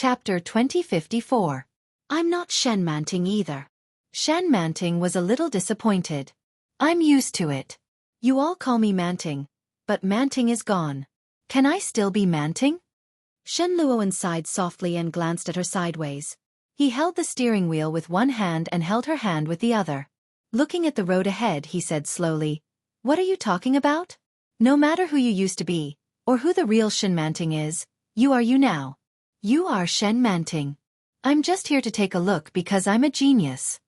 Chapter 2054. I'm not Shen Manting either. Shen Manting was a little disappointed. I'm used to it. You all call me Manting, but Manting is gone. Can I still be Manting? Shen Luoan sighed softly and glanced at her sideways. He held the steering wheel with one hand and held her hand with the other. Looking at the road ahead, he said slowly, "What are you talking about? No matter who you used to be, or who the real Shen Manting is, you are you now. You are Shen Manting. I'm just here to take a look because I'm a genius.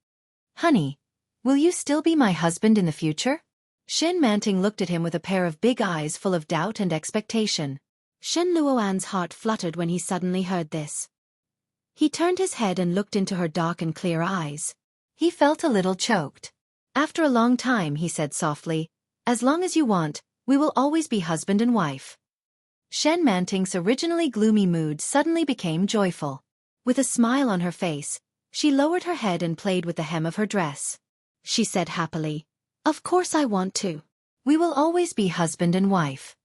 Honey, will you still be my husband in the future?" Shen Manting looked at him with a pair of big eyes full of doubt and expectation. Shen Luoan's heart fluttered when he suddenly heard this. He turned his head and looked into her dark and clear eyes. He felt a little choked. After a long time, he said softly, "As long as you want, we will always be husband and wife." Shen Manting's originally gloomy mood suddenly became joyful. With a smile on her face, she lowered her head and played with the hem of her dress. She said happily, "Of course I want to. We will always be husband and wife."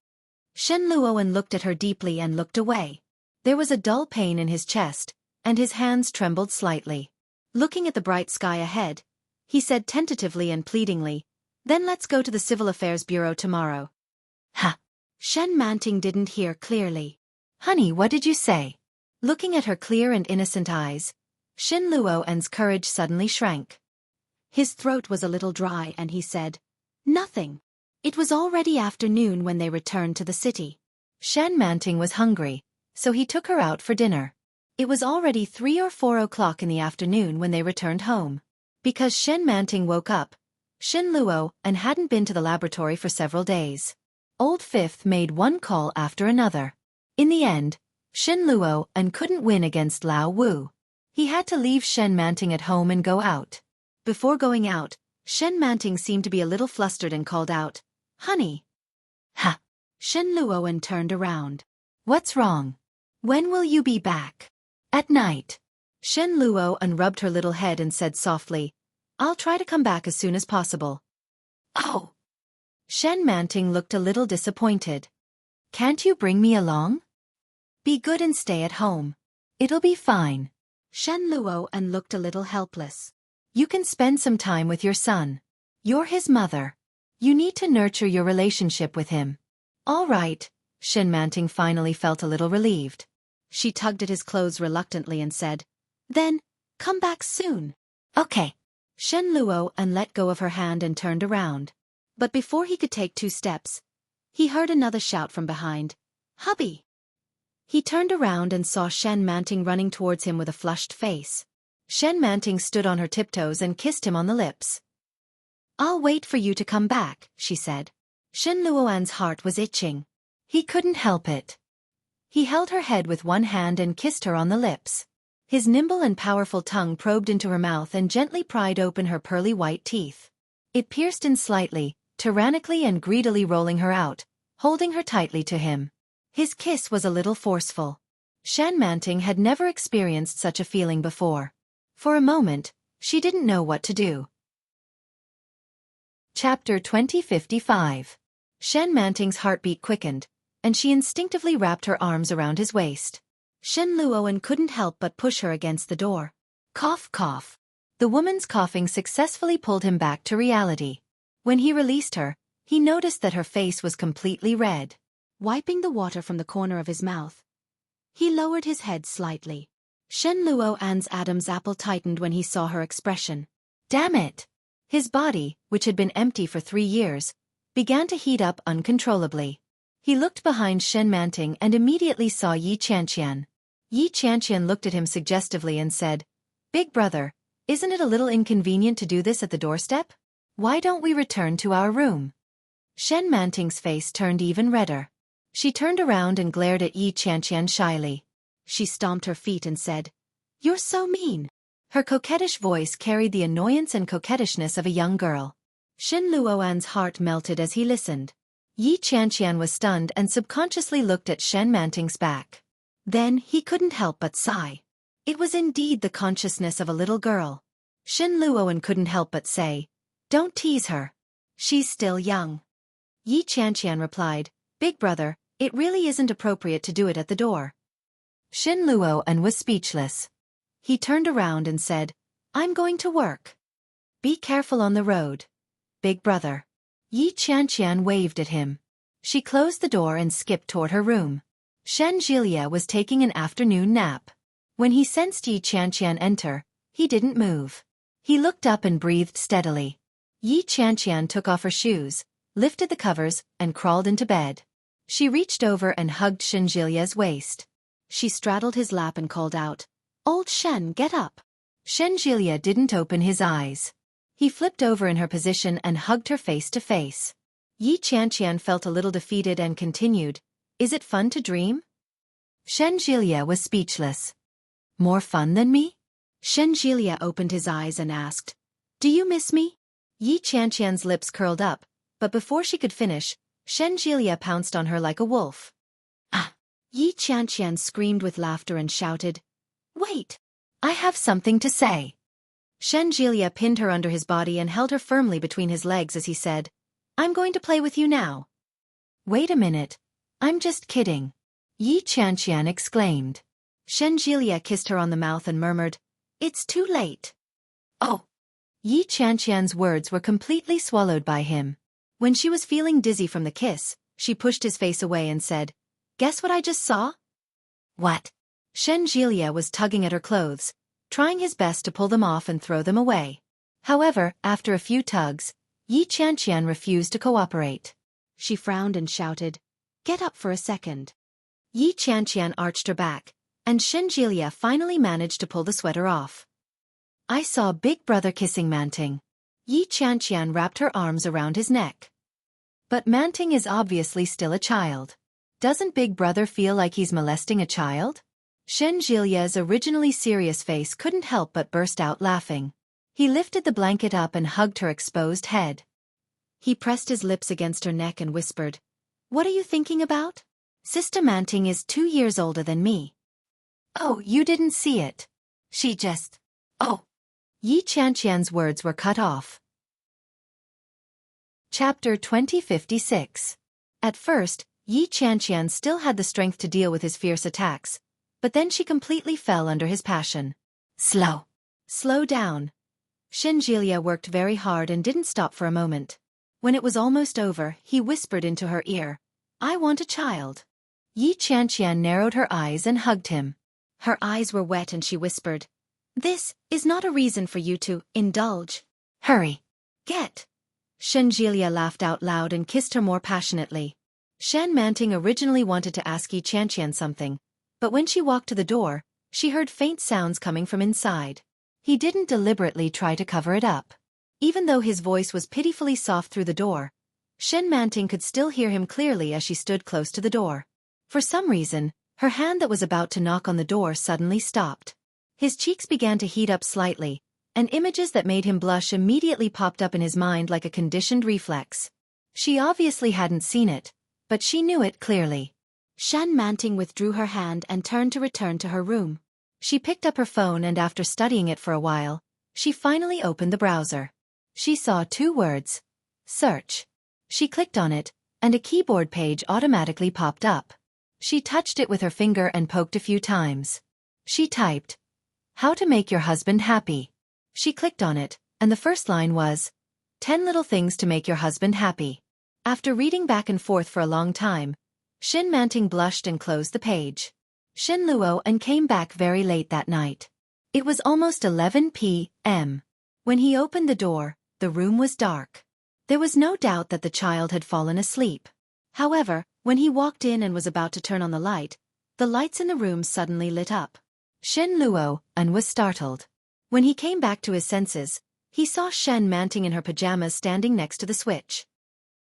Shen Luoan looked at her deeply and looked away. There was a dull pain in his chest, and his hands trembled slightly. Looking at the bright sky ahead, he said tentatively and pleadingly, "Then let's go to the Civil Affairs Bureau tomorrow." "Ha!" Shen Manting didn't hear clearly. "Honey, what did you say?" Looking at her clear and innocent eyes, Shen Luoan's courage suddenly shrank. His throat was a little dry and he said, "Nothing." It was already afternoon when they returned to the city. Shen Manting was hungry, so he took her out for dinner. It was already 3 or 4 o'clock in the afternoon when they returned home. Because Shen Manting woke up, Shen Luoan hadn't been to the laboratory for several days. Old Fifth made one call after another. In the end, Shen Luoan couldn't win against Lao Wu. He had to leave Shen Manting at home and go out. Before going out, Shen Manting seemed to be a little flustered and called out, "Honey." "Ha!" Shen Luoan turned around. "What's wrong? When will you be back?" "At night." Shen Luoan rubbed her little head and said softly, "I'll try to come back as soon as possible." "Oh." Shen Manting looked a little disappointed. "Can't you bring me along? Be good and stay at home. It'll be fine." Shen Luoan looked a little helpless. "You can spend some time with your son. You're his mother. You need to nurture your relationship with him." "All right." Shen Manting finally felt a little relieved. She tugged at his clothes reluctantly and said, "Then, come back soon." "Okay." Shen Luoan let go of her hand and turned around. But before he could take 2 steps, he heard another shout from behind, "Hubby!" He turned around and saw Shen Manting running towards him with a flushed face. Shen Manting stood on her tiptoes and kissed him on the lips. "I'll wait for you to come back," she said. Shen Luoan's heart was itching. He couldn't help it. He held her head with one hand and kissed her on the lips. His nimble and powerful tongue probed into her mouth and gently pried open her pearly white teeth. It pierced in slightly, tyrannically and greedily rolling her out, holding her tightly to him. His kiss was a little forceful. Shen Manting had never experienced such a feeling before. For a moment, she didn't know what to do. Chapter 2055. Shen Manting's heartbeat quickened, and she instinctively wrapped her arms around his waist. Shen Luoan couldn't help but push her against the door. Cough, cough. The woman's coughing successfully pulled him back to reality. When he released her, he noticed that her face was completely red. Wiping the water from the corner of his mouth, he lowered his head slightly. Shen Luoan's Adam's apple tightened when he saw her expression. Damn it! His body, which had been empty for 3 years, began to heat up uncontrollably. He looked behind Shen Manting and immediately saw Yi Qianqian. Yi Qianqian looked at him suggestively and said, "Big brother, isn't it a little inconvenient to do this at the doorstep? Why don't we return to our room?" Shen Manting's face turned even redder. She turned around and glared at Yi Qianqian shyly. She stomped her feet and said, "You're so mean." Her coquettish voice carried the annoyance and coquettishness of a young girl. Shen Luoan's heart melted as he listened. Yi Qianqian was stunned and subconsciously looked at Shen Manting's back. Then he couldn't help but sigh. It was indeed the consciousness of a little girl. Shen Luoan couldn't help but say, "Don't tease her. She's still young." Yi Qianqian replied, "Big brother, it really isn't appropriate to do it at the door." Shen Luo and was speechless. He turned around and said, I'm going to work. Be careful on the road, big brother. Yi Qianqian waved at him. She closed the door and skipped toward her room. Shen Jilia was taking an afternoon nap. When he sensed Yi Qianqian enter, he didn't move. He looked up and breathed steadily. Yi Qianqian took off her shoes, lifted the covers, and crawled into bed. She reached over and hugged Shen Jilia's waist. She straddled his lap and called out, Old Shen, get up. Shen Jilia didn't open his eyes. He flipped over in her position and hugged her face to face. Yi Qianqian felt a little defeated and continued, Is it fun to dream? Shen Jilia was speechless. More fun than me? Shen Jilia opened his eyes and asked, Do you miss me? Yi Qianqian's lips curled up, but before she could finish, Shen Jilia pounced on her like a wolf. Ah! Yi Qianqian screamed with laughter and shouted, Wait! I have something to say. Shen Jilia pinned her under his body and held her firmly between his legs as he said, I'm going to play with you now. Wait a minute. I'm just kidding. Yi Qianqian exclaimed. Shen Jilia kissed her on the mouth and murmured, It's too late. Oh! Yi Qianqian's words were completely swallowed by him. When she was feeling dizzy from the kiss, she pushed his face away and said, Guess what I just saw? What? Shen Jilia was tugging at her clothes, trying his best to pull them off and throw them away. However, after a few tugs, Yi Qianqian refused to cooperate. She frowned and shouted, Get up for a second. Yi Qianqian arched her back, and Shen Jilia finally managed to pull the sweater off. I saw Big Brother kissing Manting. Yi Qianqian wrapped her arms around his neck. But Manting is obviously still a child. Doesn't Big Brother feel like he's molesting a child? Shen Jilia's originally serious face couldn't help but burst out laughing. He lifted the blanket up and hugged her exposed head. He pressed his lips against her neck and whispered, What are you thinking about? Sister Manting is 2 years older than me. Oh, you didn't see it. She just... Oh! Yi Qianqian's words were cut off. Chapter 2056. At first, Yi Qianqian still had the strength to deal with his fierce attacks, but then she completely fell under his passion. Slow down. Shen Jilia worked very hard and didn't stop for a moment. When it was almost over, he whispered into her ear, I want a child. Yi Qianqian narrowed her eyes and hugged him. Her eyes were wet and she whispered, This is not a reason for you to indulge. Hurry. Get. Shen Jilia laughed out loud and kissed her more passionately. Shen Manting originally wanted to ask Yi Qianqian something, but when she walked to the door, she heard faint sounds coming from inside. He didn't deliberately try to cover it up. Even though his voice was pitifully soft through the door, Shen Manting could still hear him clearly as she stood close to the door. For some reason, her hand that was about to knock on the door suddenly stopped. His cheeks began to heat up slightly, and images that made him blush immediately popped up in his mind like a conditioned reflex. She obviously hadn't seen it, but she knew it clearly. Shen Manting withdrew her hand and turned to return to her room. She picked up her phone and after studying it for a while, she finally opened the browser. She saw 2 words. Search. She clicked on it, and a keyboard page automatically popped up. She touched it with her finger and poked a few times. She typed, How to make your husband happy. She clicked on it, and the first line was, 10 little things to make your husband happy. After reading back and forth for a long time, Shen Manting blushed and closed the page. Shen Luo and came back very late that night. It was almost 11 p.m. When he opened the door, the room was dark. There was no doubt that the child had fallen asleep. However, when he walked in and was about to turn on the lights in the room suddenly lit up. Shen Luo was startled. When he came back to his senses, he saw Shen Manting in her pajamas standing next to the switch.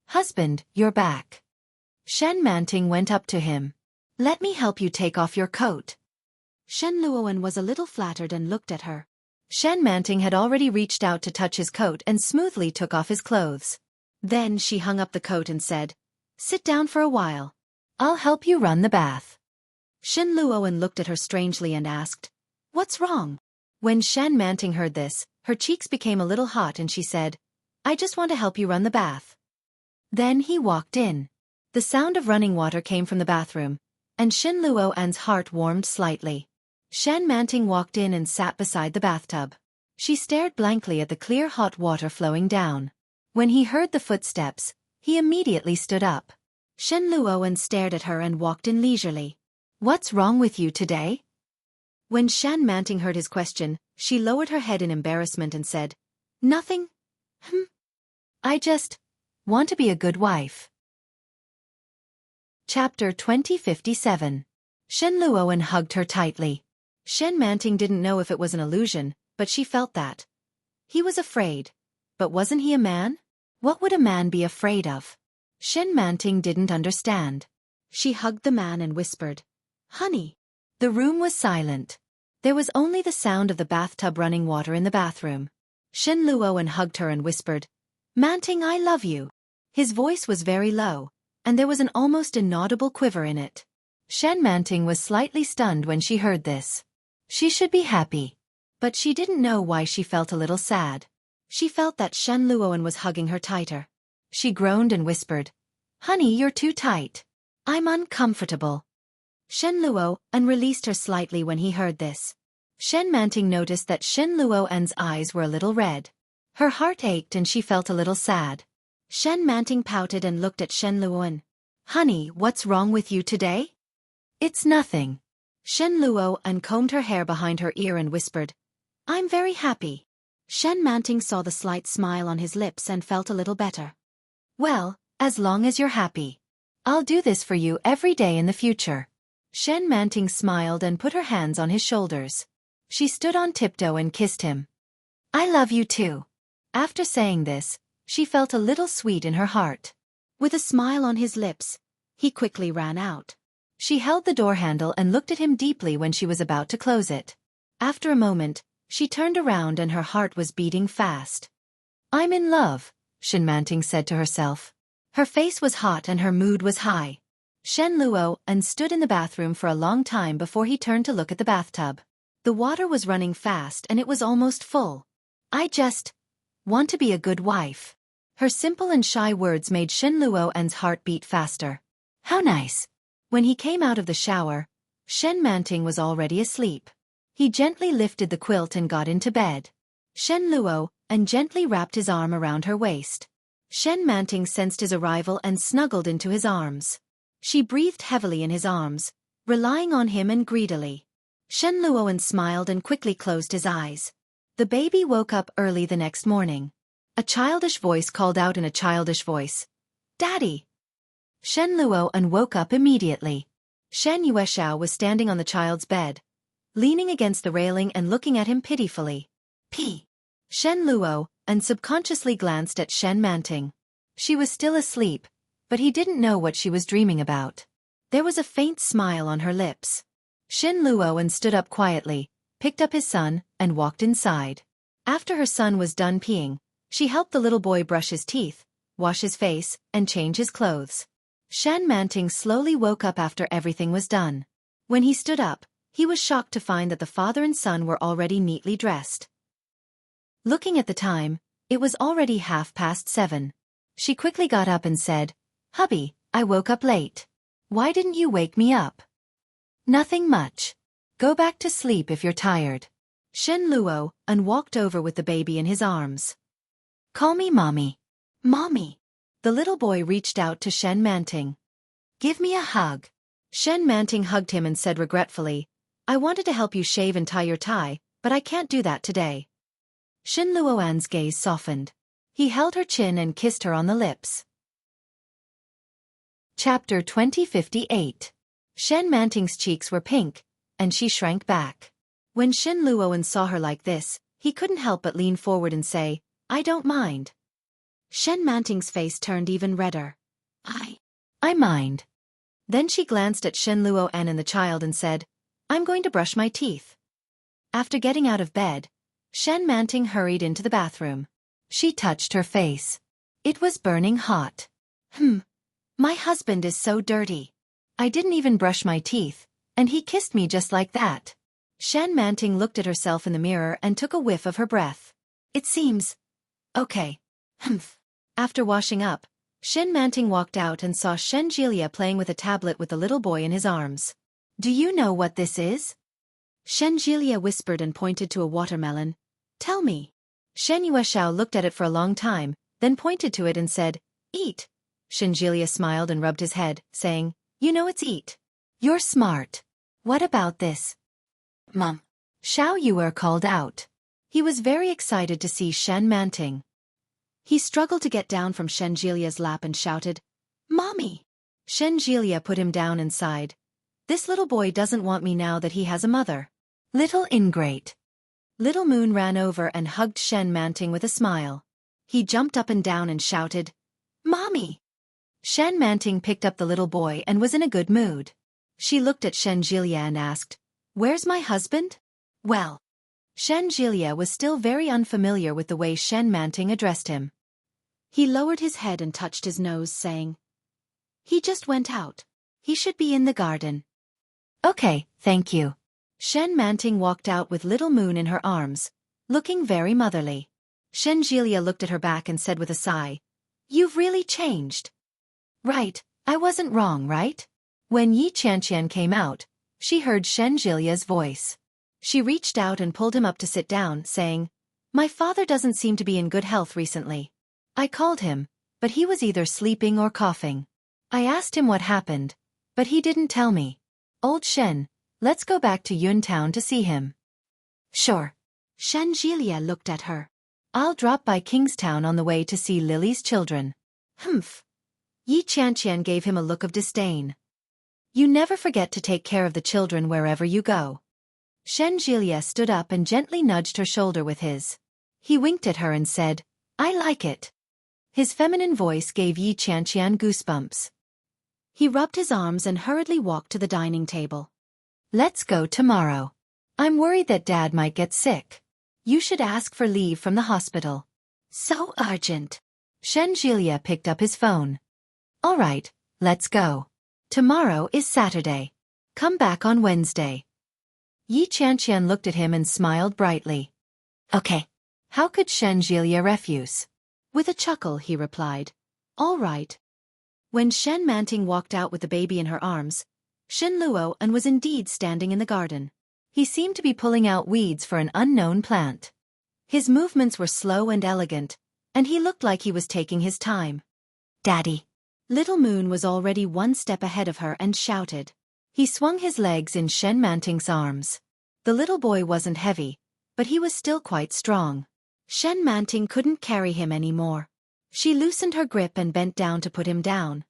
Husband, you're back. Shen Manting went up to him. Let me help you take off your coat. Shen Luoan was a little flattered and looked at her. Shen Manting had already reached out to touch his coat and smoothly took off his clothes. Then she hung up the coat and said, Sit down for a while. I'll help you run the bath. Shen Luoan looked at her strangely and asked, What's wrong? When Shen Manting heard this, her cheeks became a little hot and she said, I just want to help you run the bath. Then he walked in. The sound of running water came from the bathroom, and Shen Luoan's heart warmed slightly. Shen Manting walked in and sat beside the bathtub. She stared blankly at the clear hot water flowing down. When he heard the footsteps, he immediately stood up. Shen Luoan stared at her and walked in leisurely. "What's wrong with you today?" When Shen Manting heard his question, she lowered her head in embarrassment and said, "Nothing. I just want to be a good wife." Chapter 2057. Shen Luoan hugged her tightly. Shen Manting didn't know if it was an illusion, but she felt that. He was afraid. But wasn't he a man? What would a man be afraid of? Shen Manting didn't understand. She hugged the man and whispered, "Honey." The room was silent. There was only the sound of the bathtub running water in the bathroom. Shen Luoan hugged her and whispered, "Manting, I love you." His voice was very low, and there was an almost inaudible quiver in it. Shen Manting was slightly stunned when she heard this. She should be happy. But she didn't know why she felt a little sad. She felt that Shen Luoan was hugging her tighter. She groaned and whispered, "Honey, you're too tight. I'm uncomfortable." Shen Luoan released her slightly when he heard this. Shen Manting noticed that Shen Luoan's eyes were a little red. Her heart ached and she felt a little sad. Shen Manting pouted and looked at Shen Luoan. "Honey, what's wrong with you today?" "It's nothing." Shen Luoan combed her hair behind her ear and whispered, "I'm very happy." Shen Manting saw the slight smile on his lips and felt a little better. "Well, as long as you're happy. I'll do this for you every day in the future." Shen Manting smiled and put her hands on his shoulders. She stood on tiptoe and kissed him. "I love you too." After saying this, she felt a little sweet in her heart. With a smile on his lips, he quickly ran out. She held the door handle and looked at him deeply when she was about to close it. After a moment, she turned around and her heart was beating fast. "I'm in love," Shen Manting said to herself. Her face was hot and her mood was high. Shen Luoan stood in the bathroom for a long time before he turned to look at the bathtub. The water was running fast and it was almost full. "I just want to be a good wife." Her simple and shy words made Shen Luoan's heart beat faster. "How nice." When he came out of the shower, Shen Manting was already asleep. He gently lifted the quilt and got into bed. Shen Luoan gently wrapped his arm around her waist. Shen Manting sensed his arrival and snuggled into his arms. She breathed heavily in his arms, relying on him and greedily. Shen Luoan smiled and quickly closed his eyes. The baby woke up early the next morning. A childish voice called out in a childish voice, "Daddy!" Shen Luoan woke up immediately. Shen Yuexiao was standing on the child's bed, leaning against the railing and looking at him pitifully. Shen Luoan subconsciously glanced at Shen Manting. She was still asleep, but he didn't know what she was dreaming about. There was a faint smile on her lips. Shen Luoan stood up quietly, picked up his son, and walked inside. After her son was done peeing, she helped the little boy brush his teeth, wash his face, and change his clothes. Shen Manting slowly woke up after everything was done. When he stood up, he was shocked to find that the father and son were already neatly dressed. Looking at the time, it was already 7:30. She quickly got up and said, "Hubby, I woke up late. Why didn't you wake me up?" "Nothing much. Go back to sleep if you're tired." Shen Luoan walked over with the baby in his arms. "Call me Mommy." "Mommy." The little boy reached out to Shen Manting. "Give me a hug." Shen Manting hugged him and said regretfully, "I wanted to help you shave and tie your tie, but I can't do that today." Shen Luoan's gaze softened. He held her chin and kissed her on the lips. Chapter 2058. Shen Manting's cheeks were pink, and she shrank back. When Shen Luoan saw her like this, he couldn't help but lean forward and say, "I don't mind." Shen Manting's face turned even redder. I mind." Then she glanced at Shen Luoan and the child and said, "I'm going to brush my teeth." After getting out of bed, Shen Manting hurried into the bathroom. She touched her face. It was burning hot. My husband is so dirty. I didn't even brush my teeth, and he kissed me just like that." Shen Manting looked at herself in the mirror and took a whiff of her breath. "It seems okay." After washing up, Shen Manting walked out and saw Shen Jielia playing with a tablet with the little boy in his arms. Do you know what this is? Shen Jielia whispered and pointed to a watermelon. Tell me. Shen Yueshao looked at it for a long time, then pointed to it and said, Eat. Shen Jielia smiled and rubbed his head, saying, You know it's eat. You're smart. What about this? Mom. Xiao Yue called out. He was very excited to see Shen Manting. He struggled to get down from Shen Jilia's lap and shouted, Mommy! Shen Jilia put him down and sighed. This little boy doesn't want me now that he has a mother. Little ingrate. Little Moon ran over and hugged Shen Manting with a smile. He jumped up and down and shouted, Mommy! Shen Manting picked up the little boy and was in a good mood. She looked at Shen Jilia and asked, Where's my husband? Well. Shen Jilia was still very unfamiliar with the way Shen Manting addressed him. He lowered his head and touched his nose, saying, He just went out. He should be in the garden. Okay, thank you. Shen Manting walked out with little Moon in her arms, looking very motherly. Shen Jilia looked at her back and said with a sigh, You've really changed. Right, I wasn't wrong, right? When Yi Qianqian came out, she heard Shen Jilia's voice. She reached out and pulled him up to sit down, saying, My father doesn't seem to be in good health recently. I called him, but he was either sleeping or coughing. I asked him what happened, but he didn't tell me. Old Shen, let's go back to Yuntown to see him. Sure. Shen Jilia looked at her. I'll drop by Kingstown on the way to see Lily's children. Humph. Yi Qianqian gave him a look of disdain. You never forget to take care of the children wherever you go. Shen Jilia stood up and gently nudged her shoulder with his. He winked at her and said, I like it. His feminine voice gave Yi Qianqian goosebumps. He rubbed his arms and hurriedly walked to the dining table. Let's go tomorrow. I'm worried that Dad might get sick. You should ask for leave from the hospital. So urgent. Shen Jilia picked up his phone. All right, let's go. Tomorrow is Saturday. Come back on Wednesday. Yi Qianqian looked at him and smiled brightly. Okay. How could Shen Jilia refuse? With a chuckle, he replied, All right. When Shen Manting walked out with the baby in her arms, Shen Luo and was indeed standing in the garden. He seemed to be pulling out weeds for an unknown plant. His movements were slow and elegant, and he looked like he was taking his time. Daddy. Little Moon was already one step ahead of her and shouted. He swung his legs in Shen Manting's arms. The little boy wasn't heavy, but he was still quite strong. Shen Manting couldn't carry him anymore. She loosened her grip and bent down to put him down.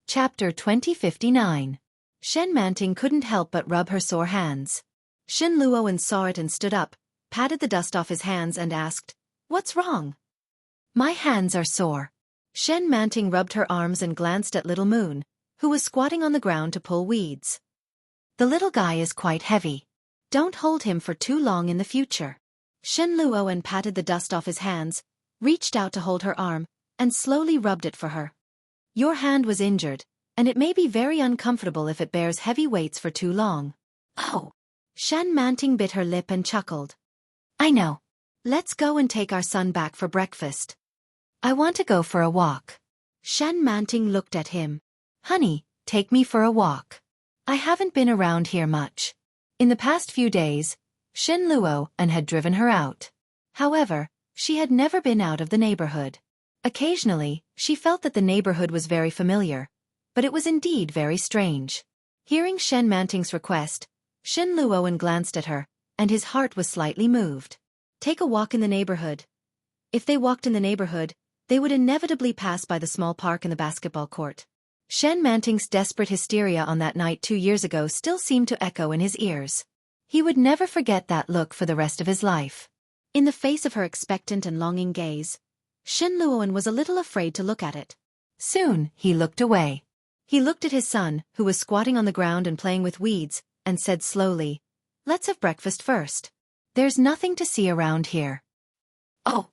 Chapter 2059. Shen Manting couldn't help but rub her sore hands. Shen Luoan saw it and stood up, patted the dust off his hands and asked, What's wrong? My hands are sore. Shen Manting rubbed her arms and glanced at Little Moon, who was squatting on the ground to pull weeds. The little guy is quite heavy. Don't hold him for too long in the future. Shen Luoan patted the dust off his hands, reached out to hold her arm, and slowly rubbed it for her. Your hand was injured, and it may be very uncomfortable if it bears heavy weights for too long. Oh! Shen Manting bit her lip and chuckled. I know. Let's go and take our son back for breakfast. I want to go for a walk. Shen Manting looked at him. Honey, take me for a walk. I haven't been around here much. In the past few days, Shen Luoan had driven her out. However, she had never been out of the neighborhood. Occasionally, she felt that the neighborhood was very familiar, but it was indeed very strange. Hearing Shen Manting's request, Shen Luoan glanced at her, and his heart was slightly moved. Take a walk in the neighborhood. If they walked in the neighborhood, they would inevitably pass by the small park and the basketball court. Shen Manting's desperate hysteria on that night 2 years ago still seemed to echo in his ears. He would never forget that look for the rest of his life. In the face of her expectant and longing gaze, Shen Luoan was a little afraid to look at it. Soon, he looked away. He looked at his son, who was squatting on the ground and playing with weeds, and said slowly, Let's have breakfast first. There's nothing to see around here. Oh!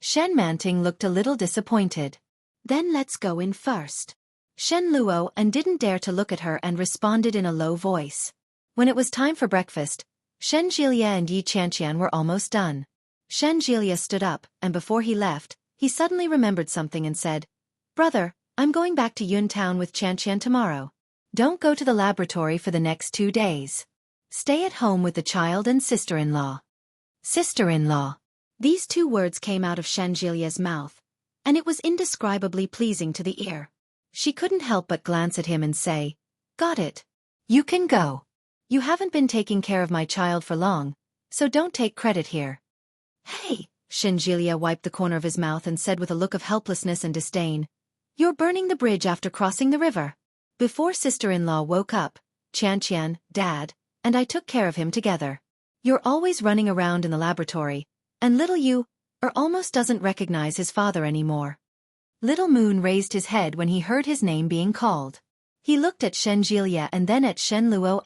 Shen Manting looked a little disappointed. Then let's go in first. Shen Luoan didn't dare to look at her and responded in a low voice. When it was time for breakfast, Shen Jilia and Yi Qianqian were almost done. Shen Jilia stood up, and before he left, he suddenly remembered something and said, "Brother, I'm going back to Yun Town with Qianqian tomorrow. Don't go to the laboratory for the next 2 days. Stay at home with the child and sister-in-law." Sister-in-law. These 2 words came out of Shenjilia's mouth, and it was indescribably pleasing to the ear. She couldn't help but glance at him and say, "Got it. You can go. You haven't been taking care of my child for long, so don't take credit here." "Hey," Shenjilia wiped the corner of his mouth and said with a look of helplessness and disdain, "You're burning the bridge after crossing the river." Before sister-in-law woke up, Qianqian, Dad, and I took care of him together. You're always running around in the laboratory, and little you, almost doesn't recognize his father anymore. Little Moon raised his head when he heard his name being called. He looked at Shenjilia and then at Shen Luo.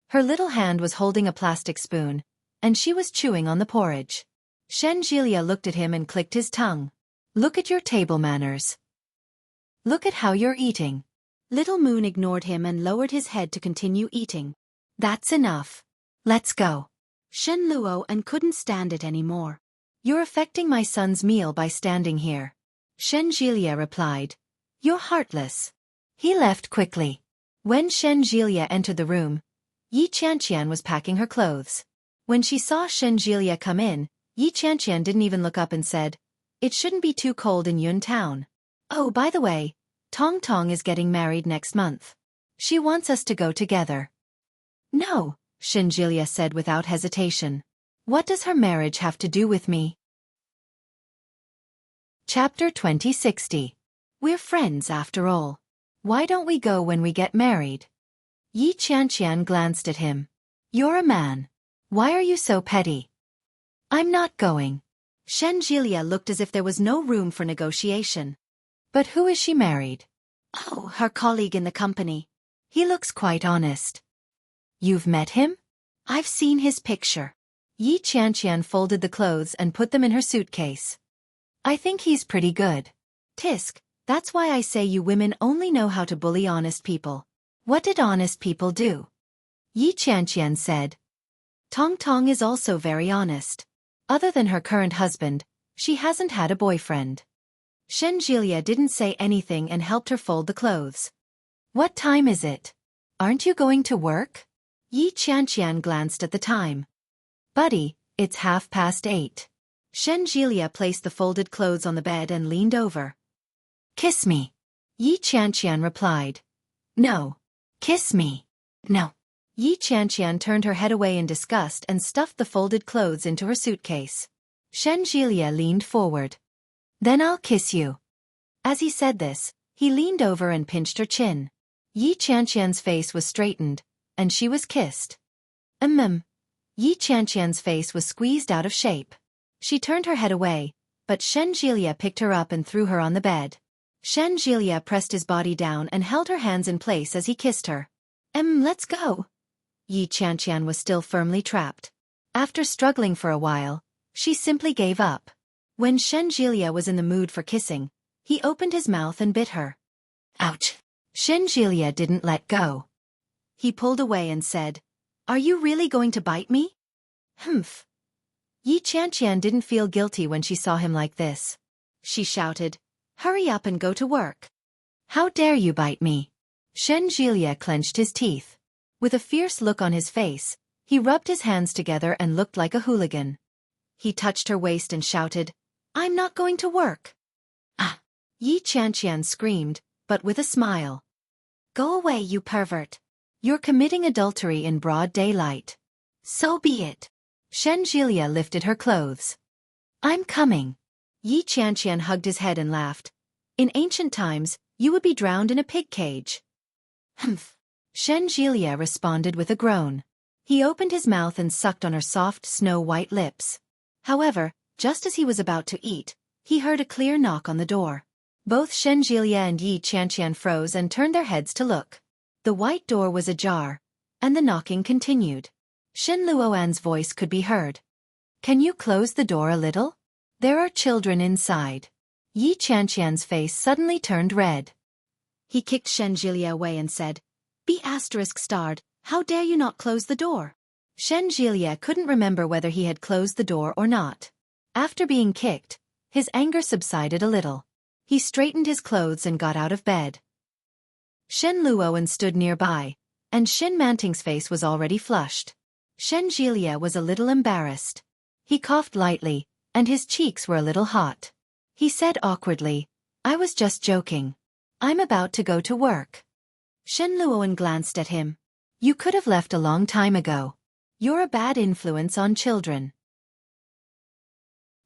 Her little hand was holding a plastic spoon, and she was chewing on the porridge. Shenjilia looked at him and clicked his tongue. "Look at your table manners. Look at how you're eating." Little Moon ignored him and lowered his head to continue eating. "That's enough. Let's go." Shen Luo couldn't stand it anymore. "You're affecting my son's meal by standing here." Shenjilia replied, "You're heartless." He left quickly. When Shenjilia entered the room, Yi Qianqian was packing her clothes. When she saw Shenjilia come in, Yi Qianqian didn't even look up and said, "It shouldn't be too cold in Yun Town. Oh, by the way, Tong Tong is getting married next month. She wants us to go together." "No," Shenjilia said without hesitation. "What does her marriage have to do with me?" Chapter 2060. We're friends after all. Why don't we go when we get married? Yi Qianqian glanced at him. "You're a man. Why are you so petty?" "I'm not going." Shenjilia looked as if there was no room for negotiation. "But who is she married?" "Oh, her colleague in the company. He looks quite honest." "You've met him?" "I've seen his picture." Yi Qianqian folded the clothes and put them in her suitcase. "I think he's pretty good." "Tisk, that's why I say you women only know how to bully honest people." "What did honest people do?" Yi Qianqian said. "Tong Tong is also very honest. Other than her current husband, she hasn't had a boyfriend." Shenjilia didn't say anything and helped her fold the clothes. "What time is it? Aren't you going to work?" Yi Qianqian glanced at the time. "Buddy, it's 8:30. Shenjilia placed the folded clothes on the bed and leaned over. "Kiss me." Yi Qianqian replied. "No." "Kiss me." "No." Yi Qianqian turned her head away in disgust and stuffed the folded clothes into her suitcase. Shenjilia leaned forward. "Then I'll kiss you." As he said this, he leaned over and pinched her chin. Yi Qianqian's face was straightened, and she was kissed. Yi Qianqian's face was squeezed out of shape. She turned her head away, but Shenjilia picked her up and threw her on the bed. Shenjilia pressed his body down and held her hands in place as he kissed her. Let's go." Yi Qianqian was still firmly trapped. After struggling for a while, she simply gave up. When Shenjilia was in the mood for kissing, he opened his mouth and bit her. Ouch! Shenjilia didn't let go. He pulled away and said, "Are you really going to bite me?" "Humph." Yi Qianqian didn't feel guilty when she saw him like this. She shouted, "Hurry up and go to work." "How dare you bite me?" Shenjilia clenched his teeth. With a fierce look on his face, he rubbed his hands together and looked like a hooligan. He touched her waist and shouted, "I'm not going to work." "Ah!" Yi Qianqian screamed, but with a smile. "Go away, you pervert. You're committing adultery in broad daylight." "So be it." Shenjilia lifted her clothes. "I'm coming." Yi Qianqian hugged his head and laughed. "In ancient times, you would be drowned in a pig cage." "Humph." Shenjilia responded with a groan. He opened his mouth and sucked on her soft, snow-white lips. However, just as he was about to eat, he heard a clear knock on the door. Both Shenjilia and Yi Qianqian froze and turned their heads to look. The white door was ajar, and the knocking continued. Shen Luoan's voice could be heard. "Can you close the door a little? There are children inside." Yi Qianqian's face suddenly turned red. He kicked Shenjilia away and said, "Be ****, how dare you not close the door?" Shenjilia couldn't remember whether he had closed the door or not. After being kicked, His anger subsided a little. He straightened his clothes and got out of bed. Shen Luoan stood nearby, and Shen Manting's face was already flushed. Shen Jilia was a little embarrassed. He coughed lightly, and his cheeks were a little hot. He said awkwardly, "I was just joking. I'm about to go to work." Shen Luoan glanced at him. "You could have left a long time ago. You're a bad influence on children."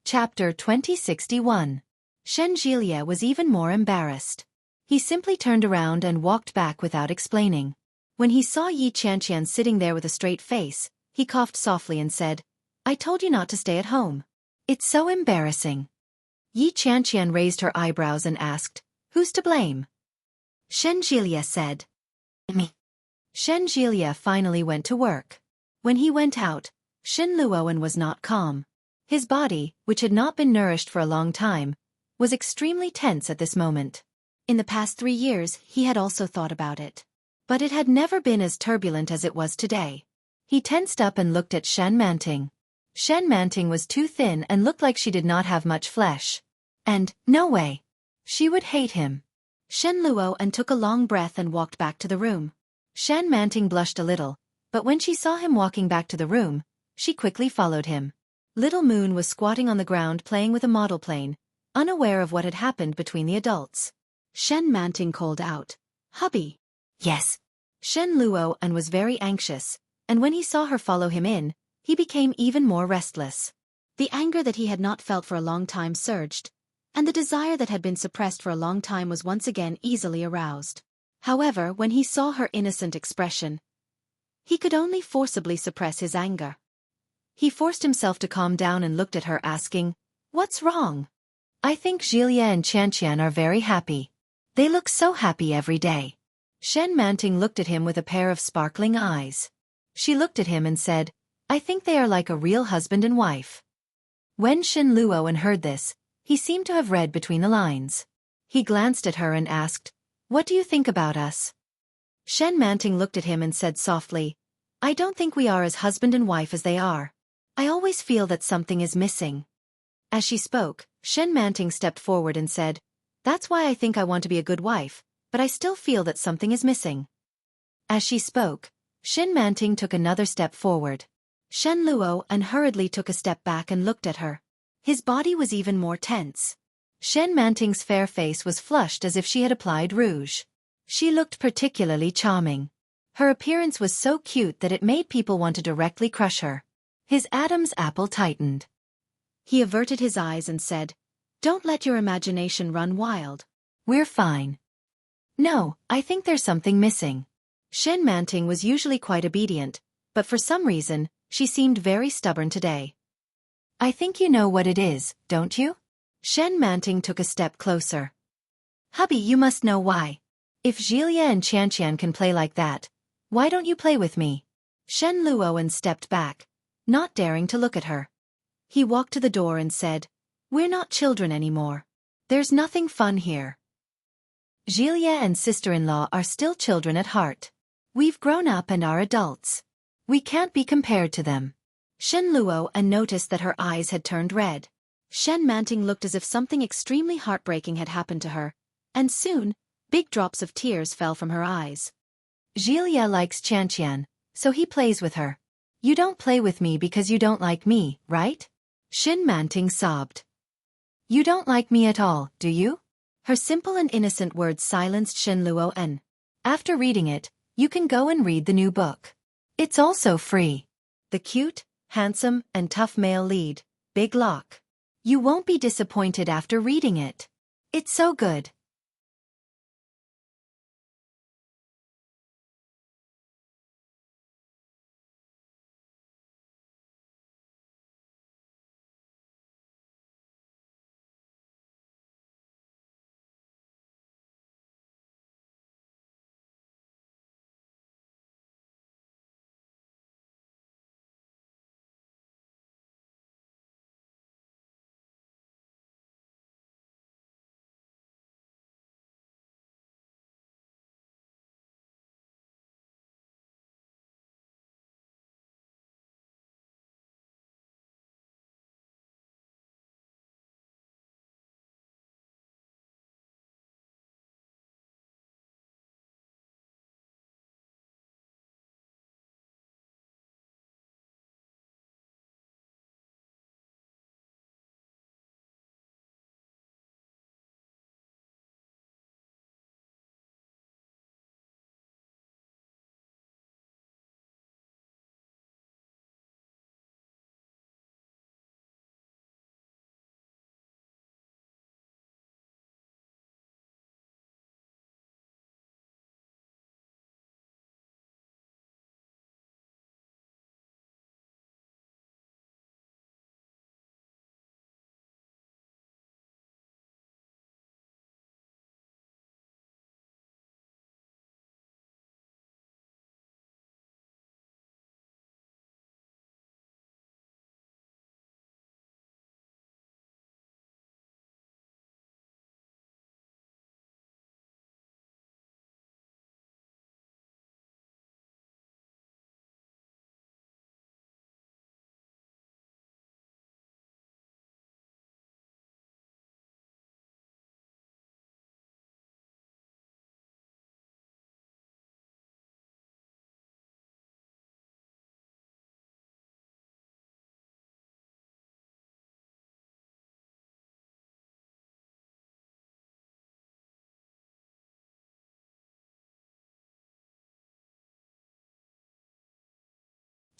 Chapter 2061. Shen Jilia was even more embarrassed. He simply turned around and walked back without explaining. When he saw Yi Qianqian sitting there with a straight face, he coughed softly and said, "I told you not to stay at home. It's so embarrassing." Yi Qianqian raised her eyebrows and asked, "Who's to blame?" Shen Jilia said, "Me." Shen Jilia finally went to work. When he went out, Shen Luoan was not calm. His body, which had not been nourished for a long time, was extremely tense at this moment. In the past 3 years he had also thought about it. But it had never been as turbulent as it was today. He tensed up and looked at Shen Manting. Shen Manting was too thin and looked like she did not have much flesh. And, no way. She would hate him. Shen Luoan took a long breath and walked back to the room. Shen Manting blushed a little, but when she saw him walking back to the room, she quickly followed him. Little Moon was squatting on the ground playing with a model plane, unaware of what had happened between the adults. Shen Manting called out, "Hubby." "Yes." Shen Luoan was very anxious, and when he saw her follow him in, he became even more restless. The anger that he had not felt for a long time surged, and the desire that had been suppressed for a long time was once again easily aroused. However, when he saw her innocent expression, he could only forcibly suppress his anger. He forced himself to calm down and looked at her asking, "What's wrong?" "I think Jilia and Qianqian are very happy. They look so happy every day." Shen Manting looked at him with a pair of sparkling eyes. She looked at him and said, "I think they are like a real husband and wife." When Shen Luoan heard this, he seemed to have read between the lines. He glanced at her and asked, "What do you think about us?" Shen Manting looked at him and said softly, "I don't think we are as husband and wife as they are. I always feel that something is missing." As she spoke, Shen Manting stepped forward and said, "That's why I think I want to be a good wife, but I still feel that something is missing." As she spoke, Shen Manting took another step forward. Shen Luoan hurriedly took a step back and looked at her. His body was even more tense. Shen Manting's fair face was flushed as if she had applied rouge. She looked particularly charming. Her appearance was so cute that it made people want to directly crush her. His Adam's apple tightened. He averted his eyes and said, "Don't let your imagination run wild. We're fine." "No, I think there's something missing." Shen Manting was usually quite obedient, but for some reason, she seemed very stubborn today. "I think you know what it is, don't you?" Shen Manting took a step closer. "Hubby, you must know why. If Jilia and Qianqian can play like that, why don't you play with me?" Shen Luoan stepped back, not daring to look at her. He walked to the door and said, "We're not children anymore. There's nothing fun here. Jilia and sister-in-law are still children at heart. We've grown up and are adults. We can't be compared to them." Shen Luoan noticed that her eyes had turned red. Shen Manting looked as if something extremely heartbreaking had happened to her, and soon, big drops of tears fell from her eyes. "Jilia likes Qianqian, so he plays with her. You don't play with me because you don't like me, right?" Shen Manting sobbed. "You don't like me at all, do you?" Her simple and innocent words silenced Shen Luoan. After reading it, you can go and read the new book. It's also free. The cute, handsome, and tough male lead, Big Lock. You won't be disappointed after reading it. It's so good.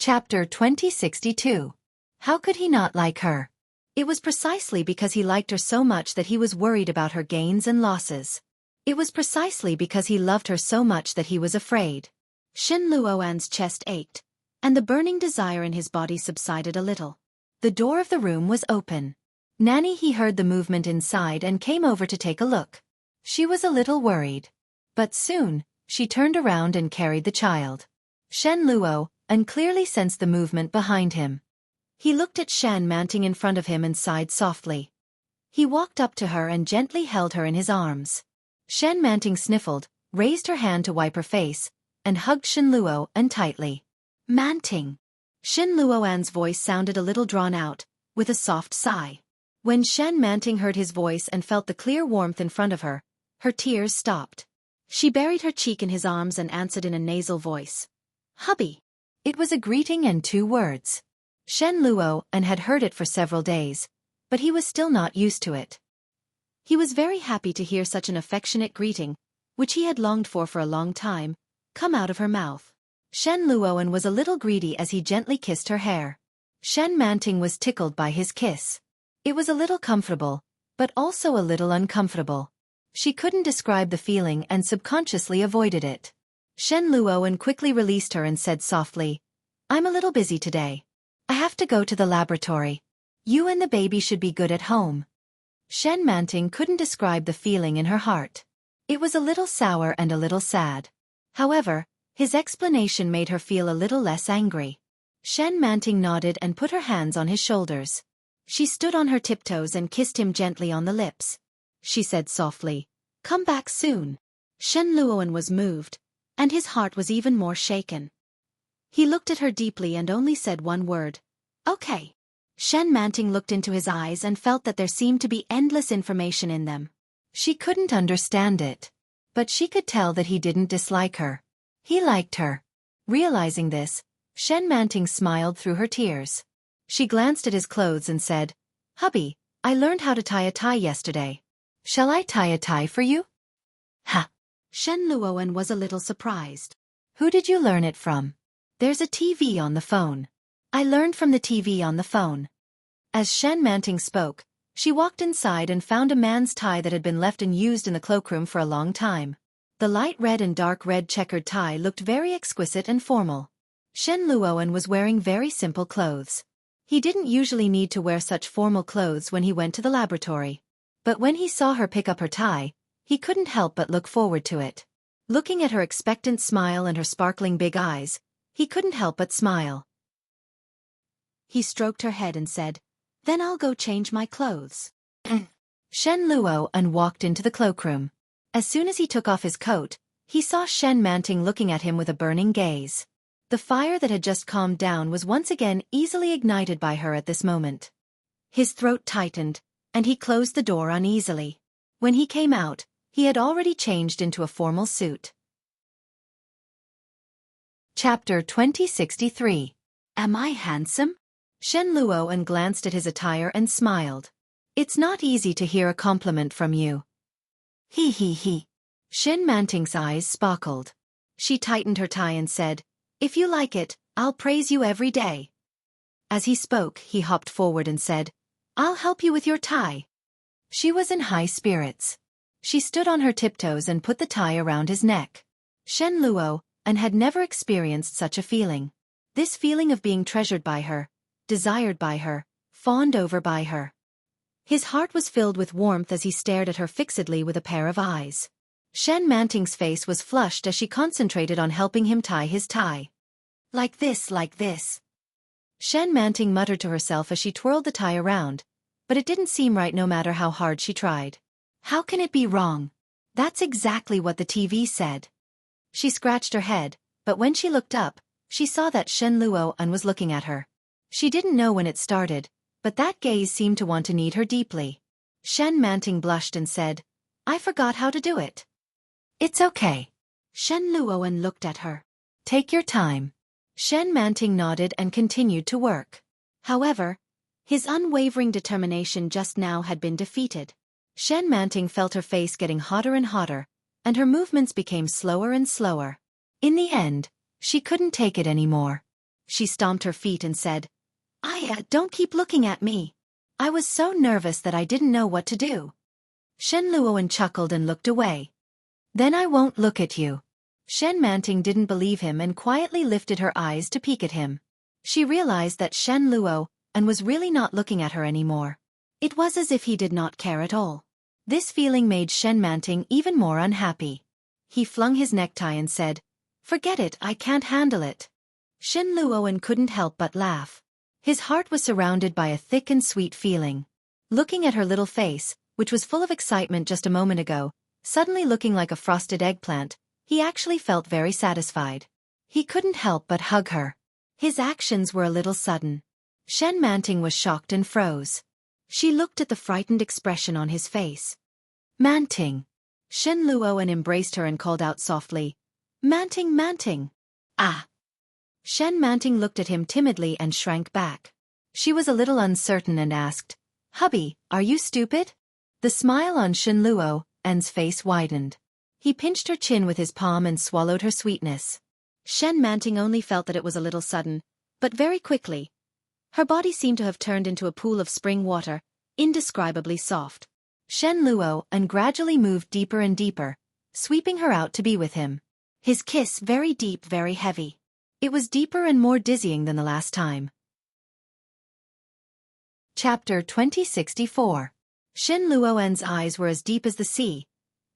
Chapter 2062. How could he not like her? It was precisely because he liked her so much that he was worried about her gains and losses. It was precisely because he loved her so much that he was afraid. Shen Luoan's chest ached, and the burning desire in his body subsided a little. The door of the room was open. Nanny he heard the movement inside and came over to take a look. She was a little worried. But soon, she turned around and carried the child. Shen Luo, and clearly sensed the movement behind him. He looked at Shen Manting in front of him and sighed softly. He walked up to her and gently held her in his arms. Shen Manting sniffled, raised her hand to wipe her face, and hugged Shen Luo and tightly. Manting. Shen Luoan's voice sounded a little drawn out, with a soft sigh. When Shen Manting heard his voice and felt the clear warmth in front of her, her tears stopped. She buried her cheek in his arms and answered in a nasal voice. Hubby. It was a greeting and 2 words. Shen Luo and had heard it for several days, but he was still not used to it. He was very happy to hear such an affectionate greeting, which he had longed for a long time, come out of her mouth. Shen Luoan was a little greedy as he gently kissed her hair. Shen Manting was tickled by his kiss. It was a little comfortable, but also a little uncomfortable. She couldn't describe the feeling and subconsciously avoided it. Shen Luoan quickly released her and said softly, I'm a little busy today. I have to go to the laboratory. You and the baby should be good at home. Shen Manting couldn't describe the feeling in her heart. It was a little sour and a little sad. However, his explanation made her feel a little less angry. Shen Manting nodded and put her hands on his shoulders. She stood on her tiptoes and kissed him gently on the lips. She said softly, Come back soon. Shen Luoan was moved, and his heart was even more shaken. He looked at her deeply and only said one word. Okay. Shen Manting looked into his eyes and felt that there seemed to be endless information in them. She couldn't understand it. But she could tell that he didn't dislike her. He liked her. Realizing this, Shen Manting smiled through her tears. She glanced at his clothes and said, Hubby, I learned how to tie a tie yesterday. Shall I tie a tie for you? Ha! Shen Luoan was a little surprised. Who did you learn it from? There's a TV on the phone. I learned from the TV on the phone. As Shen Manting spoke, she walked inside and found a man's tie that had been left unused in the cloakroom for a long time. The light red and dark red checkered tie looked very exquisite and formal. Shen Luoan was wearing very simple clothes. He didn't usually need to wear such formal clothes when he went to the laboratory. But when he saw her pick up her tie, he couldn't help but look forward to it. Looking at her expectant smile and her sparkling big eyes, he couldn't help but smile. He stroked her head and said, Then I'll go change my clothes. Shen Luoan walked into the cloakroom. As soon as he took off his coat, he saw Shen Manting looking at him with a burning gaze. The fire that had just calmed down was once again easily ignited by her at this moment. His throat tightened, and he closed the door uneasily. When he came out, he had already changed into a formal suit. Chapter 2063. Am I handsome? Shen Luoan glanced at his attire and smiled. It's not easy to hear a compliment from you. He. Shen Manting's eyes sparkled. She tightened her tie and said, If you like it, I'll praise you every day. As he spoke, he hopped forward and said, I'll help you with your tie. She was in high spirits. She stood on her tiptoes and put the tie around his neck. Shen Luoan had never experienced such a feeling. This feeling of being treasured by her, desired by her, fawned over by her. His heart was filled with warmth as he stared at her fixedly with a pair of eyes. Shen Manting's face was flushed as she concentrated on helping him tie his tie. Like this. Shen Manting muttered to herself as she twirled the tie around, but it didn't seem right no matter how hard she tried. How can it be wrong? That's exactly what the TV said. She scratched her head, but when she looked up, she saw that Shen Luoan was looking at her. She didn't know when it started, but that gaze seemed to want to need her deeply. Shen Manting blushed and said, I forgot how to do it. It's okay. Shen Luoan looked at her. Take your time. Shen Manting nodded and continued to work. However, his unwavering determination just now had been defeated. Shen Manting felt her face getting hotter and hotter, and her movements became slower and slower. In the end, she couldn't take it anymore. She stomped her feet and said, Don't keep looking at me. I was so nervous that I didn't know what to do. Shen Luoan chuckled and looked away. Then I won't look at you. Shen Manting didn't believe him and quietly lifted her eyes to peek at him. She realized that Shen Luoan was really not looking at her anymore. It was as if he did not care at all. This feeling made Shen Manting even more unhappy. He flung his necktie and said, Forget it, I can't handle it. Shen Luoan couldn't help but laugh. His heart was surrounded by a thick and sweet feeling. Looking at her little face, which was full of excitement just a moment ago, suddenly looking like a frosted eggplant, he actually felt very satisfied. He couldn't help but hug her. His actions were a little sudden. Shen Manting was shocked and froze. She looked at the frightened expression on his face. Manting. Shen Luoan embraced her and called out softly, Manting, Manting. Ah. Shen Manting looked at him timidly and shrank back. She was a little uncertain and asked, Hubby, are you stupid? The smile on Shen Luoan's face widened. He pinched her chin with his palm and swallowed her sweetness. Shen Manting only felt that it was a little sudden, but very quickly. Her body seemed to have turned into a pool of spring water, indescribably soft. Shen Luoan gradually moved deeper and deeper, sweeping her out to be with him. His kiss very deep, very heavy. It was deeper and more dizzying than the last time. Chapter 2064. Shen Luoan's eyes were as deep as the sea,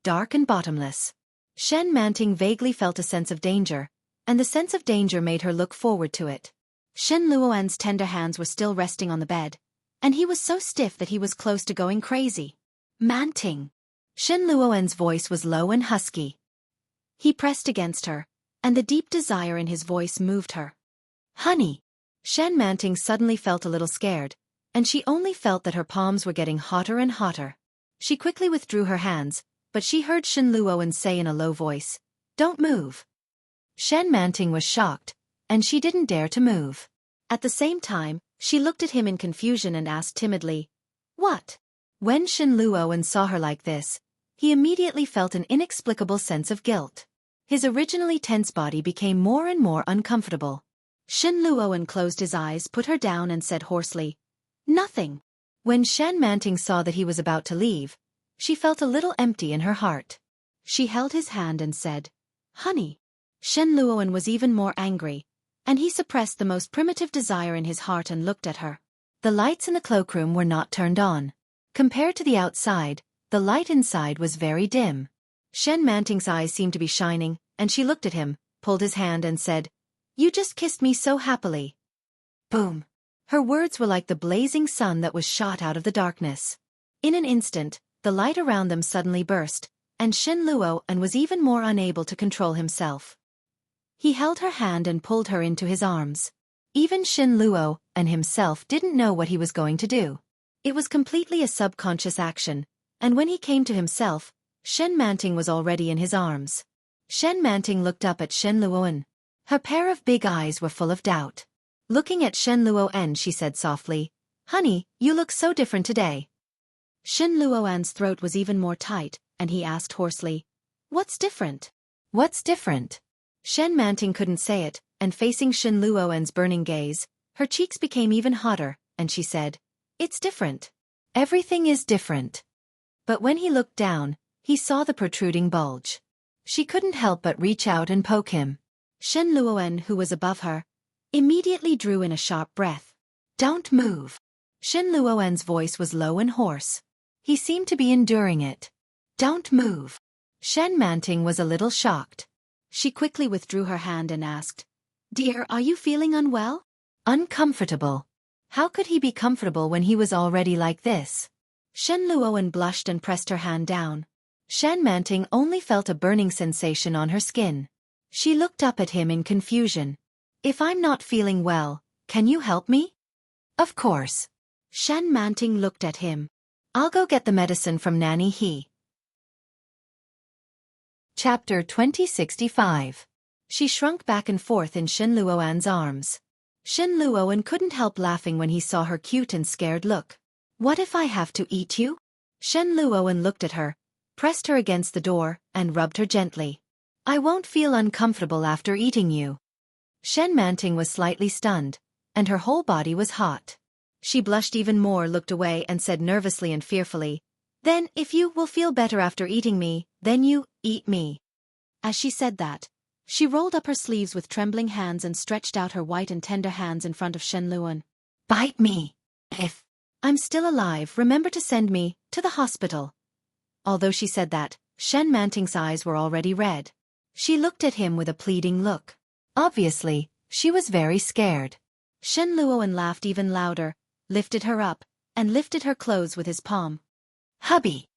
dark and bottomless. Shen Manting vaguely felt a sense of danger, and the sense of danger made her look forward to it. Shen Luoan's tender hands were still resting on the bed, and he was so stiff that he was close to going crazy. Manting. Shen Luoan's voice was low and husky. He pressed against her, and the deep desire in his voice moved her. Honey. Shen Manting suddenly felt a little scared, and she only felt that her palms were getting hotter and hotter. She quickly withdrew her hands, but she heard Shen Luoan say in a low voice, Don't move. Shen Manting was shocked, and she didn't dare to move. At the same time, she looked at him in confusion and asked timidly, What? When Shen Luoan saw her like this, he immediately felt an inexplicable sense of guilt. His originally tense body became more and more uncomfortable. Shen Luoan closed his eyes, put her down and said hoarsely, Nothing. When Shen Manting saw that he was about to leave, she felt a little empty in her heart. She held his hand and said, Honey. Shen Luoan was even more angry, and he suppressed the most primitive desire in his heart and looked at her. The lights in the cloakroom were not turned on. Compared to the outside, the light inside was very dim. Shen Manting's eyes seemed to be shining, and she looked at him, pulled his hand and said, You just kissed me so happily. Boom. Her words were like the blazing sun that was shot out of the darkness. In an instant, the light around them suddenly burst, and Shen Luoan was even more unable to control himself. He held her hand and pulled her into his arms. Even Shen Luoan himself didn't know what he was going to do. It was completely a subconscious action, and when he came to himself, Shen Manting was already in his arms. Shen Manting looked up at Shen Luoan. Her pair of big eyes were full of doubt. Looking at Shen Luoan, she said softly, Honey, you look so different today. Shen Luoan's throat was even more tight, and he asked hoarsely, What's different? What's different? Shen Manting couldn't say it, and facing Shen Luoan's burning gaze, her cheeks became even hotter, and she said, It's different. Everything is different. But when he looked down, he saw the protruding bulge. She couldn't help but reach out and poke him. Shen Luoan, who was above her, immediately drew in a sharp breath. Don't move. Shen Luoan's voice was low and hoarse. He seemed to be enduring it. Don't move. Shen Manting was a little shocked. She quickly withdrew her hand and asked, Dear, are you feeling unwell? Uncomfortable. How could he be comfortable when he was already like this? Shen Luoan blushed and pressed her hand down. Shen Manting only felt a burning sensation on her skin. She looked up at him in confusion. If I'm not feeling well, can you help me? Of course. Shen Manting looked at him. I'll go get the medicine from Nanny He. Chapter 2065. She shrunk back and forth in Shen Luoan's arms. Shen Luoan couldn't help laughing when he saw her cute and scared look. What if I have to eat you? Shen Luoan looked at her, pressed her against the door, and rubbed her gently. I won't feel uncomfortable after eating you. Shen Manting was slightly stunned, and her whole body was hot. She blushed even more, looked away and said nervously and fearfully, "Then, if you will feel better after eating me, then you eat me." As she said that, she rolled up her sleeves with trembling hands and stretched out her white and tender hands in front of Shen Luan. "Bite me. If I'm still alive, remember to send me to the hospital." Although she said that, Shen Manting's eyes were already red. She looked at him with a pleading look. Obviously, she was very scared. Shen Luan laughed even louder, lifted her up, and lifted her clothes with his palm. "Hubby!"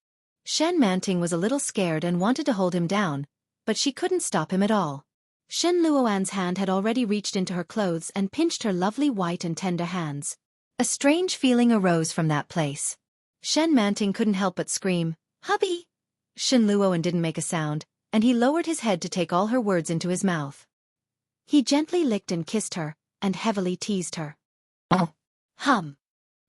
Shen Manting was a little scared and wanted to hold him down, but she couldn't stop him at all. Shen Luoan's hand had already reached into her clothes and pinched her lovely white and tender hands. A strange feeling arose from that place. Shen Manting couldn't help but scream, "Hubby!" Shen Luoan didn't make a sound, and he lowered his head to take all her words into his mouth. He gently licked and kissed her, and heavily teased her. "Oh. Hum."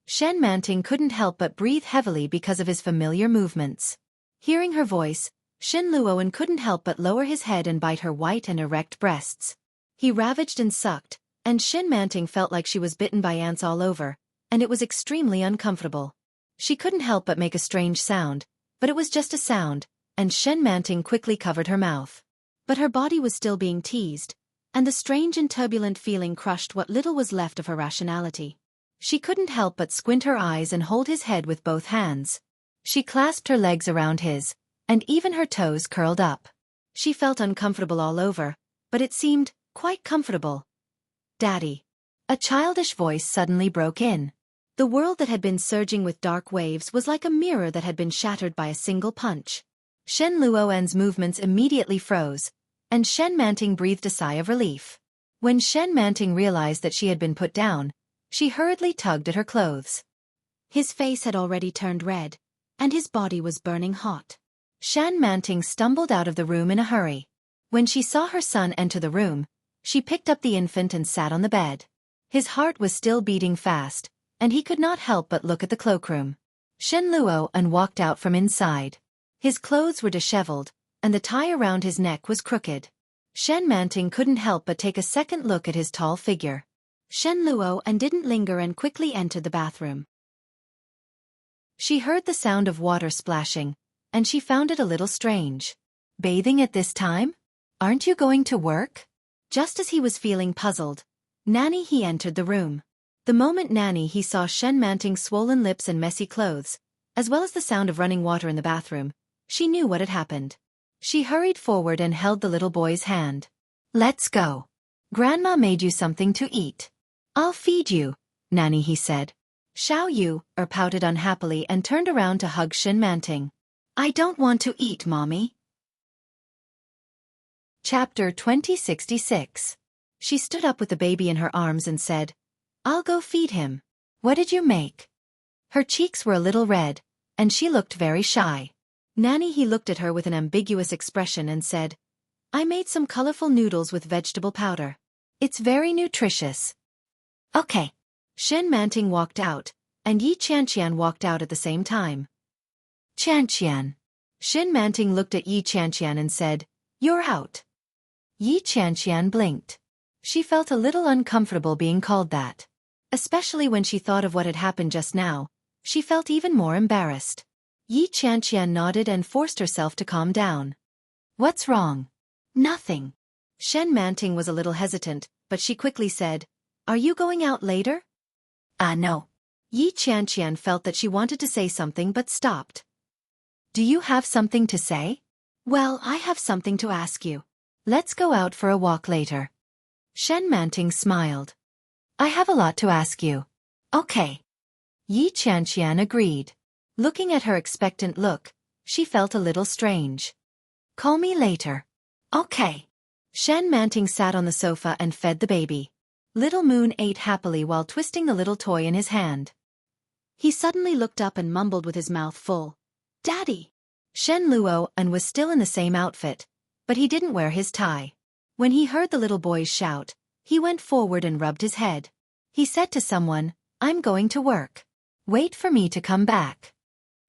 Shen Manting couldn't help but breathe heavily because of his familiar movements. Hearing her voice, Shen Luoan couldn't help but lower his head and bite her white and erect breasts. He ravaged and sucked, and Shen Manting felt like she was bitten by ants all over, and it was extremely uncomfortable. She couldn't help but make a strange sound, but it was just a sound, and Shen Manting quickly covered her mouth. But her body was still being teased, and the strange and turbulent feeling crushed what little was left of her rationality. She couldn't help but squint her eyes and hold his head with both hands. She clasped her legs around his, and even her toes curled up. She felt uncomfortable all over, but it seemed quite comfortable. "Daddy." A childish voice suddenly broke in. The world that had been surging with dark waves was like a mirror that had been shattered by a single punch. Shen Luoan's movements immediately froze, and Shen Manting breathed a sigh of relief. When Shen Manting realized that she had been put down, she hurriedly tugged at her clothes. His face had already turned red, and his body was burning hot. Shen Manting stumbled out of the room in a hurry. When she saw her son enter the room, she picked up the infant and sat on the bed. His heart was still beating fast, and he could not help but look at the cloakroom. Shen Luoan walked out from inside. His clothes were disheveled, and the tie around his neck was crooked. Shen Manting couldn't help but take a second look at his tall figure. Shen Luoan didn't linger and quickly entered the bathroom. She heard the sound of water splashing, and she found it a little strange. "Bathing at this time? Aren't you going to work?" Just as he was feeling puzzled, Nanny he entered the room. The moment Nanny he saw Shen Manting's swollen lips and messy clothes, as well as the sound of running water in the bathroom, she knew what had happened. She hurried forward and held the little boy's hand. "Let's go. Grandma made you something to eat." "I'll feed you," Nanny he said. Xiao Yu pouted unhappily and turned around to hug Shen Manting. "I don't want to eat, Mommy." Chapter 2066. She stood up with the baby in her arms and said, "I'll go feed him." "What did you make?" Her cheeks were a little red, and she looked very shy. Nanny he looked at her with an ambiguous expression and said, "I made some colorful noodles with vegetable powder. It's very nutritious." "Okay." Shen Manting walked out, and Yi Qianqian walked out at the same time. "Qianqian." Shen Manting looked at Yi Qianqian and said, "You're out." Yi Qianqian blinked. She felt a little uncomfortable being called that. Especially when she thought of what had happened just now, she felt even more embarrassed. Yi Qianqian nodded and forced herself to calm down. "What's wrong?" "Nothing." Shen Manting was a little hesitant, but she quickly said, "Are you going out later?" No." Yi Qianqian felt that she wanted to say something but stopped. "Do you have something to say?" "Well, I have something to ask you. Let's go out for a walk later." Shen Manting smiled. "I have a lot to ask you." "Okay." Yi Qianqian agreed. Looking at her expectant look, she felt a little strange. "Call me later." "Okay." Shen Manting sat on the sofa and fed the baby. Little Moon ate happily while twisting the little toy in his hand. He suddenly looked up and mumbled with his mouth full, "Daddy." Shen Luoan was still in the same outfit, but he didn't wear his tie. When he heard the little boys shout, he went forward and rubbed his head. He said to someone, "I'm going to work. Wait for me to come back."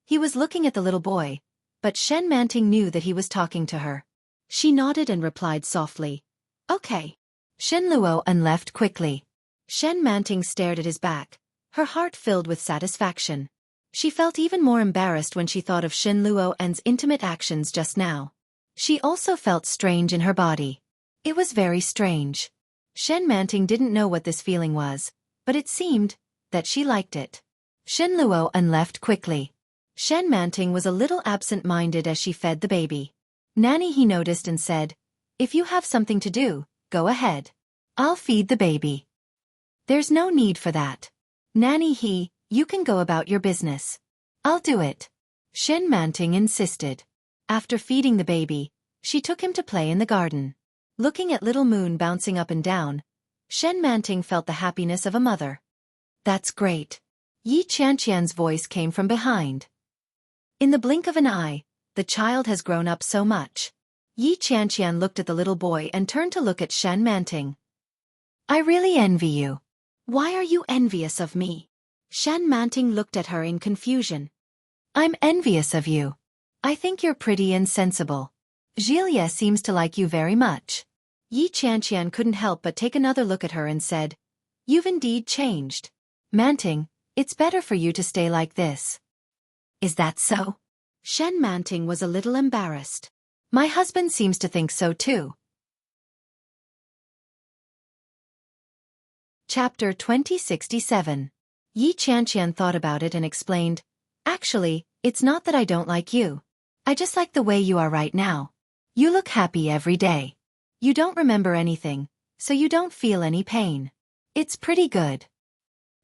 He was looking at the little boy, but Shen Manting knew that he was talking to her. She nodded and replied softly, "Okay." Shen Luoan left quickly. Shen Manting stared at his back, her heart filled with satisfaction. She felt even more embarrassed when she thought of Shen Luoan's intimate actions just now. She also felt strange in her body. It was very strange. Shen Manting didn't know what this feeling was, but it seemed that she liked it. Shen Luoan left quickly. Shen Manting was a little absent-minded as she fed the baby. Nanny, he noticed and said, "If you have something to do, go ahead. I'll feed the baby." "There's no need for that. Nanny, you can go about your business. I'll do it," Shen Manting insisted. After feeding the baby, she took him to play in the garden. Looking at little Moon bouncing up and down, Shen Manting felt the happiness of a mother. "That's great." Yi Qianqian's voice came from behind. In the blink of an eye, the child has grown up so much. Yi Qianqian looked at the little boy and turned to look at Shen Manting. "I really envy you." "Why are you envious of me?" Shen Manting looked at her in confusion. "I'm envious of you. I think you're pretty and sensible. Gilia seems to like you very much." Yi Qianqian couldn't help but take another look at her and said, "You've indeed changed. Manting, it's better for you to stay like this." "Is that so?" Shen Manting was a little embarrassed. "My husband seems to think so too." Chapter 2067. Yi Qianqian thought about it and explained, "Actually, it's not that I don't like you. I just like the way you are right now. You look happy every day. You don't remember anything, so you don't feel any pain. It's pretty good."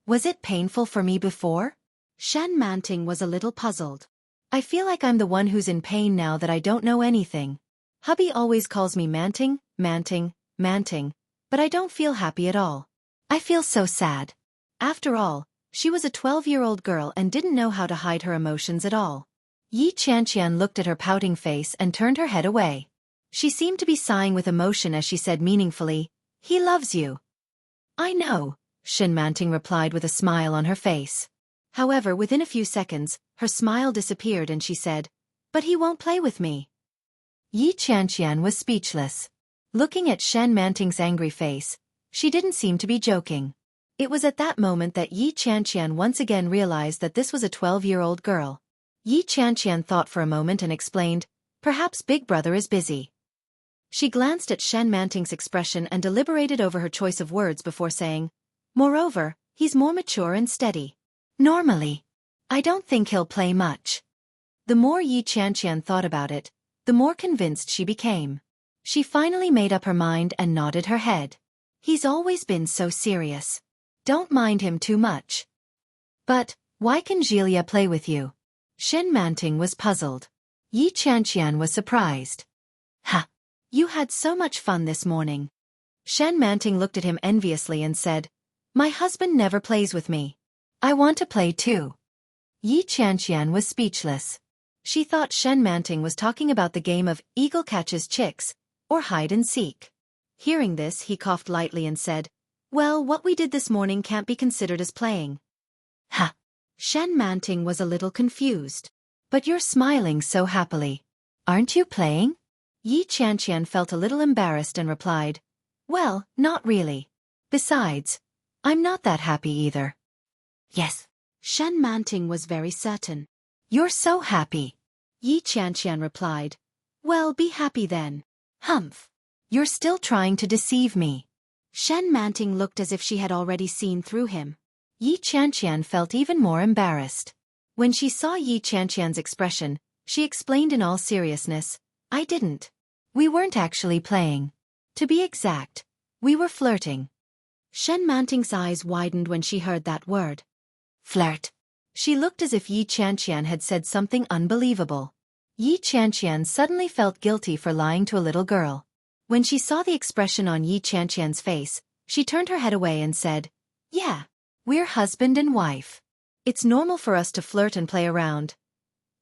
"Was it painful for me before?" Shen Manting was a little puzzled. "I feel like I'm the one who's in pain now that I don't know anything. Hubby always calls me Manting, Manting, Manting, but I don't feel happy at all. I feel so sad." After all, she was a 12-year-old girl and didn't know how to hide her emotions at all. Yi Qianqian looked at her pouting face and turned her head away. She seemed to be sighing with emotion as she said meaningfully, "He loves you." "I know," Shen Manting replied with a smile on her face. However, within a few seconds, her smile disappeared and she said, "But he won't play with me." Yi Qianqian was speechless. Looking at Shen Manting's angry face, she didn't seem to be joking. It was at that moment that Yi Qianqian once again realized that this was a 12-year-old girl. Yi Qianqian thought for a moment and explained, "Perhaps Big Brother is busy." She glanced at Shen Manting's expression and deliberated over her choice of words before saying, "Moreover, he's more mature and steady. Normally, I don't think he'll play much." The more Yi Qianqian thought about it, the more convinced she became. She finally made up her mind and nodded her head. "He's always been so serious. Don't mind him too much." "But, why can Gilia play with you?" Shen Manting was puzzled. Yi Qianqian was surprised. "Ha! You had so much fun this morning." Shen Manting looked at him enviously and said, "My husband never plays with me. I want to play too." Yi Qianqian was speechless. She thought Shen Manting was talking about the game of eagle catches chicks, or hide and seek. Hearing this, he coughed lightly and said, "Well, what we did this morning can't be considered as playing." "Ha!" Shen Manting was a little confused. "But you're smiling so happily. Aren't you playing?" Yi Qianqian felt a little embarrassed and replied, "Well, not really. Besides, I'm not that happy either." "Yes." Shen Manting was very certain. "You're so happy." Yi Qianqian replied, "Well, be happy then." "Humph. You're still trying to deceive me." Shen Manting looked as if she had already seen through him. Yi Qianqian felt even more embarrassed. When she saw Yi Qianqian's expression, she explained in all seriousness, "I didn't. We weren't actually playing. To be exact, we were flirting." Shen Manting's eyes widened when she heard that word. Flirt. She looked as if Yi Qianqian had said something unbelievable. Yi Qianqian suddenly felt guilty for lying to a little girl. When she saw the expression on Yi Qianqian's face, she turned her head away and said, "Yeah, we're husband and wife. It's normal for us to flirt and play around.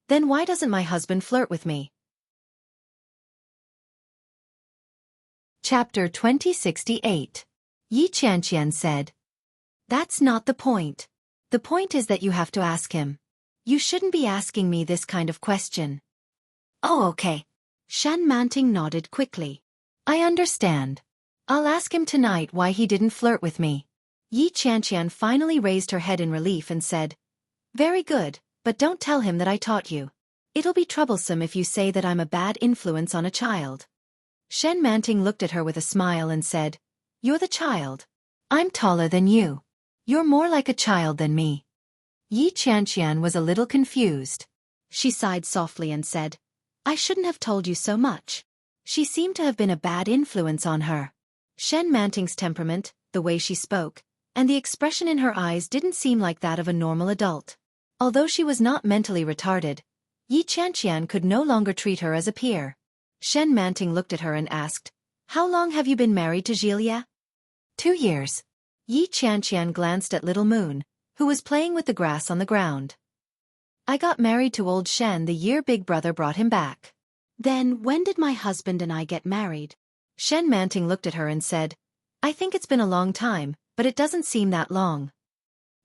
Then why doesn't my husband flirt with me?" Chapter 2068. Yi Qianqian said, "That's not the point. The point is that you have to ask him. You shouldn't be asking me this kind of question." "Oh, okay." Shen Manting nodded quickly. "I understand. I'll ask him tonight why he didn't flirt with me. Yi Qianqian finally raised her head in relief and said, Very good, but don't tell him that I taught you. It'll be troublesome if you say that I'm a bad influence on a child. Shen Manting looked at her with a smile and said, You're the child. I'm taller than you. You're more like a child than me. Yi Qianqian was a little confused. She sighed softly and said, I shouldn't have told you so much. She seemed to have been a bad influence on her. Shen Manting's temperament, the way she spoke, and the expression in her eyes didn't seem like that of a normal adult. Although she was not mentally retarded, Yi Qianqian could no longer treat her as a peer. Shen Manting looked at her and asked, How long have you been married to Xilia? 2 years. Yi Qianqian glanced at Little Moon, who was playing with the grass on the ground. I got married to old Shen the year Big Brother brought him back. Then when did my husband and I get married? Shen Manting looked at her and said, I think it's been a long time, but it doesn't seem that long.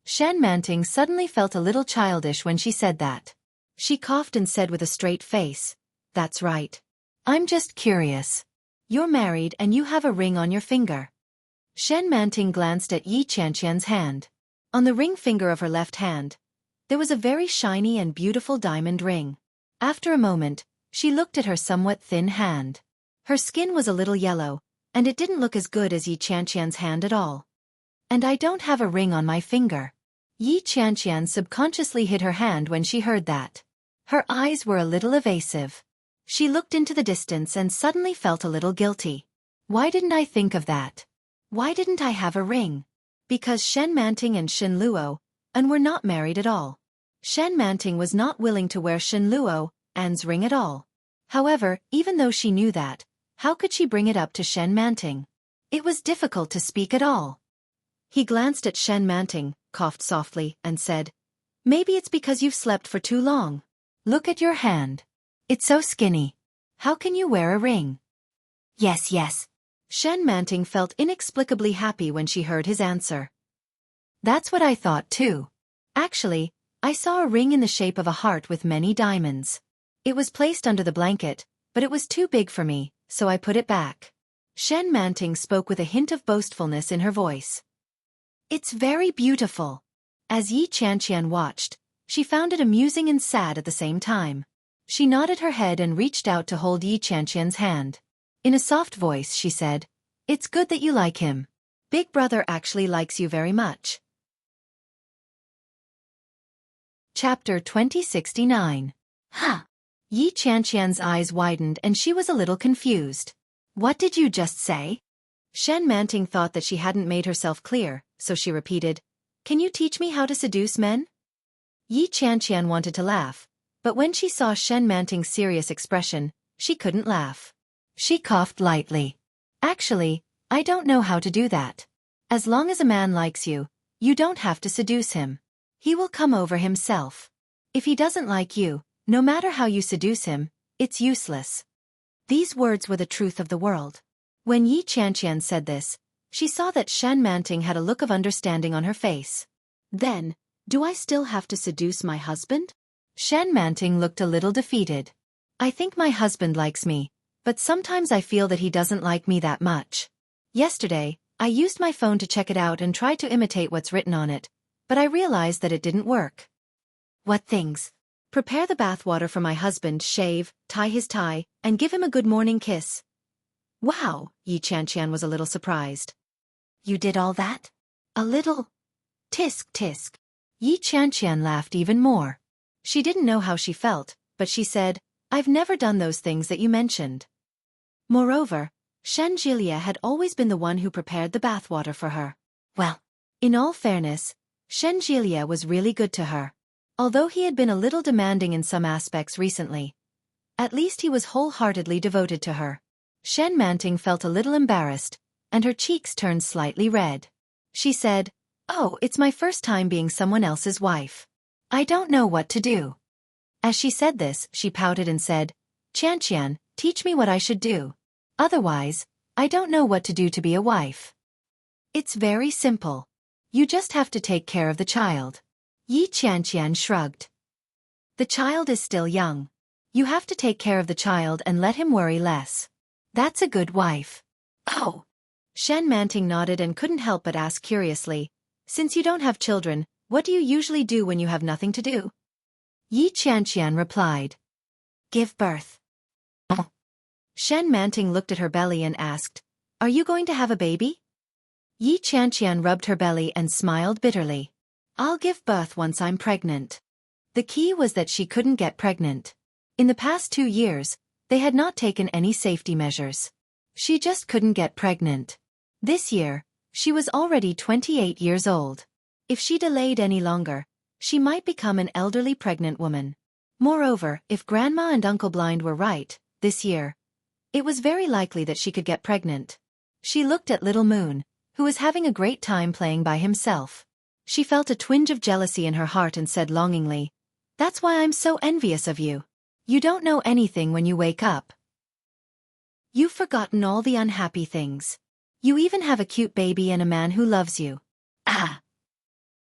Shen Manting suddenly felt a little childish when she said that. She coughed and said with a straight face, That's right. I'm just curious. You're married and you have a ring on your finger. Shen Manting glanced at Yi Qianqian's hand. On the ring finger of her left hand, there was a very shiny and beautiful diamond ring. After a moment, she looked at her somewhat thin hand. Her skin was a little yellow, and it didn't look as good as Yi Qianqian's hand at all. And I don't have a ring on my finger. Yi Qianqian subconsciously hid her hand when she heard that. Her eyes were a little evasive. She looked into the distance and suddenly felt a little guilty. Why didn't I think of that? Why didn't I have a ring? Because Shen Manting and Shen Luo were not married at all. Shen Manting was not willing to wear Shen Luo's ring at all. However, even though she knew that, how could she bring it up to Shen Manting? It was difficult to speak at all. He glanced at Shen Manting, coughed softly, and said, Maybe it's because you've slept for too long. Look at your hand. It's so skinny. How can you wear a ring? Yes. Shen Manting felt inexplicably happy when she heard his answer. That's what I thought too. Actually, I saw a ring in the shape of a heart with many diamonds. It was placed under the blanket, but it was too big for me, so I put it back. Shen Manting spoke with a hint of boastfulness in her voice. It's very beautiful. As Yi Qianqian watched, she found it amusing and sad at the same time. She nodded her head and reached out to hold Yi Qianqian's hand. In a soft voice she said, It's good that you like him. Big Brother actually likes you very much. Chapter 2069. Huh. Yi Qianqian's eyes widened and she was a little confused. What did you just say? Shen Manting thought that she hadn't made herself clear, so she repeated, Can you teach me how to seduce men? Yi Qianqian wanted to laugh, but when she saw Shen Manting's serious expression, she couldn't laugh. She coughed lightly. Actually, I don't know how to do that. As long as a man likes you, you don't have to seduce him. He will come over himself. If he doesn't like you, no matter how you seduce him, it's useless. These words were the truth of the world. When Yi Qianqian said this, she saw that Shen Manting had a look of understanding on her face. Then, do I still have to seduce my husband? Shen Manting looked a little defeated. I think my husband likes me, but sometimes I feel that he doesn't like me that much. Yesterday, I used my phone to check it out and tried to imitate what's written on it, but I realized that it didn't work. What things? Prepare the bathwater for my husband, shave, tie his tie, and give him a good morning kiss. Wow, Yi Qianqian was a little surprised. You did all that? A little. Tisk tisk. Yi Qianqian laughed even more. She didn't know how she felt, but she said, I've never done those things that you mentioned. Moreover, Shen Jilia had always been the one who prepared the bathwater for her. Well, in all fairness, Shen Jilia was really good to her. Although he had been a little demanding in some aspects recently, at least he was wholeheartedly devoted to her. Shen Manting felt a little embarrassed, and her cheeks turned slightly red. She said, Oh, it's my first time being someone else's wife. I don't know what to do. As she said this, she pouted and said, Qianqian, teach me what I should do. Otherwise, I don't know what to do to be a wife. It's very simple. You just have to take care of the child. Yi Qianqian shrugged. The child is still young. You have to take care of the child and let him worry less. That's a good wife. Oh. Shen Manting nodded and couldn't help but ask curiously, "Since you don't have children, what do you usually do when you have nothing to do?" Yi Qianqian replied, "Give birth." Shen Manting looked at her belly and asked, "Are you going to have a baby?" Yi Qianqian rubbed her belly and smiled bitterly. "I'll give birth once I'm pregnant." The key was that she couldn't get pregnant. In the past 2 years, they had not taken any safety measures. She just couldn't get pregnant. This year, she was already 28 years old. If she delayed any longer, she might become an elderly pregnant woman. Moreover, if Grandma and Uncle Blind were right, this year, it was very likely that she could get pregnant. She looked at Little Moon, who was having a great time playing by himself. She felt a twinge of jealousy in her heart and said longingly, "That's why I'm so envious of you. You don't know anything when you wake up. You've forgotten all the unhappy things. You even have a cute baby and a man who loves you." Ah!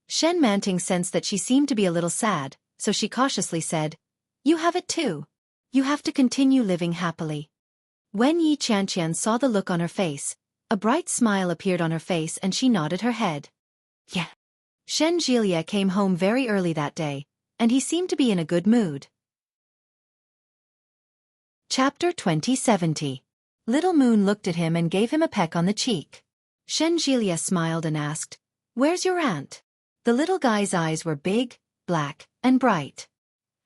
Shen Manting sensed that she seemed to be a little sad, so she cautiously said, "You have it too. You have to continue living happily." When Yi Qianqian saw the look on her face, a bright smile appeared on her face and she nodded her head. Yeah. Shen Jilia came home very early that day, and he seemed to be in a good mood. Chapter 2070. Little Moon looked at him and gave him a peck on the cheek. Shen Jilia smiled and asked, "Where's your aunt?" The little guy's eyes were big, black, and bright.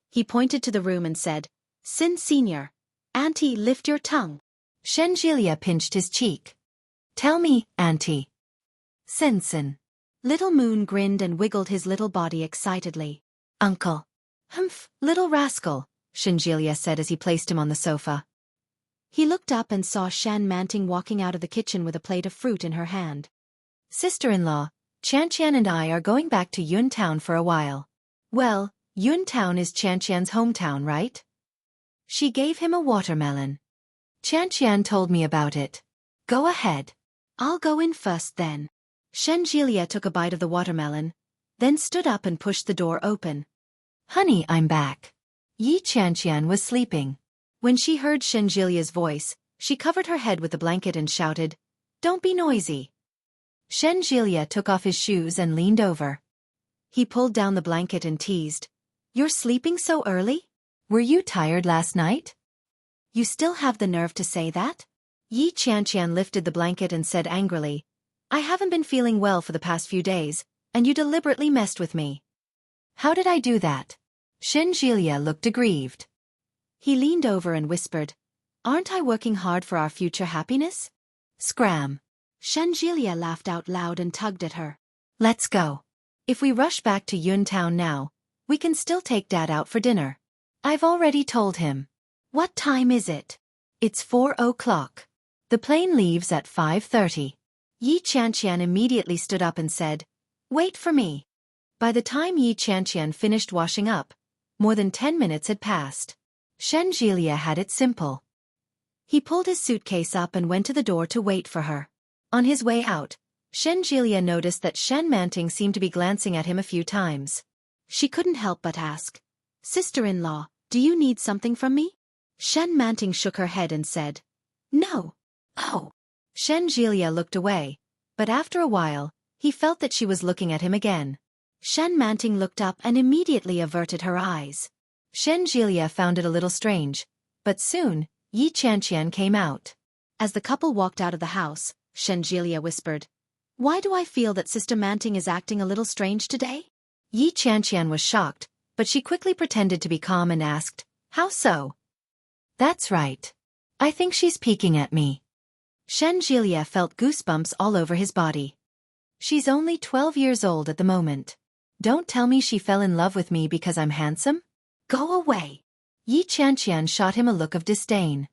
He pointed to the room and said, "Sin Senior, Auntie, lift your tongue." Shen Jilia pinched his cheek. "Tell me, Auntie." "Sin. Little Moon grinned and wiggled his little body excitedly. "Uncle." "Humph, little rascal," Shen Jilia said as he placed him on the sofa. He looked up and saw Shen Manting walking out of the kitchen with a plate of fruit in her hand. "Sister-in-law, Qianqian and I are going back to Yun Town for a while." "Well, Yun Town is Qianqian's hometown, right?" She gave him a watermelon. "Qianqian told me about it." "Go ahead. I'll go in first then." Shen Jilia took a bite of the watermelon, then stood up and pushed the door open. "Honey, I'm back." Yi Qianqian was sleeping. When she heard Shen Jilia's voice, she covered her head with the blanket and shouted, "Don't be noisy." Shen Jilia took off his shoes and leaned over. He pulled down the blanket and teased, "You're sleeping so early? Were you tired last night?" "You still have the nerve to say that?" Yi Qianqian lifted the blanket and said angrily, "I haven't been feeling well for the past few days, and you deliberately messed with me." "How did I do that?" Shen Jilia looked aggrieved. He leaned over and whispered, "Aren't I working hard for our future happiness?" Scram. Shen Jilia laughed out loud and tugged at her. "Let's go. If we rush back to Yun Town now, we can still take Dad out for dinner. I've already told him." "What time is it?" "It's 4 o'clock. The plane leaves at 5:30. Yi Qianqian immediately stood up and said, "Wait for me." By the time Yi Qianqian finished washing up, more than 10 minutes had passed. Shen Jilia had it simple. He pulled his suitcase up and went to the door to wait for her. On his way out, Shen Jilia noticed that Shen Manting seemed to be glancing at him a few times. She couldn't help but ask, "Sister-in-law, do you need something from me?" Shen Manting shook her head and said, "No." "Oh." Shen Jilia looked away, but after a while, he felt that she was looking at him again. Shen Manting looked up and immediately averted her eyes. Shen Jilia found it a little strange, but soon, Yi Qianqian came out. As the couple walked out of the house, Shen Jilia whispered, "Why do I feel that Sister Manting is acting a little strange today?" Yi Qianqian was shocked, but she quickly pretended to be calm and asked, "How so?" "That's right. I think she's peeking at me." Shen Jilia felt goosebumps all over his body. She's only 12 years old at the moment. Don't tell me she fell in love with me because I'm handsome? Go away. Yi Qianqian shot him a look of disdain.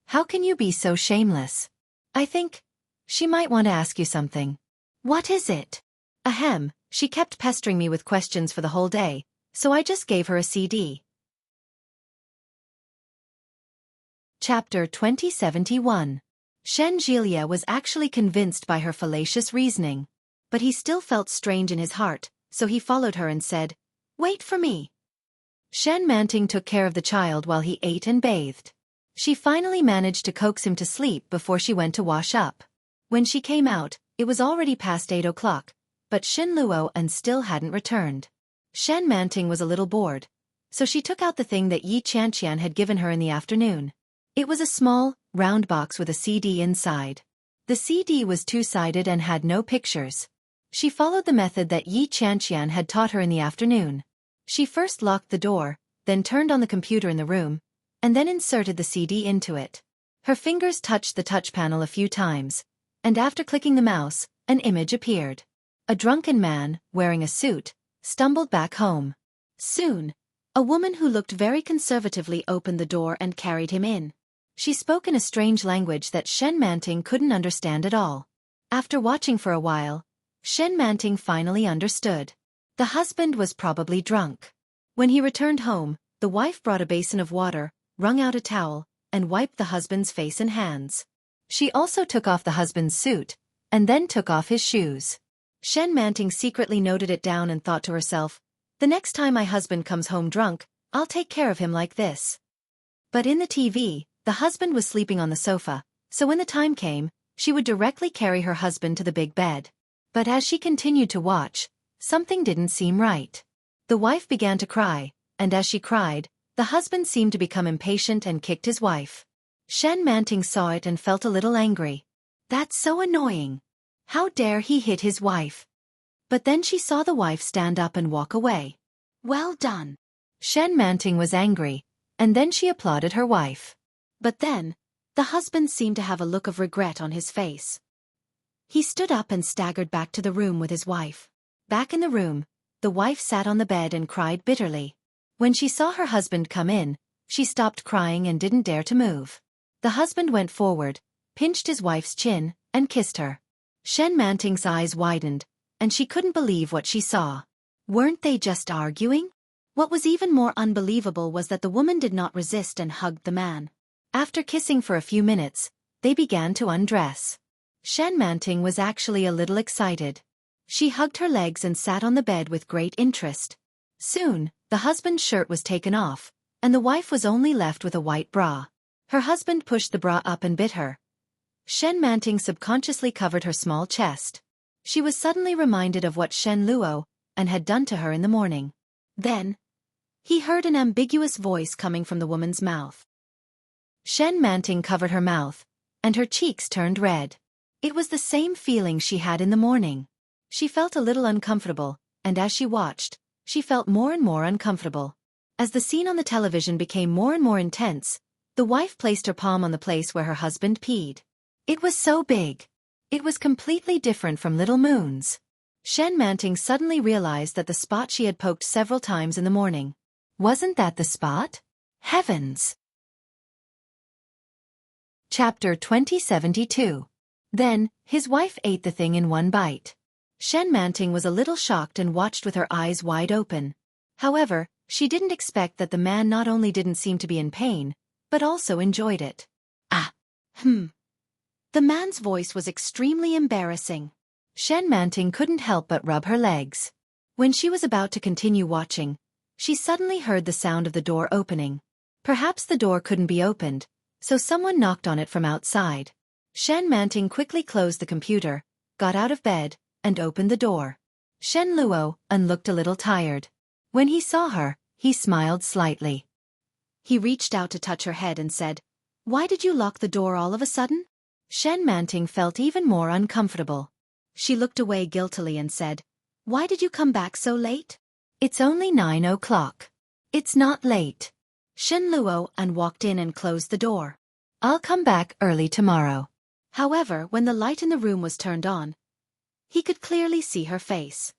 How can you be so shameless? I think she might want to ask you something. What is it? Ahem, she kept pestering me with questions for the whole day, so I just gave her a CD. Chapter 2071. Shen Jilia was actually convinced by her fallacious reasoning. But he still felt strange in his heart, so he followed her and said, "Wait for me." Shen Manting took care of the child while he ate and bathed. She finally managed to coax him to sleep before she went to wash up. When she came out, it was already past 8 o'clock, but Shen Luo and still hadn't returned. Shen Manting was a little bored, so she took out the thing that Yi Qianqian had given her in the afternoon. It was a small, round box with a CD inside. The CD was two-sided and had no pictures. She followed the method that Yi Qianqian had taught her in the afternoon. She first locked the door, then turned on the computer in the room, and then inserted the CD into it. Her fingers touched the touch panel a few times, and after clicking the mouse, an image appeared. A drunken man, wearing a suit, stumbled back home. Soon, a woman who looked very conservatively opened the door and carried him in. She spoke in a strange language that Shen Manting couldn't understand at all. After watching for a while, Shen Manting finally understood. The husband was probably drunk. When he returned home, the wife brought a basin of water, wrung out a towel, and wiped the husband's face and hands. She also took off the husband's suit, and then took off his shoes. Shen Manting secretly noted it down and thought to herself, "The next time my husband comes home drunk, I'll take care of him like this." But in the TV, the husband was sleeping on the sofa, so when the time came, she would directly carry her husband to the big bed. But as she continued to watch, something didn't seem right. The wife began to cry, and as she cried, the husband seemed to become impatient and kicked his wife. Shen Manting saw it and felt a little angry. That's so annoying. How dare he hit his wife? But then she saw the wife stand up and walk away. Well done. Shen Manting was angry, and then she applauded her wife. But then, the husband seemed to have a look of regret on his face. He stood up and staggered back to the room with his wife. Back in the room, the wife sat on the bed and cried bitterly. When she saw her husband come in, she stopped crying and didn't dare to move. The husband went forward, pinched his wife's chin, and kissed her. Shen Manting's eyes widened, and she couldn't believe what she saw. Weren't they just arguing? What was even more unbelievable was that the woman did not resist and hugged the man. After kissing for a few minutes, they began to undress. Shen Manting was actually a little excited. She hugged her legs and sat on the bed with great interest. Soon, the husband's shirt was taken off, and the wife was only left with a white bra. Her husband pushed the bra up and bit her. Shen Manting subconsciously covered her small chest. She was suddenly reminded of what Shen Luo and had done to her in the morning. Then, he heard an ambiguous voice coming from the woman's mouth. Shen Manting covered her mouth, and her cheeks turned red. It was the same feeling she had in the morning. She felt a little uncomfortable, and as she watched, she felt more and more uncomfortable. As the scene on the television became more and more intense, the wife placed her palm on the place where her husband peed. It was so big. It was completely different from Little Moon's. Shen Manting suddenly realized that the spot she had poked several times in the morning. Wasn't that the spot? Heavens! Chapter 2072. Then, his wife ate the thing in one bite. Shen Manting was a little shocked and watched with her eyes wide open. However, she didn't expect that the man not only didn't seem to be in pain, but also enjoyed it. The man's voice was extremely embarrassing. Shen Manting couldn't help but rub her legs. When she was about to continue watching, she suddenly heard the sound of the door opening. Perhaps the door couldn't be opened, so someone knocked on it from outside. Shen Manting quickly closed the computer, got out of bed, and opened the door. Shen Luo looked a little tired. When he saw her, he smiled slightly. He reached out to touch her head and said, "Why did you lock the door all of a sudden?" Shen Manting felt even more uncomfortable. She looked away guiltily and said, "Why did you come back so late?" "It's only 9 o'clock. It's not late." Shen Luo walked in and closed the door. "I'll come back early tomorrow." However, when the light in the room was turned on, he could clearly see her face.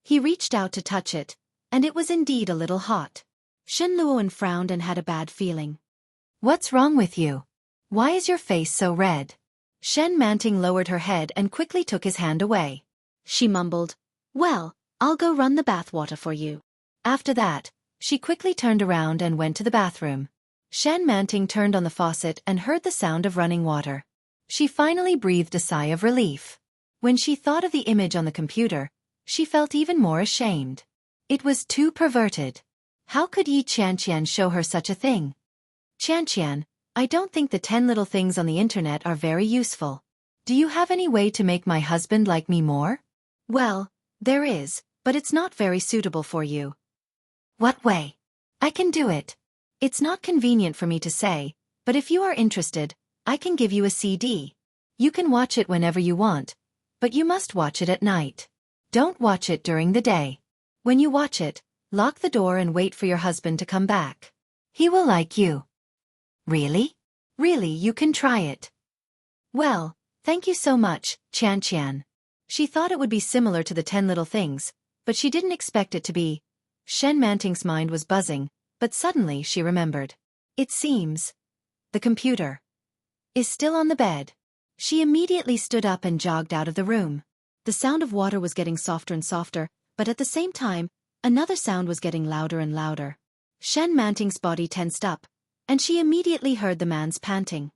He reached out to touch it, and it was indeed a little hot. Shen Luo frowned and had a bad feeling. "What's wrong with you? Why is your face so red?" Shen Manting lowered her head and quickly took his hand away. She mumbled, "Well, I'll go run the bath water for you." After that, she quickly turned around and went to the bathroom. Shen Manting turned on the faucet and heard the sound of running water. She finally breathed a sigh of relief. When she thought of the image on the computer, she felt even more ashamed. It was too perverted. How could Yi Qianqian show her such a thing? "Qianqian, I don't think the 10 little things on the internet are very useful. Do you have any way to make my husband like me more? Well, there is, but it's not very suitable for you. What way? I can do it. It's not convenient for me to say, but if you are interested, I can give you a CD. You can watch it whenever you want, but you must watch it at night. Don't watch it during the day. When you watch it, lock the door and wait for your husband to come back. He will like you. Really? Really, you can try it. Well, thank you so much, Qian. She thought it would be similar to the 10 Little Things, but she didn't expect it to be. Shen Manting's mind was buzzing, but suddenly she remembered. It seems the computer is still on the bed. She immediately stood up and jogged out of the room. The sound of water was getting softer and softer, but at the same time, another sound was getting louder and louder. Shen Manting's body tensed up, and she immediately heard the man's panting.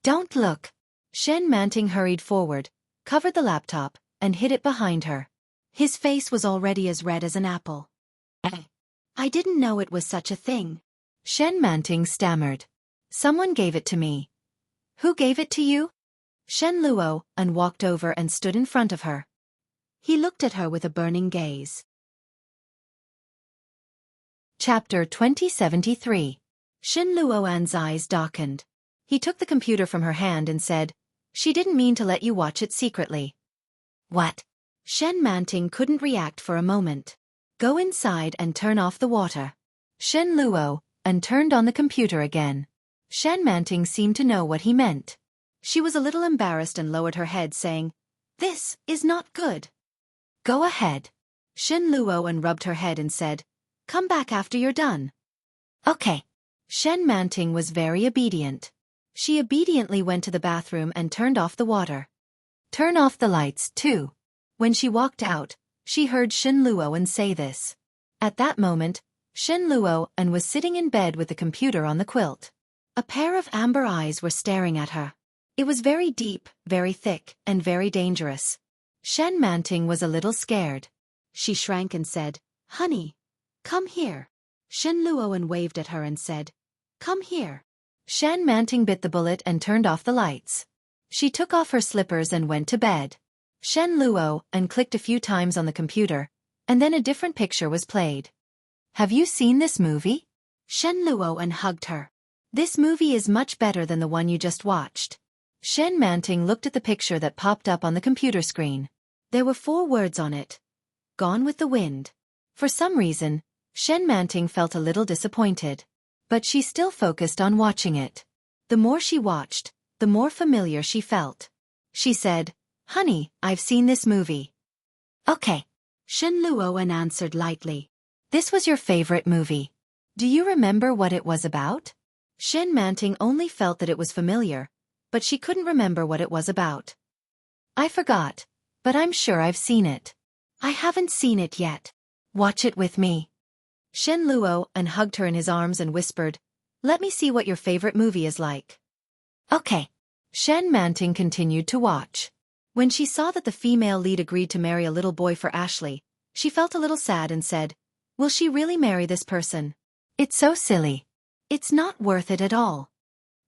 Don't look. Shen Manting hurried forward, covered the laptop, and hid it behind her. His face was already as red as an apple. I didn't know it was such a thing. Shen Manting stammered. Someone gave it to me. Who gave it to you? Shen Luo and walked over and stood in front of her. He looked at her with a burning gaze. Chapter 2073. Shen Luoan's eyes darkened. He took the computer from her hand and said, She didn't mean to let you watch it secretly. What? Shen Manting couldn't react for a moment. Go inside and turn off the water. Shen Luo and turned on the computer again. Shen Manting seemed to know what he meant. She was a little embarrassed and lowered her head, saying, This is not good. Go ahead. Shen Luo rubbed her head and said, Come back after you're done. Okay. Shen Manting was very obedient. She obediently went to the bathroom and turned off the water. Turn off the lights, too. When she walked out, she heard Shen Luo say this. At that moment, Shen Luo was sitting in bed with the computer on the quilt. A pair of amber eyes were staring at her. It was very deep, very thick, and very dangerous. Shen Manting was a little scared. She shrank and said, Honey, come here. Shen Luo waved at her and said, Come here. Shen Manting bit the bullet and turned off the lights. She took off her slippers and went to bed. Shen Luo clicked a few times on the computer, and then a different picture was played. Have you seen this movie? Shen Luo hugged her. This movie is much better than the one you just watched. Shen Manting looked at the picture that popped up on the computer screen. There were 4 words on it. Gone with the wind. For some reason, Shen Manting felt a little disappointed. But she still focused on watching it. The more she watched, the more familiar she felt. She said, Honey, I've seen this movie. Okay. Shen Luo answered lightly. This was your favorite movie. Do you remember what it was about? Shen Manting only felt that it was familiar, but she couldn't remember what it was about. I forgot, but I'm sure I've seen it. I haven't seen it yet. Watch it with me. Shen Luo hugged her in his arms and whispered, Let me see what your favorite movie is like. Okay. Shen Manting continued to watch. When she saw that the female lead agreed to marry a little boy for Ashley, she felt a little sad and said, Will she really marry this person? It's so silly. It's not worth it at all.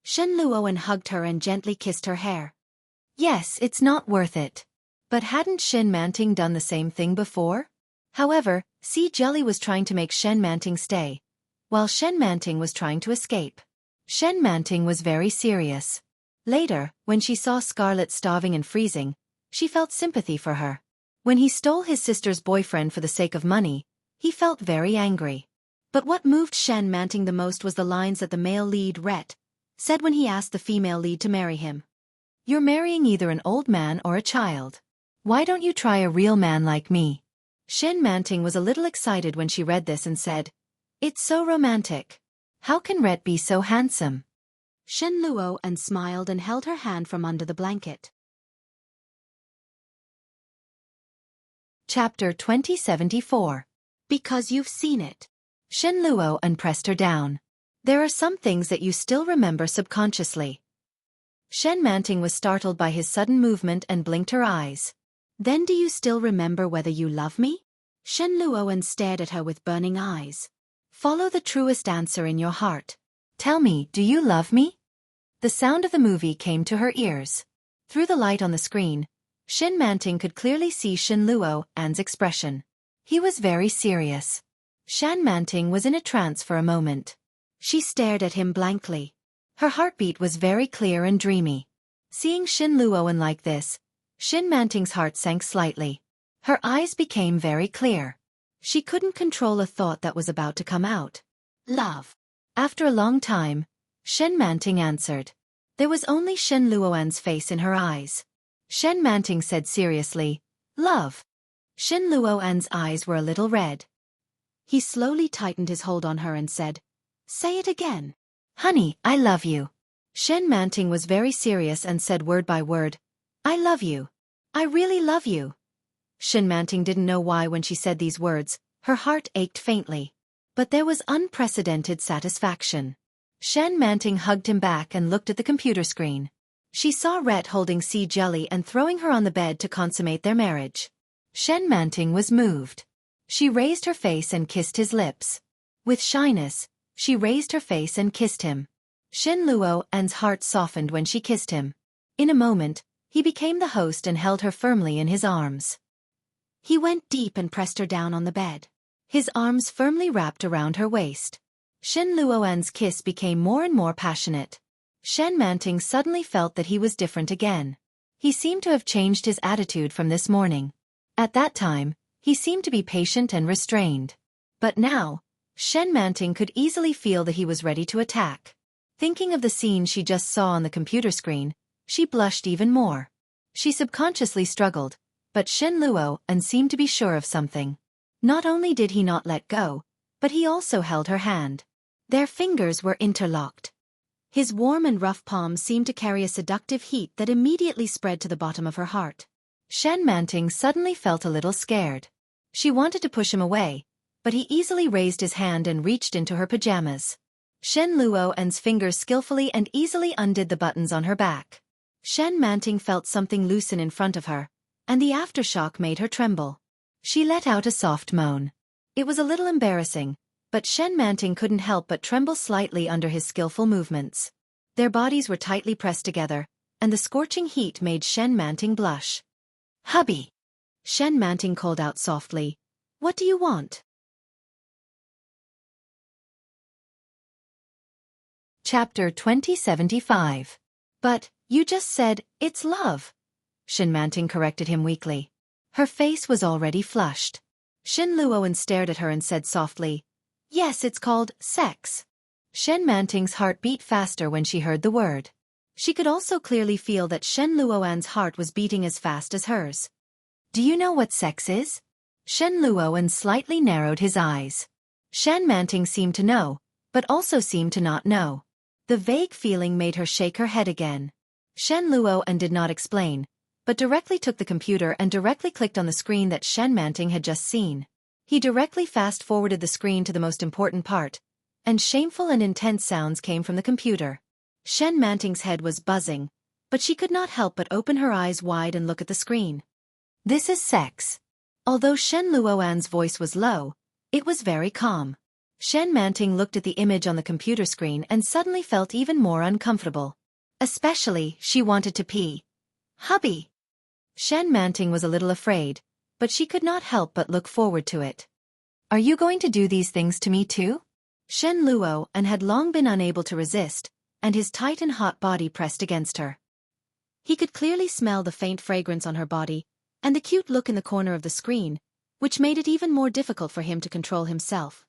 Shen Luo hugged her and gently kissed her hair. Yes, it's not worth it. But hadn't Shen Manting done the same thing before? However, Sea Jelly was trying to make Shen Manting stay, while Shen Manting was trying to escape. Shen Manting was very serious. Later, when she saw Scarlet starving and freezing, she felt sympathy for her. When he stole his sister's boyfriend for the sake of money, he felt very angry. But what moved Shen Manting the most was the lines that the male lead, Rhett, said when he asked the female lead to marry him. You're marrying either an old man or a child. Why don't you try a real man like me? Shen Manting was a little excited when she read this and said, It's so romantic. How can Rhett be so handsome? Shen Luo smiled and held her hand from under the blanket. Chapter 2074. Because you've seen it. Shen Luo pressed her down. There are some things that you still remember subconsciously. Shen Manting was startled by his sudden movement and blinked her eyes. Then do you still remember whether you love me? Shen Luo stared at her with burning eyes. Follow the truest answer in your heart. Tell me, do you love me? The sound of the movie came to her ears. Through the light on the screen, Shen Manting could clearly see Shen Luo'an's expression. He was very serious. Shen Manting was in a trance for a moment. She stared at him blankly. Her heartbeat was very clear and dreamy. Seeing Shen Luo'an like this, Shen Manting's heart sank slightly. Her eyes became very clear. She couldn't control a thought that was about to come out. Love. After a long time, Shen Manting answered. There was only Shen Luo'an's face in her eyes. Shen Manting said seriously, love. Shen Luo'an's eyes were a little red. He slowly tightened his hold on her and said, say it again. Honey, I love you. Shen Manting was very serious and said word by word, I love you. I really love you. Shen Manting didn't know why when she said these words, her heart ached faintly. But there was unprecedented satisfaction. Shen Manting hugged him back and looked at the computer screen. She saw Rhett holding sea jelly and throwing her on the bed to consummate their marriage. Shen Manting was moved. She raised her face and kissed his lips. With shyness, she raised her face and kissed him. Shen Luo'an's heart softened when she kissed him. In a moment, he became the host and held her firmly in his arms. He went deep and pressed her down on the bed. His arms firmly wrapped around her waist. Shen Luo'an's kiss became more and more passionate. Shen Manting suddenly felt that he was different again. He seemed to have changed his attitude from this morning. At that time, he seemed to be patient and restrained. But now, Shen Manting could easily feel that he was ready to attack. Thinking of the scene she just saw on the computer screen, she blushed even more. She subconsciously struggled, but Shen Luo'an seemed to be sure of something. Not only did he not let go, but he also held her hand. Their fingers were interlocked. His warm and rough palms seemed to carry a seductive heat that immediately spread to the bottom of her heart. Shen Manting suddenly felt a little scared. She wanted to push him away, but he easily raised his hand and reached into her pajamas. Shen Luo'an's fingers skillfully and easily undid the buttons on her back. Shen Manting felt something loosen in front of her, and the aftershock made her tremble. She let out a soft moan. It was a little embarrassing, but Shen Manting couldn't help but tremble slightly under his skillful movements. Their bodies were tightly pressed together, and the scorching heat made Shen Manting blush. Hubby! Shen Manting called out softly, what do you want? Chapter 2075. But, you just said, it's love. Shen Manting corrected him weakly. Her face was already flushed. Shen Luo'an stared at her and said softly, yes, it's called sex. Shen Manting's heart beat faster when she heard the word. She could also clearly feel that Shen Luo'an's heart was beating as fast as hers. Do you know what sex is? Shen Luo'an slightly narrowed his eyes. Shen Manting seemed to know, but also seemed to not know. The vague feeling made her shake her head again. Shen Luo'an did not explain, but directly took the computer and directly clicked on the screen that Shen Manting had just seen. He directly fast-forwarded the screen to the most important part, and shameful and intense sounds came from the computer. Shen Manting's head was buzzing, but she could not help but open her eyes wide and look at the screen. This is sex. Although Shen Luo'an's voice was low, it was very calm. Shen Manting looked at the image on the computer screen and suddenly felt even more uncomfortable. Especially, she wanted to pee. Hubby! Shen Manting was a little afraid, but she could not help but look forward to it. Are you going to do these things to me too? Shen Luo'an had long been unable to resist, and his tight and hot body pressed against her. He could clearly smell the faint fragrance on her body, and the cute look in the corner of the screen, which made it even more difficult for him to control himself.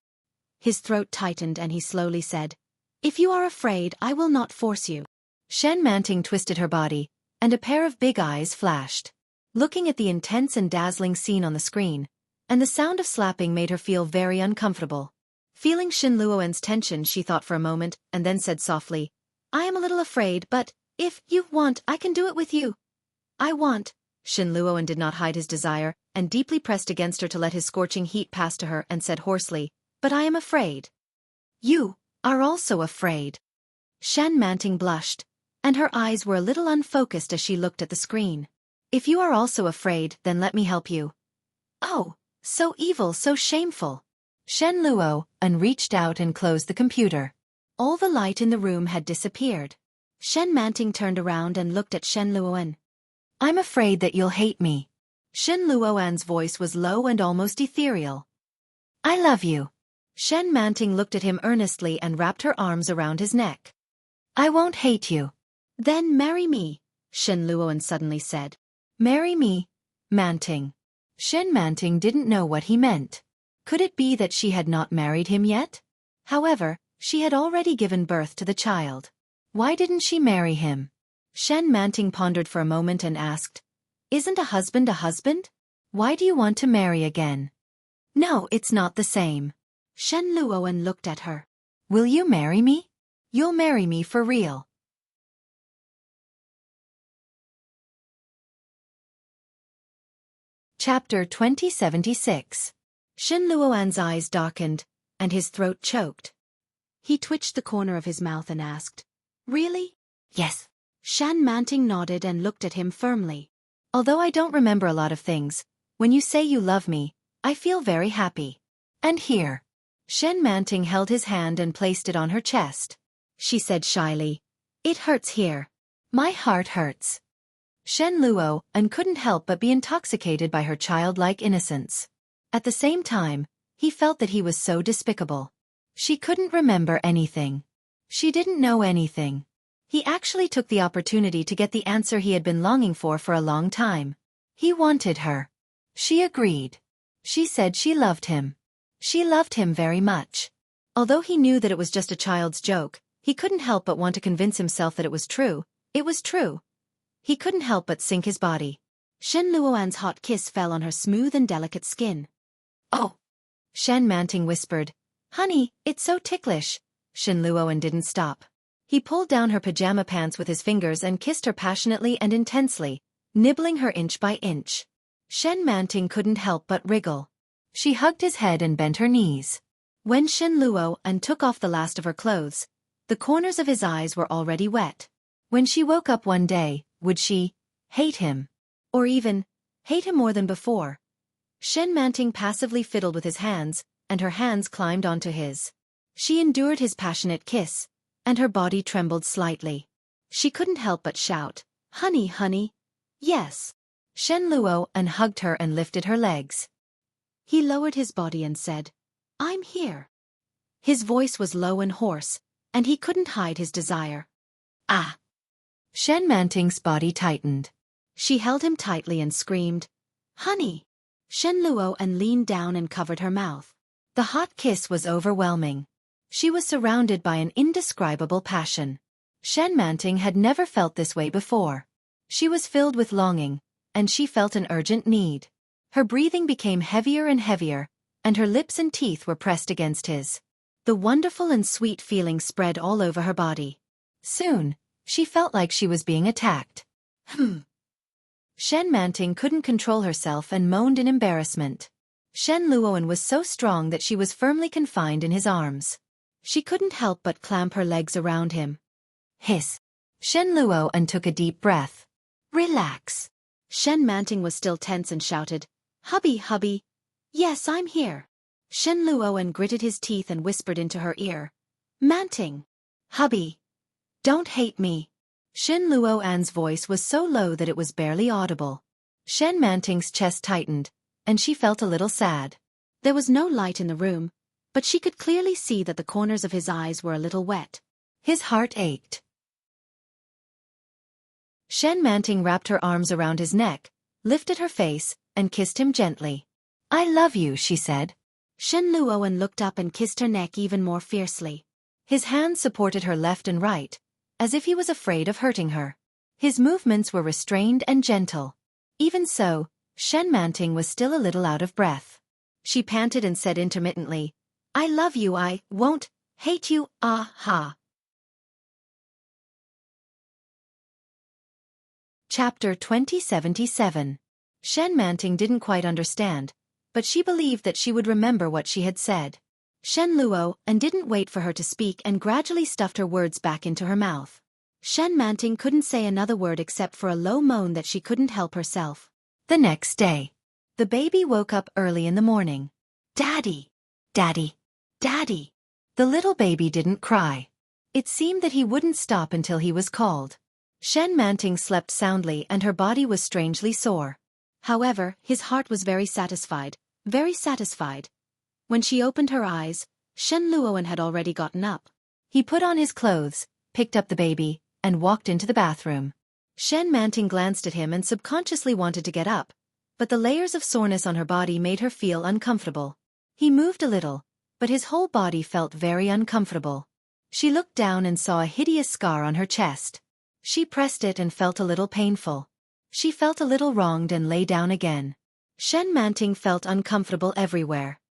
His throat tightened and he slowly said, if you are afraid, I will not force you. Shen Manting twisted her body, and a pair of big eyes flashed. Looking at the intense and dazzling scene on the screen, and the sound of slapping made her feel very uncomfortable. Feeling Shen Luo'an's tension, she thought for a moment, and then said softly, I am a little afraid, but, if you want, I can do it with you. I want. Shen Luo'an did not hide his desire, and deeply pressed against her to let his scorching heat pass to her and said hoarsely, but I am afraid. You are also afraid. Shen Manting blushed, and her eyes were a little unfocused as she looked at the screen. If you are also afraid, then let me help you. Oh, so evil, so shameful. Shen Luo'an reached out and closed the computer. All the light in the room had disappeared. Shen Manting turned around and looked at Shen Luo'an. I'm afraid that you'll hate me. Shen Luoan's voice was low and almost ethereal. I love you. Shen Manting looked at him earnestly and wrapped her arms around his neck. I won't hate you. Then marry me, Shen Luoan suddenly said. Marry me, Manting. Shen Manting didn't know what he meant. Could it be that she had not married him yet? However, she had already given birth to the child. Why didn't she marry him? Shen Manting pondered for a moment and asked, Isn't a husband a husband? Why do you want to marry again? No, it's not the same. Shen Luoan looked at her. Will you marry me? You'll marry me for real. Chapter 2076. Shen Luoan's eyes darkened, and his throat choked. He twitched the corner of his mouth and asked, Really? Yes. Shen Manting nodded and looked at him firmly. Although I don't remember a lot of things, when you say you love me, I feel very happy. And here. Shen Manting held his hand and placed it on her chest. She said shyly, It hurts here. My heart hurts. Shen Luoan couldn't help but be intoxicated by her childlike innocence. At the same time, he felt that he was so despicable. She couldn't remember anything. She didn't know anything. He actually took the opportunity to get the answer he had been longing for a long time. He wanted her. She agreed. She said she loved him. She loved him very much. Although he knew that it was just a child's joke, he couldn't help but want to convince himself that it was true. It was true. He couldn't help but sink his body. Shen Luoan's hot kiss fell on her smooth and delicate skin. Oh! Shen Manting whispered. Honey, it's so ticklish. Shen Luoan didn't stop. He pulled down her pajama pants with his fingers and kissed her passionately and intensely, nibbling her inch by inch. Shen Manting couldn't help but wriggle. She hugged his head and bent her knees. When Shen Luoan took off the last of her clothes, the corners of his eyes were already wet. When she woke up one day, would she hate him? Or even hate him more than before? Shen Manting passively fiddled with his hands, and her hands climbed onto his. She endured his passionate kiss, and her body trembled slightly. She couldn't help but shout, Honey, honey. Yes. Shen Luoan hugged her and lifted her legs. He lowered his body and said, I'm here. His voice was low and hoarse, and he couldn't hide his desire. Ah! Shen Manting's body tightened. She held him tightly and screamed, Honey! Shen Luoan leaned down and covered her mouth. The hot kiss was overwhelming. She was surrounded by an indescribable passion. Shen Manting had never felt this way before. She was filled with longing, and she felt an urgent need. Her breathing became heavier and heavier, and her lips and teeth were pressed against his. The wonderful and sweet feeling spread all over her body. Soon, she felt like she was being attacked. Shen Manting couldn't control herself and moaned in embarrassment. Shen Luoan was so strong that she was firmly confined in his arms. She couldn't help but clamp her legs around him. Hiss. Shen Luoan took a deep breath. Relax. Shen Manting was still tense and shouted, Hubby, hubby. Yes, I'm here. Shen Luoan gritted his teeth and whispered into her ear. Manting. Hubby. Don't hate me. Shen Luoan's voice was so low that it was barely audible. Shen Manting's chest tightened, and she felt a little sad. There was no light in the room, but she could clearly see that the corners of his eyes were a little wet. His heart ached. Shen Manting wrapped her arms around his neck, lifted her face, and kissed him gently. I love you, she said. Shen Luoan looked up and kissed her neck even more fiercely. His hands supported her left and right, as if he was afraid of hurting her. His movements were restrained and gentle. Even so, Shen Manting was still a little out of breath. She panted and said intermittently, I love you, I won't hate you, ah-ha. Chapter 2077. Shen Manting didn't quite understand, but she believed that she would remember what she had said. Shen Luoan didn't wait for her to speak and gradually stuffed her words back into her mouth. Shen Manting couldn't say another word except for a low moan that she couldn't help herself. The next day, the baby woke up early in the morning. Daddy! Daddy! Daddy! The little baby didn't cry. It seemed that he wouldn't stop until he was called. Shen Manting slept soundly and her body was strangely sore. However, his heart was very satisfied, very satisfied. When she opened her eyes, Shen Luoan had already gotten up. He put on his clothes, picked up the baby, and walked into the bathroom. Shen Manting glanced at him and subconsciously wanted to get up, but the layers of soreness on her body made her feel uncomfortable. He moved a little, but his whole body felt very uncomfortable. She looked down and saw a hideous scar on her chest. She pressed it and felt a little painful. She felt a little wronged and lay down again. Shen Manting felt uncomfortable everywhere.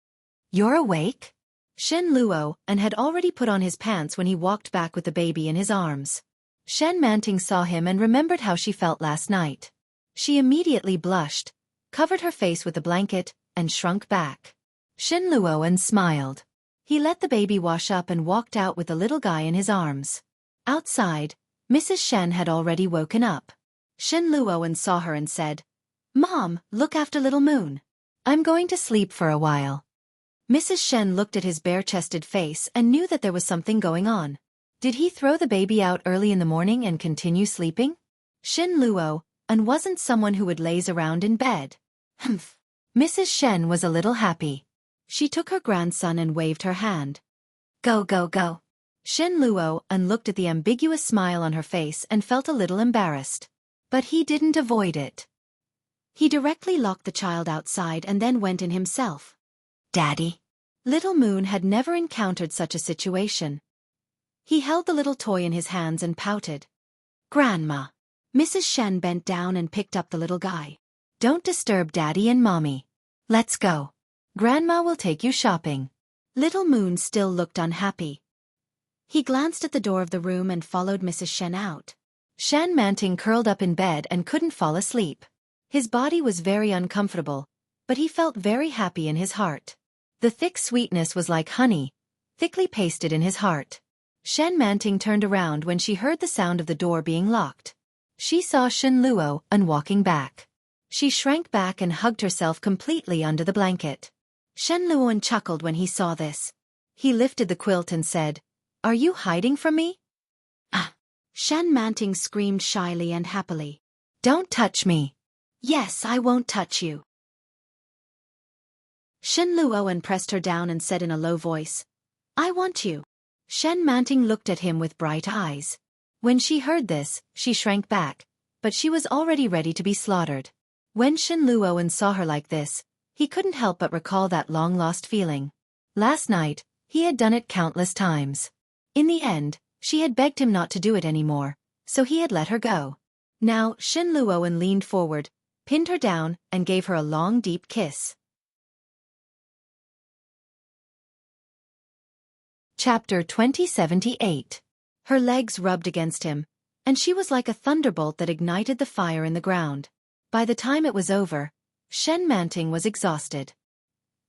"You're awake?" Shen Luo had already put on his pants when he walked back with the baby in his arms. Shen Manting saw him and remembered how she felt last night. She immediately blushed, covered her face with a blanket, and shrunk back. Shen Luoan smiled. He let the baby wash up and walked out with the little guy in his arms. Outside, Mrs. Shen had already woken up. Shen Luoan saw her and said, "Mom, look after little Moon. I'm going to sleep for a while." Mrs. Shen looked at his bare-chested face and knew that there was something going on. Did he throw the baby out early in the morning and continue sleeping? Shen Luoan wasn't someone who would laze around in bed. Humph. Mrs. Shen was a little happy. She took her grandson and waved her hand. "Go, go, go." Shen Luoan looked at the ambiguous smile on her face and felt a little embarrassed. But he didn't avoid it. He directly locked the child outside and then went in himself. "Daddy." Little Moon had never encountered such a situation. He held the little toy in his hands and pouted. "Grandma." Mrs. Shen bent down and picked up the little guy. "Don't disturb Daddy and Mommy. Let's go. Grandma will take you shopping." Little Moon still looked unhappy. He glanced at the door of the room and followed Mrs. Shen out. Shen Manting curled up in bed and couldn't fall asleep. His body was very uncomfortable, but he felt very happy in his heart. The thick sweetness was like honey, thickly pasted in his heart. Shen Manting turned around when she heard the sound of the door being locked. She saw Shen Luoan walking back. She shrank back and hugged herself completely under the blanket. Shen Luoan chuckled when he saw this. He lifted the quilt and said, "Are you hiding from me?" "Ah!" Shen Manting screamed shyly and happily. "Don't touch me." "Yes, I won't touch you." Shen Luoan pressed her down and said in a low voice, "I want you." Shen Manting looked at him with bright eyes. When she heard this, she shrank back, but she was already ready to be slaughtered. When Shen Luoan saw her like this, he couldn't help but recall that long-lost feeling. Last night, he had done it countless times. In the end, she had begged him not to do it anymore, so he had let her go. Now, Shen Luoan leaned forward, pinned her down, and gave her a long, deep kiss. Chapter 2078. Her legs rubbed against him, and she was like a thunderbolt that ignited the fire in the ground. By the time it was over, Shen Manting was exhausted.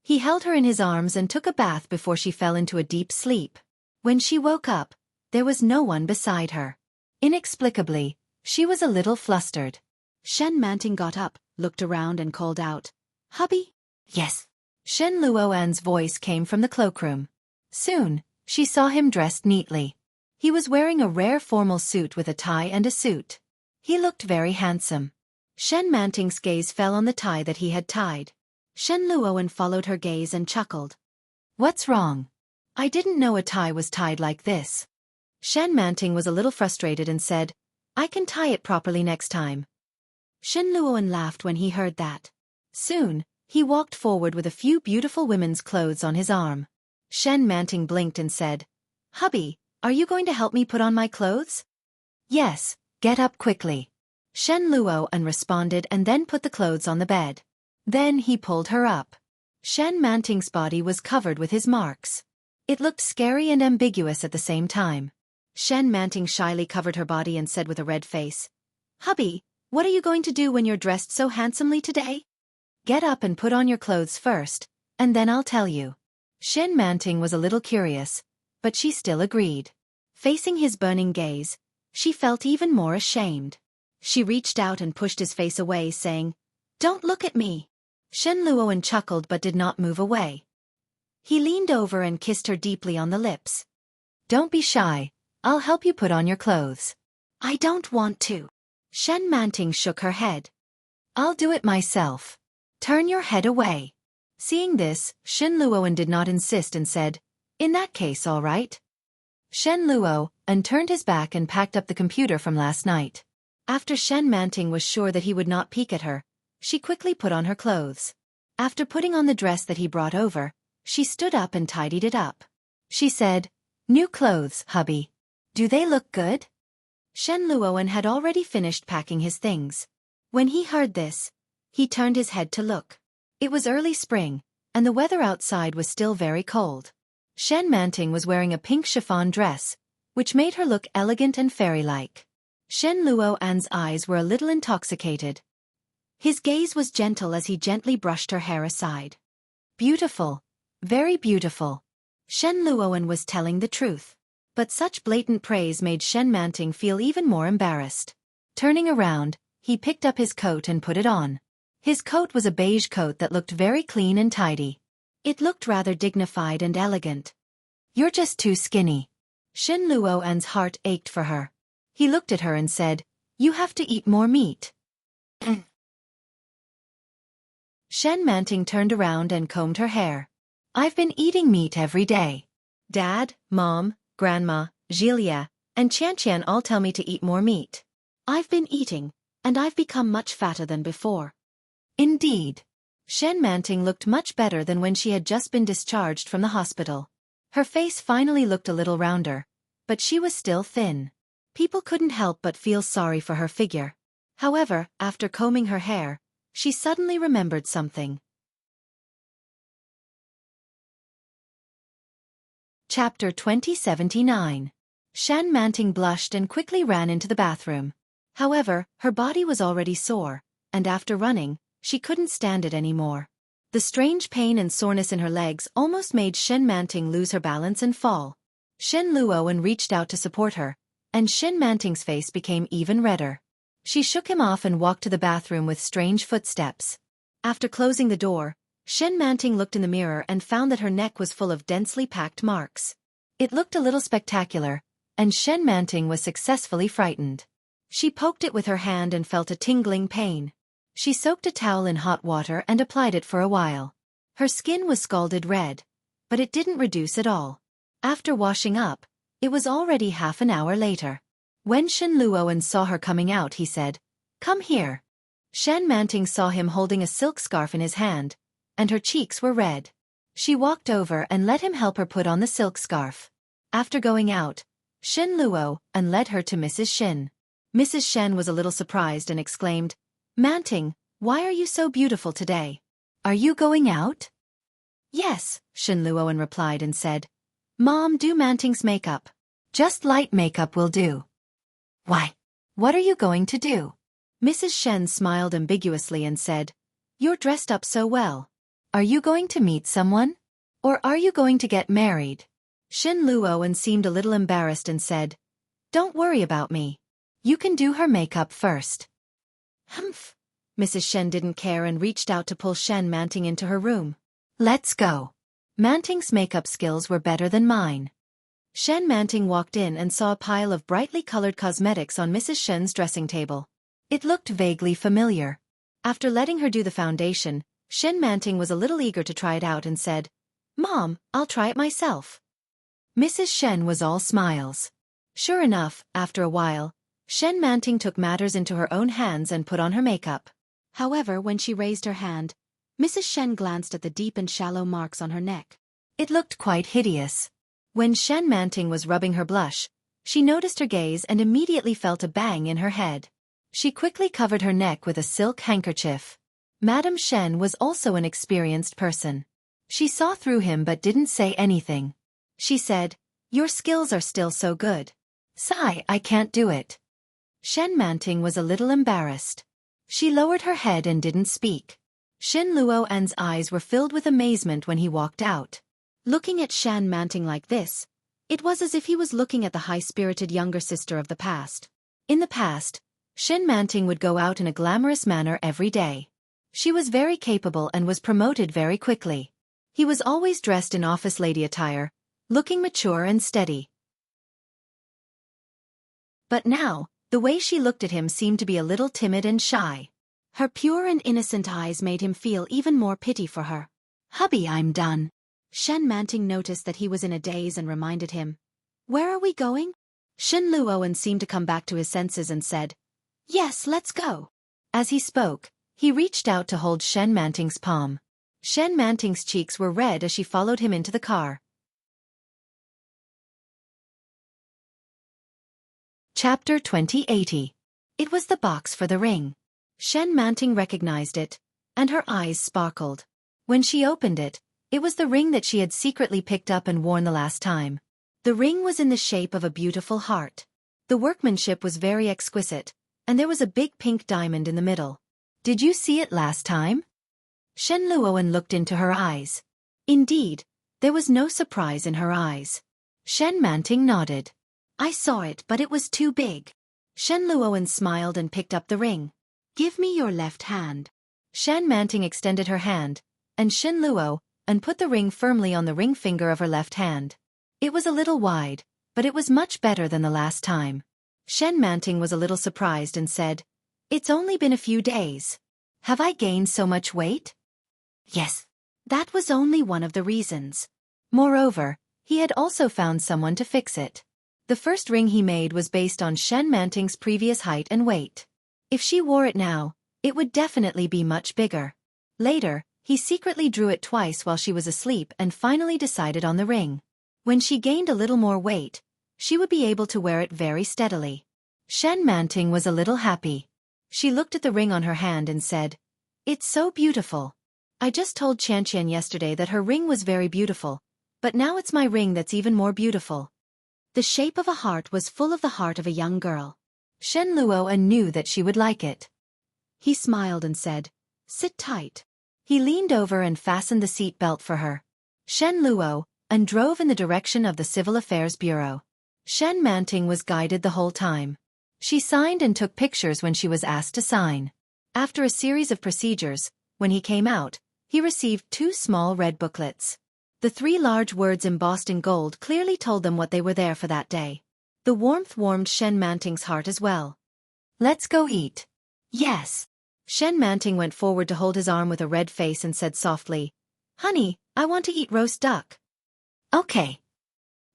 He held her in his arms and took a bath before she fell into a deep sleep. When she woke up, there was no one beside her. Inexplicably, she was a little flustered. Shen Manting got up, looked around and called out, "Hubby?" "Yes." Shen Luoan's voice came from the cloakroom. Soon, she saw him dressed neatly. He was wearing a rare formal suit with a tie and a suit. He looked very handsome. Shen Manting's gaze fell on the tie that he had tied. Shen Luoan followed her gaze and chuckled. "What's wrong? I didn't know a tie was tied like this." Shen Manting was a little frustrated and said, "I can tie it properly next time." Shen Luoan laughed when he heard that. Soon, he walked forward with a few beautiful women's clothes on his arm. Shen Manting blinked and said, "Hubby, are you going to help me put on my clothes?" "Yes, get up quickly." Shen Luoan responded and then put the clothes on the bed. Then he pulled her up. Shen Manting's body was covered with his marks. It looked scary and ambiguous at the same time. Shen Manting shyly covered her body and said with a red face, "Hubby, what are you going to do when you're dressed so handsomely today?" "Get up and put on your clothes first, and then I'll tell you." Shen Manting was a little curious, but she still agreed. Facing his burning gaze, she felt even more ashamed. She reached out and pushed his face away, saying, "Don't look at me." Shen Luoan chuckled but did not move away. He leaned over and kissed her deeply on the lips. "Don't be shy, I'll help you put on your clothes." I don't want to. Shen Manting shook her head. I'll do it myself. Turn your head away. Seeing this, Shen Luoan did not insist and said, in that case all right. Shen Luoan turned his back and packed up the computer from last night. After Shen Manting was sure that he would not peek at her, she quickly put on her clothes. After putting on the dress that he brought over, she stood up and tidied it up. She said, new clothes, hubby. Do they look good? Shen Luoan had already finished packing his things. When he heard this, he turned his head to look. It was early spring, and the weather outside was still very cold. Shen Manting was wearing a pink chiffon dress, which made her look elegant and fairy-like. Shen Luoan's eyes were a little intoxicated. His gaze was gentle as he gently brushed her hair aside. Beautiful. Very beautiful. Shen Luoan was telling the truth. But such blatant praise made Shen Manting feel even more embarrassed. Turning around, he picked up his coat and put it on. His coat was a beige coat that looked very clean and tidy. It looked rather dignified and elegant. You're just too skinny. Shen Luoan's heart ached for her. He looked at her and said, you have to eat more meat. Shen Manting turned around and combed her hair. I've been eating meat every day. Dad, Mom, Grandma, Gilia, and Qian all tell me to eat more meat. I've been eating, and I've become much fatter than before. Indeed. Shen Manting looked much better than when she had just been discharged from the hospital. Her face finally looked a little rounder, but she was still thin. People couldn't help but feel sorry for her figure. However, after combing her hair, she suddenly remembered something. Chapter 2079. Shen Manting blushed and quickly ran into the bathroom. However, her body was already sore, and after running, she couldn't stand it anymore. The strange pain and soreness in her legs almost made Shen Manting lose her balance and fall. Shen Luoan reached out to support her, and Shen Manting's face became even redder. She shook him off and walked to the bathroom with strange footsteps. After closing the door, Shen Manting looked in the mirror and found that her neck was full of densely packed marks. It looked a little spectacular, and Shen Manting was successfully frightened. She poked it with her hand and felt a tingling pain. She soaked a towel in hot water and applied it for a while. Her skin was scalded red, but it didn't reduce at all. After washing up, it was already half an hour later. When Shen Luoan saw her coming out, he said, come here. Shen Manting saw him holding a silk scarf in his hand, and her cheeks were red. She walked over and let him help her put on the silk scarf. After going out, Shen Luoan led her to Mrs. Shen. Mrs. Shen was a little surprised and exclaimed, Manting, why are you so beautiful today? Are you going out? Yes, Shen Luoan replied and said, Mom, do Manting's makeup. Just light makeup will do. Why? What are you going to do? Mrs. Shen smiled ambiguously and said, you're dressed up so well. Are you going to meet someone? Or are you going to get married? Shen Luoan seemed a little embarrassed and said, don't worry about me. You can do her makeup first. Humph. Mrs. Shen didn't care and reached out to pull Shen Manting into her room. Let's go. Manting's makeup skills were better than mine. Shen Manting walked in and saw a pile of brightly colored cosmetics on Mrs. Shen's dressing table. It looked vaguely familiar. After letting her do the foundation, Shen Manting was a little eager to try it out and said, Mom, I'll try it myself. Mrs. Shen was all smiles. Sure enough, after a while, Shen Manting took matters into her own hands and put on her makeup. However, when she raised her hand, Mrs. Shen glanced at the deep and shallow marks on her neck. It looked quite hideous. When Shen Manting was rubbing her blush, she noticed her gaze and immediately felt a bang in her head. She quickly covered her neck with a silk handkerchief. Madame Shen was also an experienced person. She saw through him but didn't say anything. She said, your skills are still so good. Sigh, I can't do it. Shen Manting was a little embarrassed. She lowered her head and didn't speak. Shen Luoan's eyes were filled with amazement when he walked out. Looking at Shen Manting like this, it was as if he was looking at the high-spirited younger sister of the past. In the past, Shen Manting would go out in a glamorous manner every day. She was very capable and was promoted very quickly. He was always dressed in office lady attire, looking mature and steady. But now, The way she looked at him seemed to be a little timid and shy. Her pure and innocent eyes made him feel even more pity for her. "Hubby, I'm done." Shen Manting noticed that he was in a daze and reminded him. "Where are we going?" Shen Luowen seemed to come back to his senses and said, "Yes, let's go." As he spoke, he reached out to hold Shen Manting's palm. Shen Manting's cheeks were red as she followed him into the car. Chapter 2080. It was the box for the ring. Shen Manting recognized it, and her eyes sparkled. When she opened it, it was the ring that she had secretly picked up and worn the last time. The ring was in the shape of a beautiful heart. The workmanship was very exquisite, and there was a big pink diamond in the middle. "Did you see it last time?" Shen Luowen looked into her eyes. Indeed, there was no surprise in her eyes. Shen Manting nodded. "I saw it, but it was too big." Shen Luowen smiled and picked up the ring. "Give me your left hand." Shen Manting extended her hand, and Shen Luo, and put the ring firmly on the ring finger of her left hand. It was a little wide, but it was much better than the last time. Shen Manting was a little surprised and said, "It's only been a few days. Have I gained so much weight?" Yes. That was only one of the reasons. Moreover, he had also found someone to fix it. The first ring he made was based on Shen Manting's previous height and weight. If she wore it now, it would definitely be much bigger. Later, he secretly drew it twice while she was asleep and finally decided on the ring. When she gained a little more weight, she would be able to wear it very steadily. Shen Manting was a little happy. She looked at the ring on her hand and said, "It's so beautiful. I just told Qianqian yesterday that her ring was very beautiful, but now it's my ring that's even more beautiful." The shape of a heart was full of the heart of a young girl. Shen Luo knew that she would like it. He smiled and said, "Sit tight." He leaned over and fastened the seat belt for her. Shen Luo and drove in the direction of the Civil Affairs Bureau. Shen Manting was guided the whole time. She signed and took pictures when she was asked to sign. After a series of procedures, when he came out, he received 2 small red booklets. The 3 large words embossed in gold clearly told them what they were there for that day. The warmth warmed Shen Manting's heart as well. "Let's go eat." "Yes." Shen Manting went forward to hold his arm with a red face and said softly, "Honey, I want to eat roast duck." "Okay."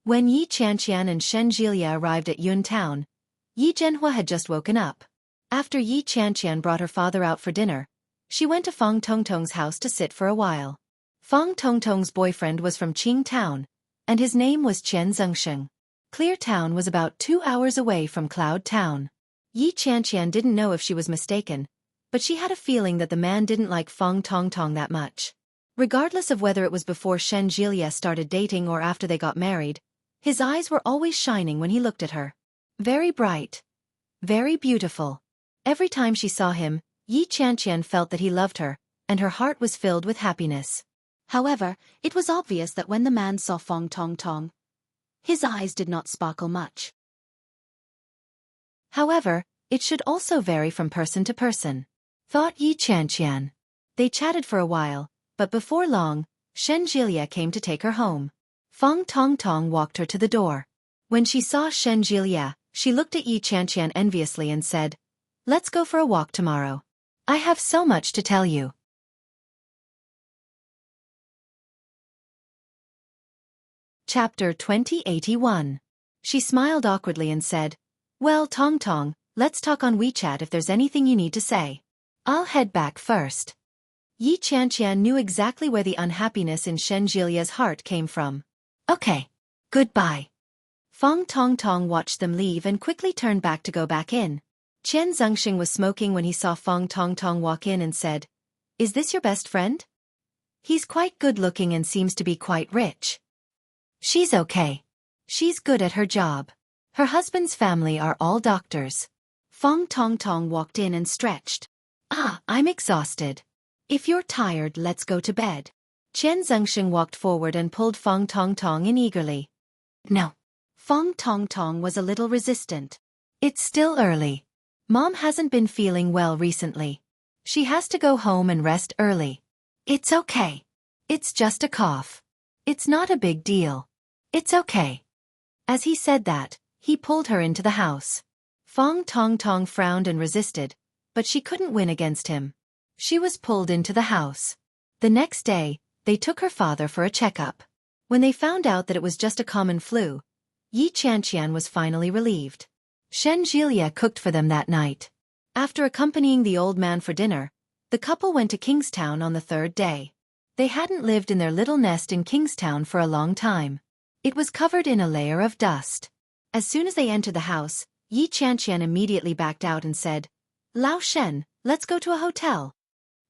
When Yi Qianqian and Shen Jilia arrived at Yun Town, Yi Zhenhua had just woken up. After Yi Qianqian brought her father out for dinner, she went to Fang Tongtong's house to sit for a while. Fang Tongtong's boyfriend was from Qing Town, and his name was Chen Zengsheng. Clear Town was about 2 hours away from Cloud Town. Yi Qianqian didn't know if she was mistaken, but she had a feeling that the man didn't like Fang Tongtong that much. Regardless of whether it was before Shen Jilia started dating or after they got married, his eyes were always shining when he looked at her. Very bright. Very beautiful. Every time she saw him, Yi Qianqian felt that he loved her, and her heart was filled with happiness. However, it was obvious that when the man saw Fang Tongtong, his eyes did not sparkle much. However, it should also vary from person to person, thought Yi Qianqian. They chatted for a while, but before long, Shen Jilia came to take her home. Fang Tongtong walked her to the door. When she saw Shen Jilia, she looked at Yi Qianqian enviously and said, "Let's go for a walk tomorrow. I have so much to tell you." Chapter 2081. She smiled awkwardly and said, "Well, Tong Tong, let's talk on WeChat if there's anything you need to say. I'll head back first." Yi Qianqian knew exactly where the unhappiness in Shen Jilia's heart came from. "Okay. Goodbye." Fang Tongtong watched them leave and quickly turned back to go back in. Chen Zengsheng was smoking when he saw Fang Tongtong walk in and said, "Is this your best friend? He's quite good-looking and seems to be quite rich." "She's okay. She's good at her job. Her husband's family are all doctors." Fang Tongtong walked in and stretched. I'm exhausted. If you're tired, let's go to bed." Chen Zengsheng walked forward and pulled Fang Tongtong in eagerly. "No." Fang Tongtong was a little resistant. "It's still early. Mom hasn't been feeling well recently. She has to go home and rest early." "It's okay. It's just a cough. It's not a big deal. It's okay." As he said that, he pulled her into the house. Fong Tong Tong frowned and resisted, but she couldn't win against him. She was pulled into the house. The next day, they took her father for a checkup. When they found out that it was just a common flu, Yi Qianqian was finally relieved. Shen Jilia cooked for them that night. After accompanying the old man for dinner, the couple went to Kingstown on the third day. They hadn't lived in their little nest in Kingstown for a long time. It was covered in a layer of dust. As soon as they entered the house, Yi Qianqian immediately backed out and said, "Lao Shen, let's go to a hotel."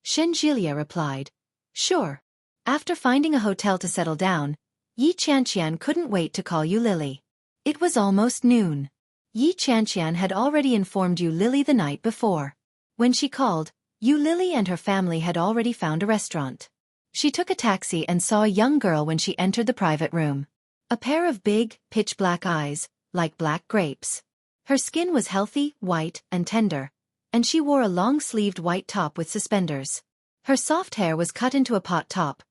Shen Jilia replied, "Sure." After finding a hotel to settle down, Yi Qianqian couldn't wait to call Yu Lily. It was almost noon. Yi Qianqian had already informed Yu Lily the night before. When she called, Yu Lily and her family had already found a restaurant. She took a taxi and saw a young girl when she entered the private room. A pair of big, pitch-black eyes, like black grapes. Her skin was healthy, white, and tender, and she wore a long-sleeved white top with suspenders. Her soft hair was cut into a pot top,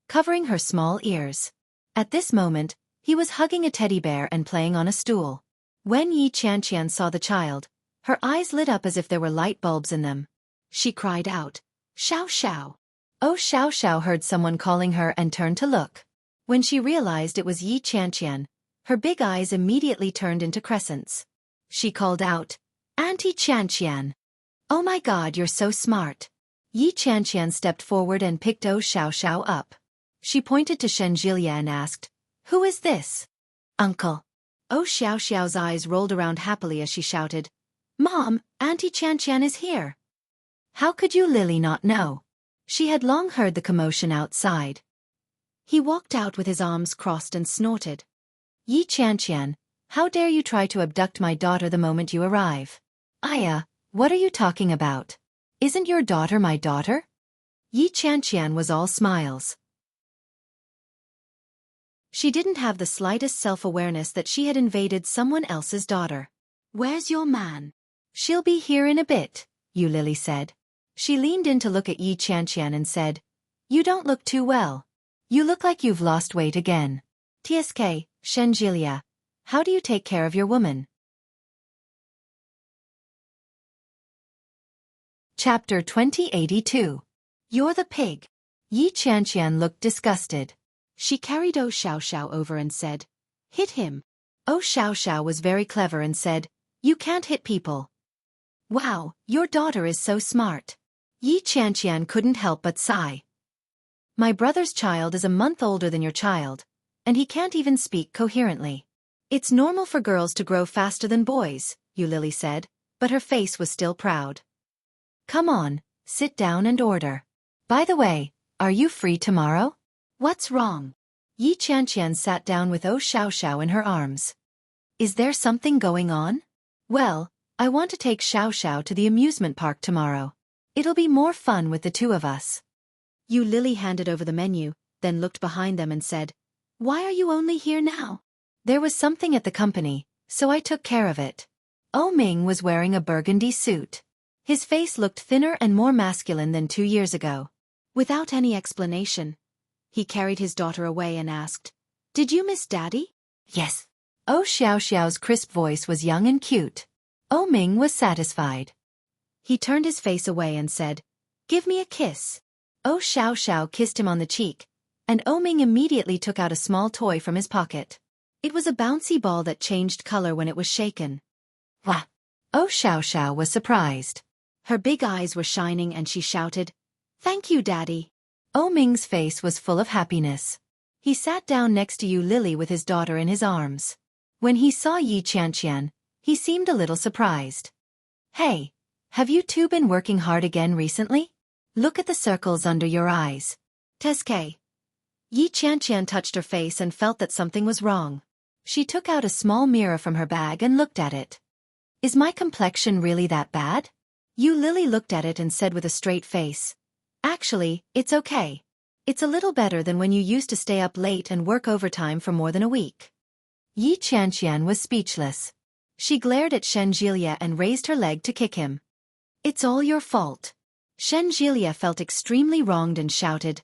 covering her small ears. At this moment, he was hugging a teddy bear and playing on a stool. When Yi Qianqian saw the child, her eyes lit up as if there were light bulbs in them. She cried out, "Xiao Xiao!" Oh, Xiao Xiao heard someone calling her and turned to look. When she realized it was Yi Qianqian, her big eyes immediately turned into crescents. She called out, "Auntie Qianqian! Oh my God, you're so smart!" Yi Qianqian stepped forward and picked Oh Xiao Xiao up. She pointed to Shen Jilia and asked, "Who is this?" "Uncle." Oh Xiao Xiao's eyes rolled around happily as she shouted, "Mom, Auntie Qianqian is here." How could you Lily not know? She had long heard the commotion outside. He walked out with his arms crossed and snorted. "Yi Qianqian, how dare you try to abduct my daughter the moment you arrive? Aya, what are you talking about? Isn't your daughter my daughter?" Yi Qianqian was all smiles. She didn't have the slightest self-awareness that she had invaded someone else's daughter. "Where's your man?" "She'll be here in a bit," Yu Lily said. She leaned in to look at Yi Qianqian and said, "You don't look too well. You look like you've lost weight again. TSK, Shen Jilia, how do you take care of your woman?" Chapter 2082. You're the pig. Yi Qianqian looked disgusted. She carried Oh Xiao Xiao over and said, "Hit him." Oh Xiao Xiao was very clever and said, "You can't hit people." "Wow, your daughter is so smart." Yi Qianqian couldn't help but sigh. "My brother's child is a month older than your child, and he can't even speak coherently. It's normal for girls to grow faster than boys," Yu Lily said, but her face was still proud. "Come on, sit down and order. By the way, are you free tomorrow?" "What's wrong?" Yi Qianqian sat down with Oh Xiao Xiao in her arms. "Is there something going on?" "Well, I want to take Xiao Xiao to the amusement park tomorrow. It'll be more fun with the two of us." Yu Lily handed over the menu, then looked behind them and said, "Why are you only here now?" "There was something at the company, so I took care of it." Oh Ming was wearing a burgundy suit. His face looked thinner and more masculine than 2 years ago. Without any explanation, he carried his daughter away and asked, "Did you miss Daddy?" "Yes." Oh Xiao Xiao's crisp voice was young and cute. Oh Ming was satisfied. He turned his face away and said, "Give me a kiss." Oh Xiao Xiao kissed him on the cheek, and Oh Ming immediately took out a small toy from his pocket. It was a bouncy ball that changed color when it was shaken. Wah! Oh Xiao Xiao was surprised. Her big eyes were shining and she shouted, "Thank you, Daddy." Oh Ming's face was full of happiness. He sat down next to Yu Lily with his daughter in his arms. When he saw Yi Qianqian, he seemed a little surprised. "Hey, have you two been working hard again recently? Look at the circles under your eyes." "Teske." Yi Qianqian touched her face and felt that something was wrong. She took out a small mirror from her bag and looked at it. "Is my complexion really that bad?" Yu Lily looked at it and said with a straight face, "Actually, it's okay. It's a little better than when you used to stay up late and work overtime for more than a week." Yi Qianqian was speechless. She glared at Shen Jilia and raised her leg to kick him. "It's all your fault." Shen Jilia felt extremely wronged and shouted,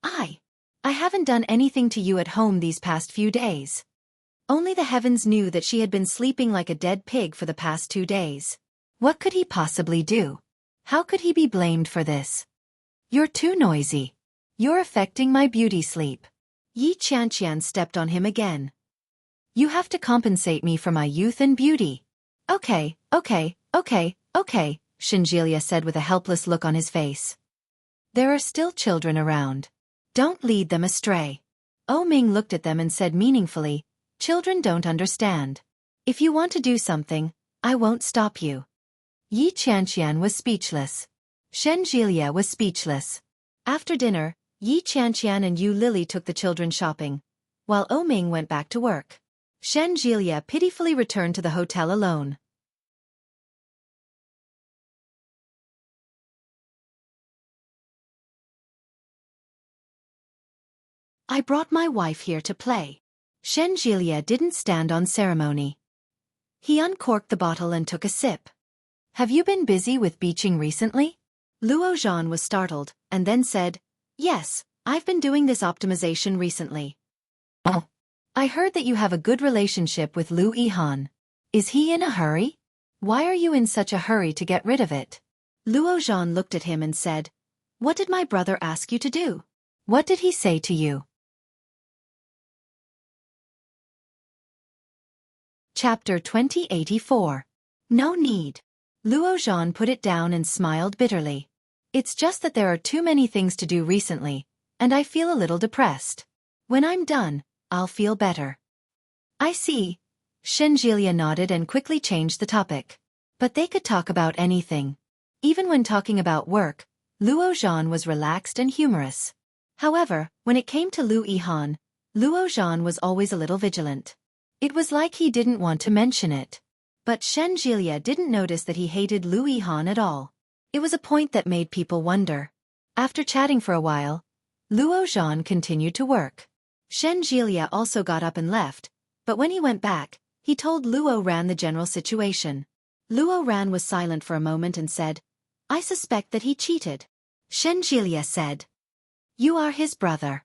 I haven't done anything to you at home these past few days." Only the heavens knew that she had been sleeping like a dead pig for the past 2 days. What could he possibly do? How could he be blamed for this? You're too noisy. You're affecting my beauty sleep. Yi Qianqian stepped on him again. You have to compensate me for my youth and beauty. Okay, Shinjilia said with a helpless look on his face. There are still children around. Don't lead them astray. Ming looked at them and said meaningfully, children don't understand. If you want to do something, I won't stop you. Yi Qianqian was speechless. Shinjilia was speechless. After dinner, Yi Qianqian and Yu Lily took the children shopping, while Ming went back to work. Shinjilia pitifully returned to the hotel alone. I brought my wife here to play. Shinjilia didn't stand on ceremony. He uncorked the bottle and took a sip. Have you been busy with beaching recently? Luo Zhan was startled, and then said, Yes, I've been doing this optimization recently. Oh. I heard that you have a good relationship with Lu Yihan. Is he in a hurry? Why are you in such a hurry to get rid of it? Luo Zhan looked at him and said, What did my brother ask you to do? What did he say to you? Chapter 2084. No need. Luo Zhan put it down and smiled bitterly. It's just that there are too many things to do recently, and I feel a little depressed. When I'm done, I'll feel better. I see. Shinjilia nodded and quickly changed the topic. But they could talk about anything. Even when talking about work, Luo Zhan was relaxed and humorous. However, when it came to Lu Yihan, Luo Zhan was always a little vigilant. It was like he didn't want to mention it. But Shinjilia didn't notice that he hated Lu Yihan at all. It was a point that made people wonder. After chatting for a while, Luo Zhan continued to work. Shinjilia also got up and left, but when he went back, he told Luo Ran the general situation. Luo Ran was silent for a moment and said, I suspect that he cheated. Shinjilia said, You are his brother.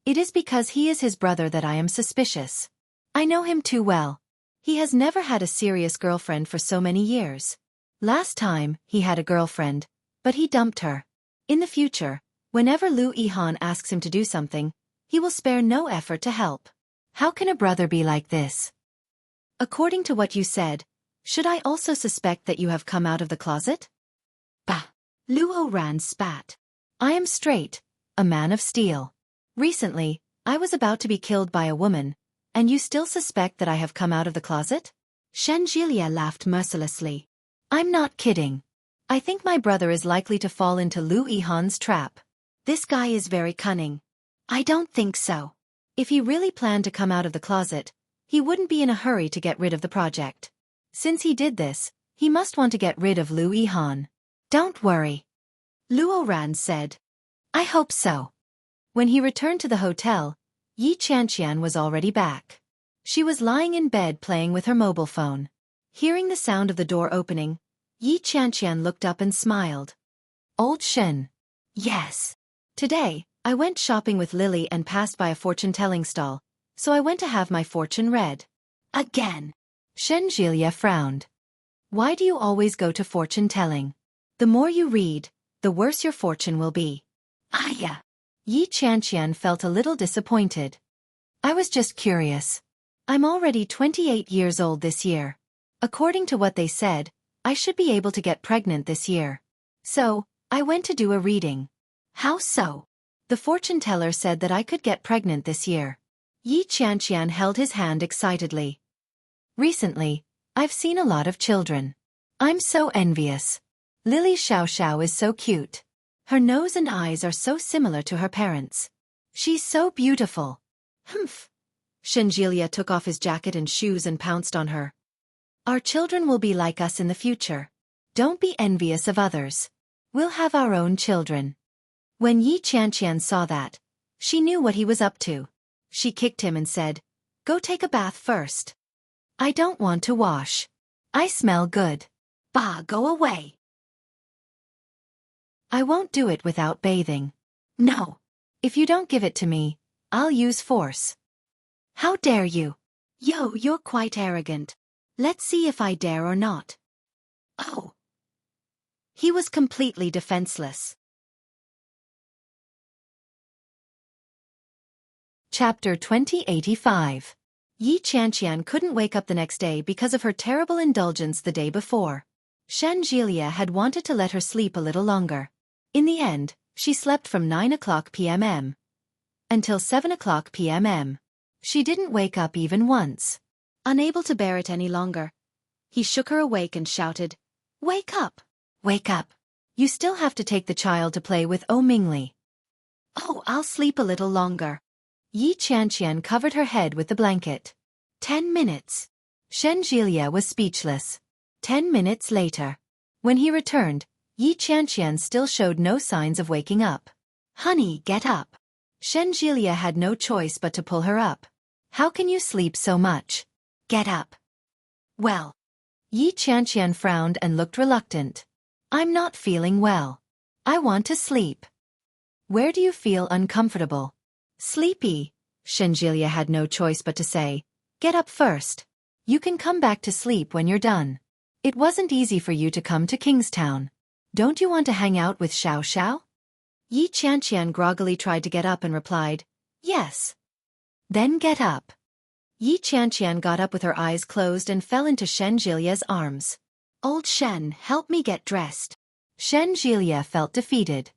It is because he is his brother that I am suspicious. I know him too well. He has never had a serious girlfriend for so many years. Last time, he had a girlfriend, but he dumped her. In the future, whenever Lu Yihan asks him to do something, he will spare no effort to help. How can a brother be like this? According to what you said, should I also suspect that you have come out of the closet? Bah! Luo Ran spat. I am straight, a man of steel. Recently, I was about to be killed by a woman, and you still suspect that I have come out of the closet? Shinjilia laughed mercilessly. I'm not kidding. I think my brother is likely to fall into Lu Yihan's trap. This guy is very cunning. I don't think so. If he really planned to come out of the closet, he wouldn't be in a hurry to get rid of the project. Since he did this, he must want to get rid of Lu Yihan. Don't worry. Luo Ran said. I hope so. When he returned to the hotel, Yi Qianqian was already back. She was lying in bed playing with her mobile phone. Hearing the sound of the door opening, Yi Qianqian looked up and smiled. Old Shen. Yes. Today, I went shopping with Lily and passed by a fortune-telling stall, so I went to have my fortune read. Again. Shinjilia frowned. Why do you always go to fortune-telling? The more you read, the worse your fortune will be. Yeah. Yi Qianqian felt a little disappointed. I was just curious. I'm already 28 years old this year. According to what they said, I should be able to get pregnant this year. So, I went to do a reading. How so? The fortune teller said that I could get pregnant this year. Yi Qianqian held his hand excitedly. Recently, I've seen a lot of children. I'm so envious. Lily Xiaoxiao is so cute. Her nose and eyes are so similar to her parents. She's so beautiful. Humph. Shinjilia took off his jacket and shoes and pounced on her. Our children will be like us in the future. Don't be envious of others. We'll have our own children. When Yi Qianqian saw that, she knew what he was up to. She kicked him and said, Go take a bath first. I don't want to wash. I smell good. Bah, go away. I won't do it without bathing. No. If you don't give it to me, I'll use force. How dare you? Yo, you're quite arrogant. Let's see if I dare or not. Oh. He was completely defenseless. Chapter 2085. Yi Qianqian couldn't wake up the next day because of her terrible indulgence the day before. Shen Jilia had wanted to let her sleep a little longer. In the end, she slept from 9 o'clock p.m. until 7 o'clock p.m. She didn't wake up even once. Unable to bear it any longer, he shook her awake and shouted, "Wake up! Wake up! You still have to take the child to play with Mingli." "Oh, I'll sleep a little longer." Yi Qianqian covered her head with the blanket. 10 minutes. Shen Jilia was speechless. 10 minutes later. When he returned, Yi Qianqian still showed no signs of waking up. "Honey, get up." Shen Jilia had no choice but to pull her up. "How can you sleep so much? Get up." "Well." Yi Qianqian frowned and looked reluctant. "I'm not feeling well. I want to sleep." "Where do you feel uncomfortable?" "Sleepy." Shen Jilia had no choice but to say, "Get up first. You can come back to sleep when you're done. It wasn't easy for you to come to Kingstown. Don't you want to hang out with Xiao Xiao?" Yi Qianqian groggily tried to get up and replied, "Yes." "Then get up." Yi Qianqian got up with her eyes closed and fell into Shen Jilia's arms. "Old Shen, help me get dressed." Shen Jilia felt defeated.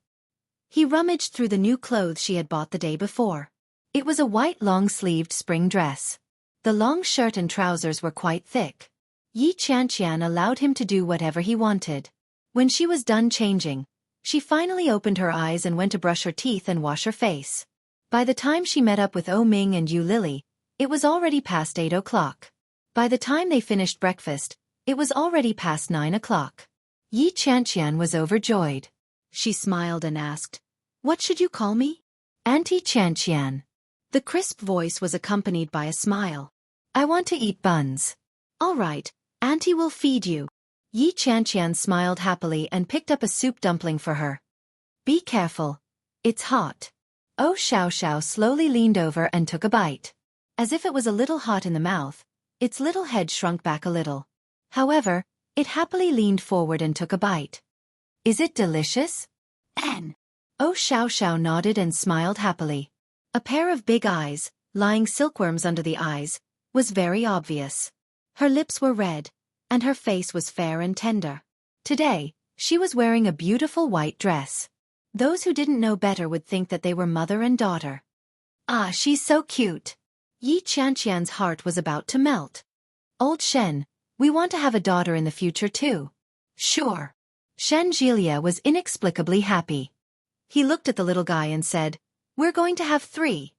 He rummaged through the new clothes she had bought the day before. It was a white long-sleeved spring dress. The long shirt and trousers were quite thick. Yi Qianqian allowed him to do whatever he wanted. When she was done changing, she finally opened her eyes and went to brush her teeth and wash her face. By the time she met up with Ming and Yu Lily, it was already past 8 o'clock. By the time they finished breakfast, it was already past 9 o'clock. Yi Qianqian was overjoyed. She smiled and asked, "What should you call me?" "Auntie Qianqian." The crisp voice was accompanied by a smile. "I want to eat buns." "All right, Auntie will feed you." Yi Qianqian smiled happily and picked up a soup dumpling for her. "Be careful. It's hot." Xiao Xiao slowly leaned over and took a bite. As if it was a little hot in the mouth, its little head shrunk back a little. However, it happily leaned forward and took a bite. "Is it delicious?" Xiao Xiao nodded and smiled happily. A pair of big eyes, lying silkworms under the eyes, was very obvious. Her lips were red, and her face was fair and tender. Today, she was wearing a beautiful white dress. Those who didn't know better would think that they were mother and daughter. "Ah, she's so cute." Yi Qianqian's heart was about to melt. "Old Shen, we want to have a daughter in the future too." "Sure." Shen Jilia was inexplicably happy. He looked at the little guy and said, "We're going to have 3.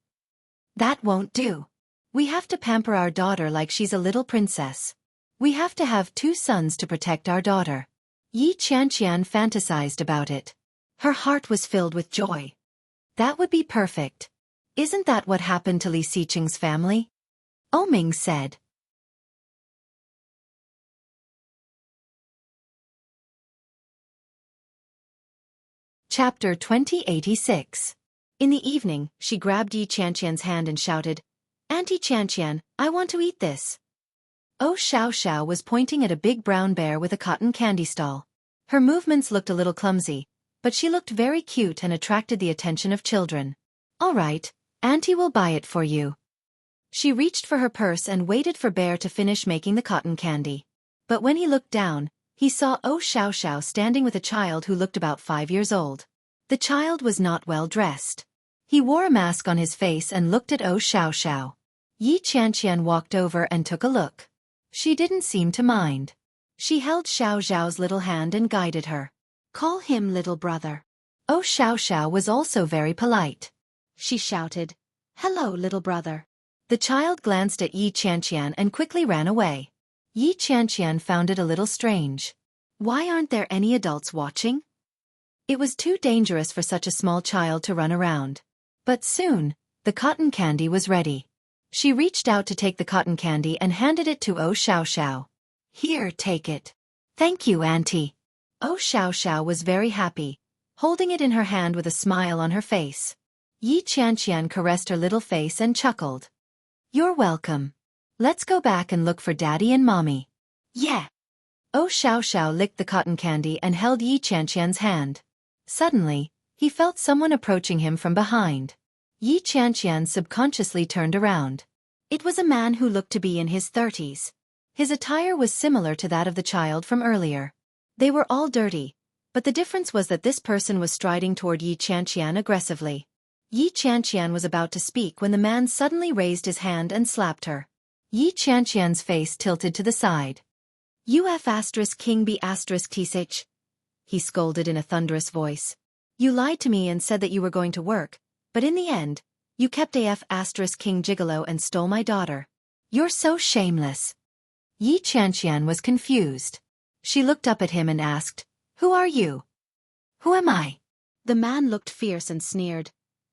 "That won't do. We have to pamper our daughter like she's a little princess. We have to have 2 sons to protect our daughter." Yi Qianqian fantasized about it. Her heart was filled with joy. That would be perfect. Isn't that what happened to Li Xiqing's family? Ming said. Chapter 2086. In the evening, she grabbed Yi Qianqian's hand and shouted, "Auntie Qianqian, I want to eat this." Xiao Xiao was pointing at a big brown bear with a cotton candy stall. Her movements looked a little clumsy, but she looked very cute and attracted the attention of children. "All right, Auntie will buy it for you." She reached for her purse and waited for Bear to finish making the cotton candy. But when he looked down, he saw Xiao Xiao standing with a child who looked about 5 years old. The child was not well dressed. He wore a mask on his face and looked at Xiao Xiao. Yi Qianqian walked over and took a look. She didn't seem to mind. She held Xiao Xiao's little hand and guided her. "Call him little brother." Xiao Xiao was also very polite. She shouted, "Hello, little brother." The child glanced at Yi Qianqian and quickly ran away. Yi Qianqian found it a little strange. Why aren't there any adults watching? It was too dangerous for such a small child to run around. But soon, the cotton candy was ready. She reached out to take the cotton candy and handed it to Xiao Xiao. "Here, take it." "Thank you, Auntie." Xiao Xiao was very happy, holding it in her hand with a smile on her face. Yi Qianqian caressed her little face and chuckled. "You're welcome. Let's go back and look for Daddy and Mommy. Yeah. Oh Xiao licked the cotton candy and held Yi Qianqian's hand. Suddenly, he felt someone approaching him from behind. Yi Qianqian subconsciously turned around. It was a man who looked to be in his 30s. His attire was similar to that of the child from earlier. They were all dirty, but the difference was that this person was striding toward Yi Qianqian aggressively. Yi Qianqian was about to speak when the man suddenly raised his hand and slapped her. Yi Qianqian's face tilted to the side. King B *TH. He scolded in a thunderous voice. You lied to me and said that you were going to work, but in the end, you kept King Gigolo and stole my daughter. You're so shameless. Yi Qianqian was confused. She looked up at him and asked, Who are you? Who am I? The man looked fierce and sneered.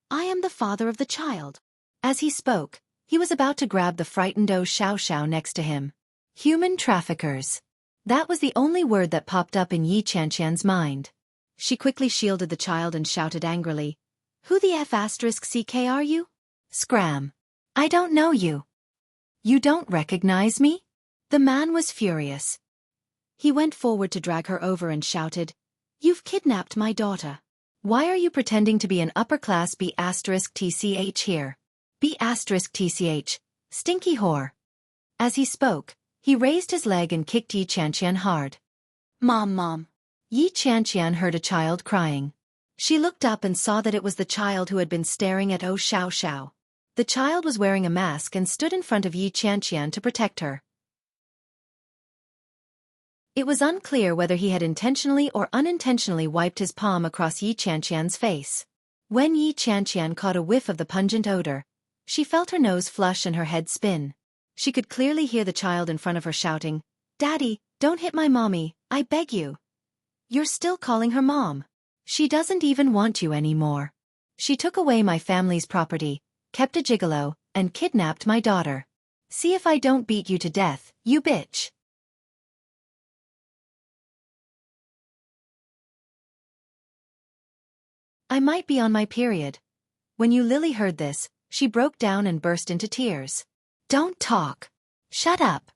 I am the father of the child. As he spoke, he was about to grab the frightened Xiao next to him. Human traffickers. That was the only word that popped up in Yi Qianqian's mind. She quickly shielded the child and shouted angrily, Who the *CK are you? Scram. I don't know you. You don't recognize me? The man was furious. He went forward to drag her over and shouted, You've kidnapped my daughter. Why are you pretending to be an upper-class B*TCH here? B*TCH, stinky whore. As he spoke, he raised his leg and kicked Yi Qianqian hard. Mom. Yi Qianqian heard a child crying. She looked up and saw that it was the child who had been staring at Xiao. The child was wearing a mask and stood in front of Yi Qianqian to protect her. It was unclear whether he had intentionally or unintentionally wiped his palm across Yi Qianqian's face. When Yi Qianqian caught a whiff of the pungent odor, she felt her nose flush and her head spin. She could clearly hear the child in front of her shouting, Daddy, don't hit my mommy, I beg you. You're still calling her mom. She doesn't even want you anymore. She took away my family's property, kept a gigolo, and kidnapped my daughter. See if I don't beat you to death, you bitch. I might be on my period. When Lily heard this, she broke down and burst into tears. Don't talk. Shut up.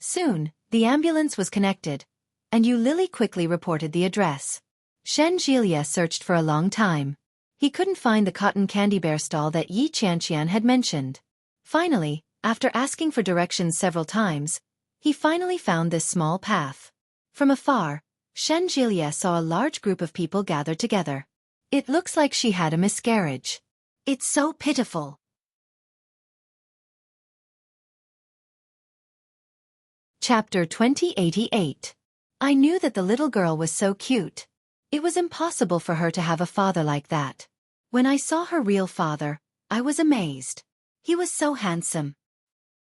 Soon, the ambulance was connected, and Lily quickly reported the address. Shen Jilia searched for a long time. He couldn't find the cotton candy bear stall that Yi Qianqian had mentioned. Finally, after asking for directions several times, he finally found this small path. From afar, Shen Jilia saw a large group of people gathered together. It looks like she had a miscarriage. It's so pitiful. Chapter 2088. I knew that the little girl was so cute. It was impossible for her to have a father like that. When I saw her real father, I was amazed. He was so handsome.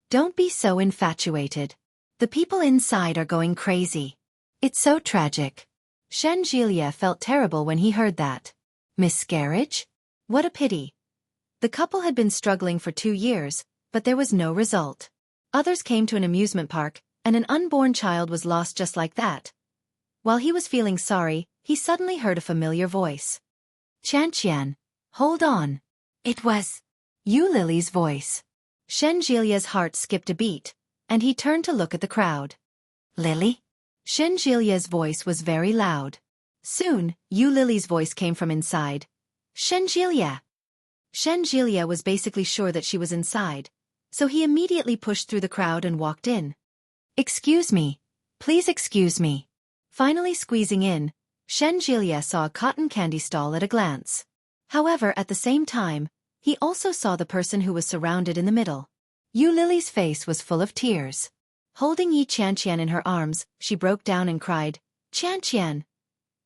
Don't be so infatuated. The people inside are going crazy. It's so tragic. Shen Jilia felt terrible when he heard that. Miscarriage? What a pity. The couple had been struggling for 2 years, but there was no result. Others came to an amusement park, and an unborn child was lost just like that. While he was feeling sorry, he suddenly heard a familiar voice. Qianqian, hold on. It was Lily's voice. Shen Jilia's heart skipped a beat, and he turned to look at the crowd. Lily? Shen Jilia's voice was very loud. Soon, Lily's voice came from inside. Shen Jilia. Shen Jilia was basically sure that she was inside, so he immediately pushed through the crowd and walked in. Excuse me. Please excuse me. Finally squeezing in, Shen Jilia saw a cotton candy stall at a glance. However, at the same time, he also saw the person who was surrounded in the middle. Lily's face was full of tears. Holding Yi Qianqian in her arms, she broke down and cried, Qianqian!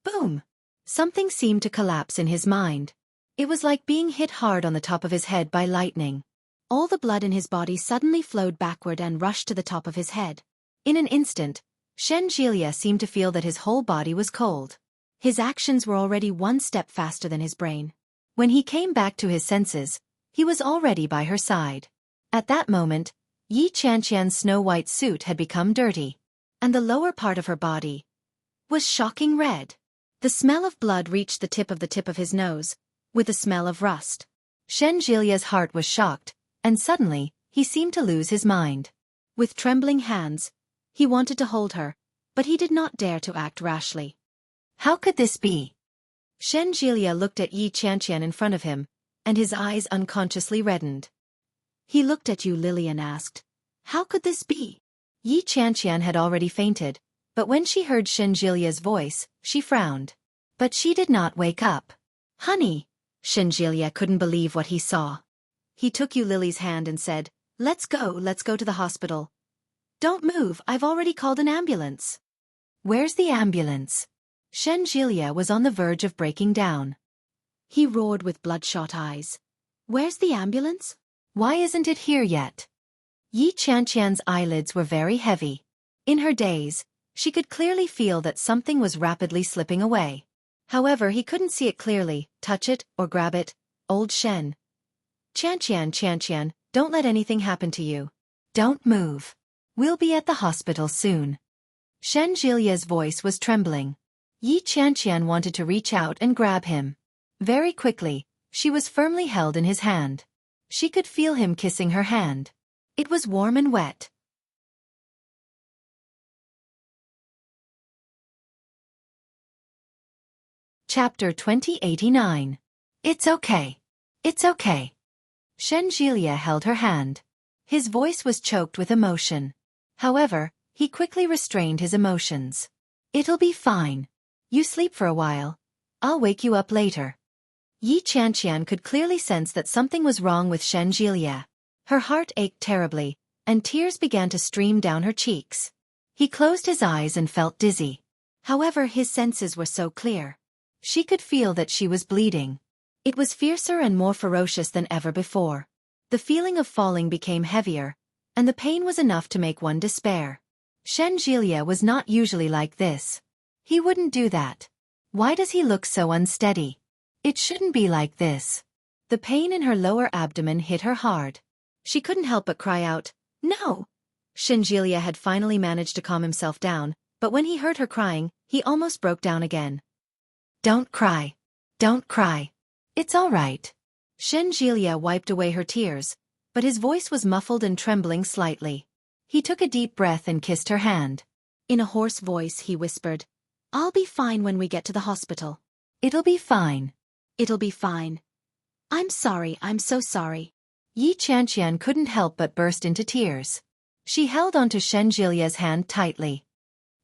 Boom! Something seemed to collapse in his mind. It was like being hit hard on the top of his head by lightning. All the blood in his body suddenly flowed backward and rushed to the top of his head. In an instant, Shen Jilia seemed to feel that his whole body was cold. His actions were already one step faster than his brain. When he came back to his senses, he was already by her side. At that moment, Yi Qianqian's snow-white suit had become dirty, and the lower part of her body was shocking red. The smell of blood reached the tip of his nose, with the smell of rust. Shen Jilia's heart was shocked, and suddenly, he seemed to lose his mind. With trembling hands, he wanted to hold her, but he did not dare to act rashly. How could this be? Shen Jielia looked at Yi Qianqian in front of him, and his eyes unconsciously reddened. He looked at Yu Lily and asked, "How could this be?" Yi Qianqian had already fainted, but when she heard Shen Jilia's voice, she frowned. But she did not wake up. "Honey!" Shen Jilia couldn't believe what he saw. He took Yu Lily's hand and said, let's go to the hospital. Don't move, I've already called an ambulance." Where's the ambulance? Shen Jilia was on the verge of breaking down. He roared with bloodshot eyes. "Where's the ambulance? Why isn't it here yet?" Yi Qianqian's eyelids were very heavy. In her daze, she could clearly feel that something was rapidly slipping away. However, he couldn't see it clearly, touch it, or grab it. Old Shen. Qianqian, don't let anything happen to you. Don't move. We'll be at the hospital soon." Shen Jilia's voice was trembling. Yi Qianqian wanted to reach out and grab him. Very quickly, she was firmly held in his hand. She could feel him kissing her hand. It was warm and wet. Chapter 2089. It's okay. It's okay. Shen Jilia held her hand. His voice was choked with emotion. However, he quickly restrained his emotions. "It'll be fine. You sleep for a while. I'll wake you up later." Yi Qianqian could clearly sense that something was wrong with Shen Jilia. Her heart ached terribly, and tears began to stream down her cheeks. He closed his eyes and felt dizzy. However, his senses were so clear. She could feel that she was bleeding. It was fiercer and more ferocious than ever before. The feeling of falling became heavier, and the pain was enough to make one despair. Shen Jilia was not usually like this. He wouldn't do that. Why does he look so unsteady? It shouldn't be like this. The pain in her lower abdomen hit her hard. She couldn't help but cry out, "No!" Shen Jilia had finally managed to calm himself down, but when he heard her crying, he almost broke down again. "Don't cry. Don't cry. It's all right." Shen Jilia wiped away her tears, but his voice was muffled and trembling slightly. He took a deep breath and kissed her hand. In a hoarse voice he whispered, "I'll be fine when we get to the hospital." "It'll be fine. It'll be fine. I'm sorry, I'm so sorry." Yi Qianqian couldn't help but burst into tears. She held onto Shen Jilia's hand tightly.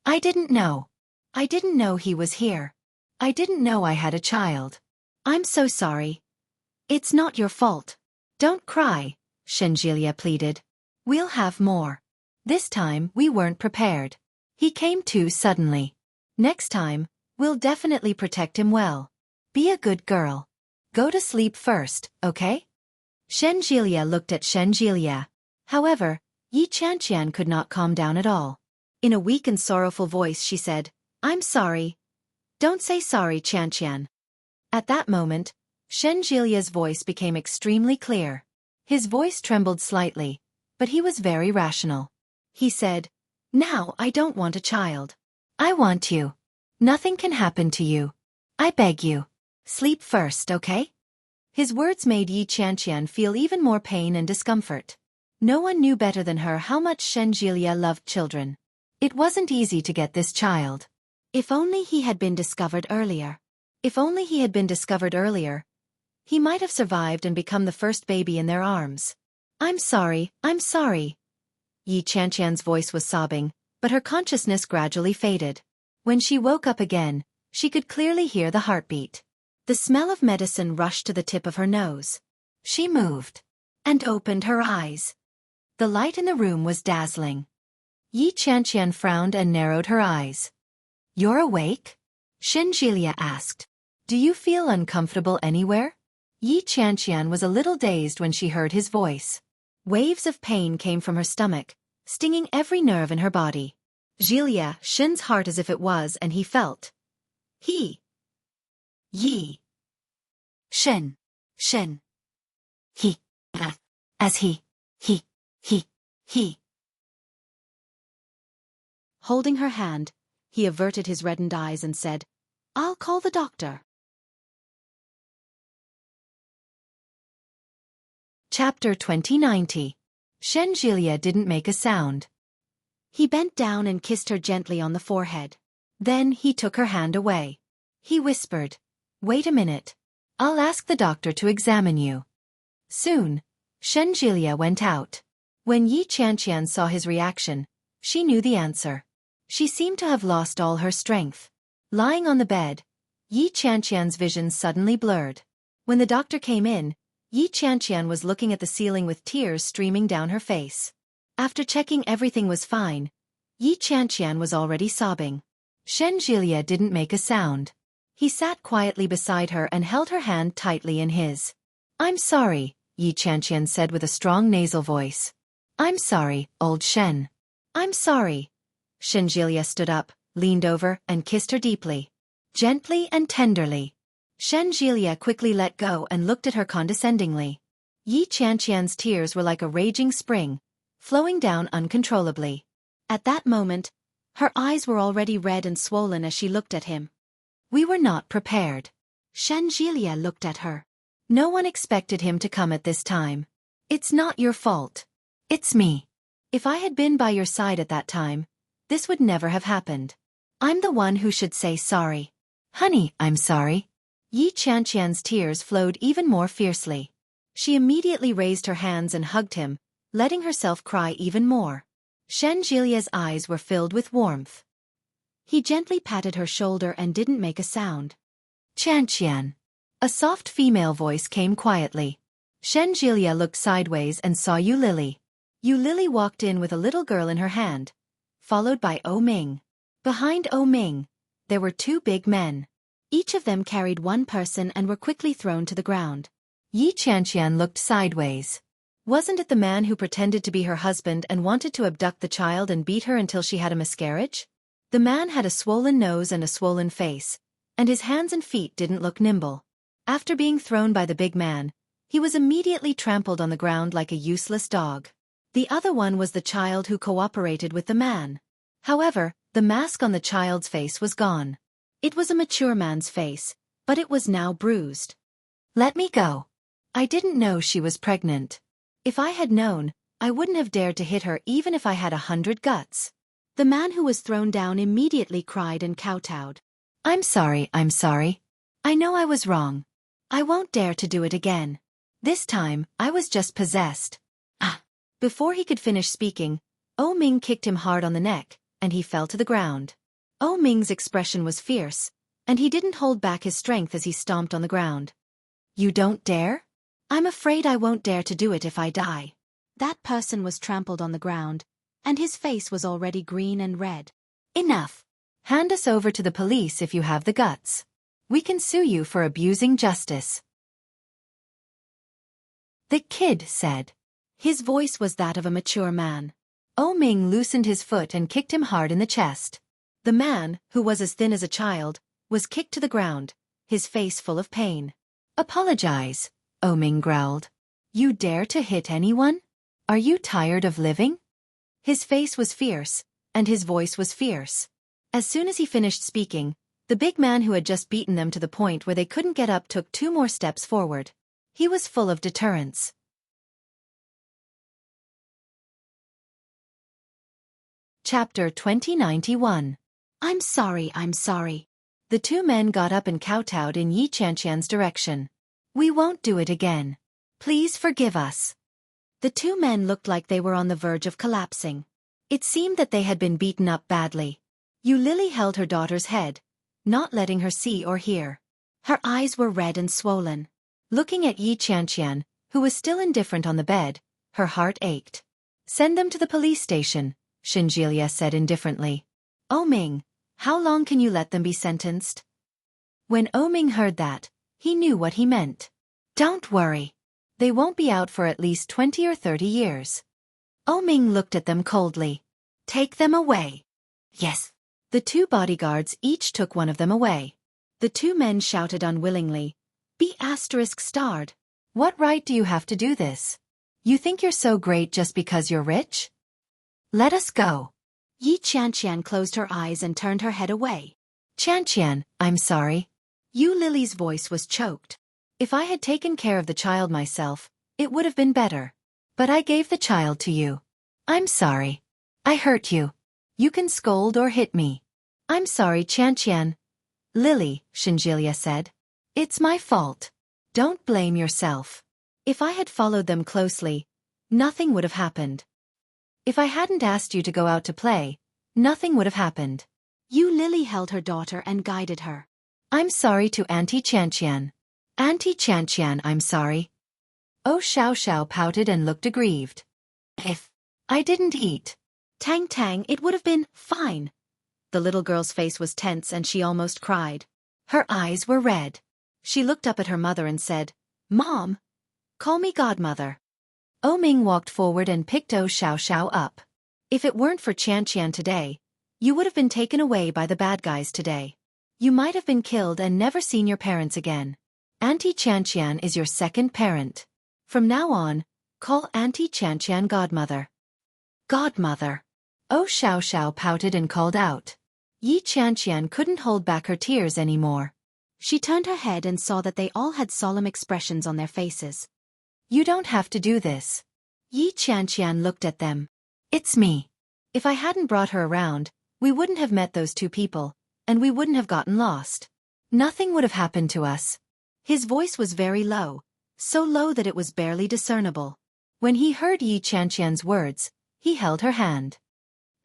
I didn't know he was here. I didn't know I had a child. I'm so sorry. It's not your fault. Don't cry, Shen Jilia pleaded. We'll have more. This time we weren't prepared. He came too suddenly. Next time, we'll definitely protect him well. Be a good girl. Go to sleep first, okay? Shen Jilia looked at Shen Jilia. However, Yi Qianqian could not calm down at all. In a weak and sorrowful voice she said, "I'm sorry." "Don't say sorry, Qianqian." At that moment, Shen Jilia's voice became extremely clear. His voice trembled slightly, but he was very rational. He said, "Now I don't want a child. I want you. Nothing can happen to you. I beg you. Sleep first, okay?" His words made Yi Qianqian feel even more pain and discomfort. No one knew better than her how much Shen Jilia loved children. It wasn't easy to get this child. If only he had been discovered earlier. If only he had been discovered earlier, he might have survived and become the first baby in their arms. I'm sorry. Yi Qianqian's voice was sobbing, but her consciousness gradually faded. When she woke up again, she could clearly hear the heartbeat. The smell of medicine rushed to the tip of her nose. She moved and opened her eyes. The light in the room was dazzling. Yi Qianqian frowned and narrowed her eyes. "You're awake?" Shen Jilia asked. "Do you feel uncomfortable anywhere?" Yi Qianqian was a little dazed when she heard his voice. Waves of pain came from her stomach, stinging every nerve in her body. Jilia, Shen's heart as if it was, and he felt. Yi. Shen. He. As he. Holding her hand, he averted his reddened eyes and said, "I'll call the doctor." Chapter 2090. Shen Jilia didn't make a sound. He bent down and kissed her gently on the forehead. Then he took her hand away. He whispered, "Wait a minute. I'll ask the doctor to examine you." Soon, Shen Jilia went out. When Yi Qianqian saw his reaction, she knew the answer. She seemed to have lost all her strength. Lying on the bed, Yi Qianqian's vision suddenly blurred. When the doctor came in, Yi Qianqian was looking at the ceiling with tears streaming down her face. After checking everything was fine, Yi Qianqian was already sobbing. Shen Jilia didn't make a sound. He sat quietly beside her and held her hand tightly in his. "I'm sorry," Yi Qianqian said with a strong nasal voice. "I'm sorry, old Shen." "I'm sorry." Shen Jilia stood up, leaned over, and kissed her deeply. Gently and tenderly. Shen Jilia quickly let go and looked at her condescendingly. Yi Qianqian's tears were like a raging spring, flowing down uncontrollably. At that moment, her eyes were already red and swollen as she looked at him. "We were not prepared." Shen Jilia looked at her. "No one expected him to come at this time. It's not your fault. It's me. If I had been by your side at that time, this would never have happened. I'm the one who should say sorry." "Honey, I'm sorry." Yi Qianqian's tears flowed even more fiercely. She immediately raised her hands and hugged him, letting herself cry even more. Shen Jilia's eyes were filled with warmth. He gently patted her shoulder and didn't make a sound. "Qianqian." A soft female voice came quietly. Shen Jilia looked sideways and saw Yu Lily. Yu Lily walked in with a little girl in her hand, followed by O Ming. Behind O Ming, there were two big men. Each of them carried one person and were quickly thrown to the ground. Yi Qianqian looked sideways. Wasn't it the man who pretended to be her husband and wanted to abduct the child and beat her until she had a miscarriage? The man had a swollen nose and a swollen face, and his hands and feet didn't look nimble. After being thrown by the big man, he was immediately trampled on the ground like a useless dog. The other one was the child who cooperated with the man. However, the mask on the child's face was gone. It was a mature man's face, but it was now bruised. "Let me go. I didn't know she was pregnant. If I had known, I wouldn't have dared to hit her even if I had 100 guts." The man who was thrown down immediately cried and kowtowed. I'm sorry. I know I was wrong. I won't dare to do it again. This time, I was just possessed." "Ah!" Before he could finish speaking, O Ming kicked him hard on the neck, and he fell to the ground. O Ming's expression was fierce, and he didn't hold back his strength as he stomped on the ground. "You don't dare?" "I'm afraid I won't dare to do it if I die." That person was trampled on the ground, and his face was already green and red. "Enough. Hand us over to the police if you have the guts. We can sue you for abusing justice." The kid said. His voice was that of a mature man. O Ming loosened his foot and kicked him hard in the chest. The man, who was as thin as a child, was kicked to the ground, his face full of pain. "Apologize," O Ming growled. "You dare to hit anyone? Are you tired of living?" His face was fierce, and his voice was fierce. As soon as he finished speaking, the big man who had just beaten them to the point where they couldn't get up took 2 more steps forward. He was full of deterrence. Chapter 2091. I'm sorry. The 2 men got up and kowtowed in Yi Qianqian's direction. "We won't do it again. Please forgive us." The 2 men looked like they were on the verge of collapsing. It seemed that they had been beaten up badly. Yu Lily held her daughter's head, not letting her see or hear. Her eyes were red and swollen. Looking at Yi Qianqian, who was still indifferent on the bed, her heart ached. "Send them to the police station," Shen Jilia said indifferently. "O Ming, how long can you let them be sentenced?" When O Ming heard that, he knew what he meant. "Don't worry. They won't be out for at least 20 or 30 years. O Ming looked at them coldly. "Take them away." "Yes." The 2 bodyguards each took one of them away. The 2 men shouted unwillingly, "Be ****. What right do you have to do this? You think you're so great just because you're rich? Let us go." Yi Qianqian closed her eyes and turned her head away. "Qianqian, I'm sorry." Yu Lily's voice was choked. "If I had taken care of the child myself, it would have been better. But I gave the child to you. I'm sorry. I hurt you. You can scold or hit me. I'm sorry, Qianqian. Lily, Shenjilia said. It's my fault. Don't blame yourself. If I had followed them closely, nothing would have happened. If I hadn't asked you to go out to play, nothing would have happened. Lily held her daughter and guided her. I'm sorry to Auntie Qianqian. Auntie Qianqian, I'm sorry. Oh, Xiao pouted and looked aggrieved. If I didn't eat. Tang Tang, it would have been fine. The little girl's face was tense and she almost cried. Her eyes were red. She looked up at her mother and said, Mom, call me godmother. Ming walked forward and picked Xiao up. If it weren't for Qianqian today, you would have been taken away by the bad guys today. You might have been killed and never seen your parents again. Auntie Qianqian is your second parent. From now on, call Auntie Qianqian godmother. Godmother. Xiao pouted and called out. Yi Qianqian couldn't hold back her tears anymore. She turned her head and saw that they all had solemn expressions on their faces. You don't have to do this. Yi Qianqian looked at them. It's me. If I hadn't brought her around, we wouldn't have met those two people, and we wouldn't have gotten lost. Nothing would have happened to us. His voice was very low, so low that it was barely discernible. When he heard Yi Qianqian's words, he held her hand.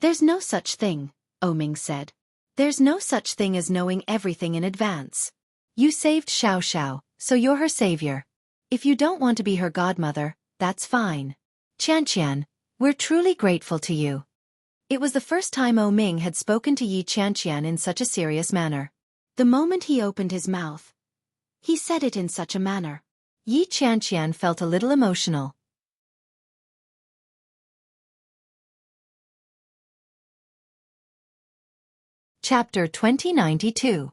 There's no such thing, Ming said. There's no such thing as knowing everything in advance. You saved Xiao, so you're her savior. If you don't want to be her godmother, that's fine. Qianqian, we're truly grateful to you. It was the first time Ming had spoken to Yi Qianqian in such a serious manner. The moment he opened his mouth, he said it in such a manner. Yi Qianqian felt a little emotional. Chapter 2092.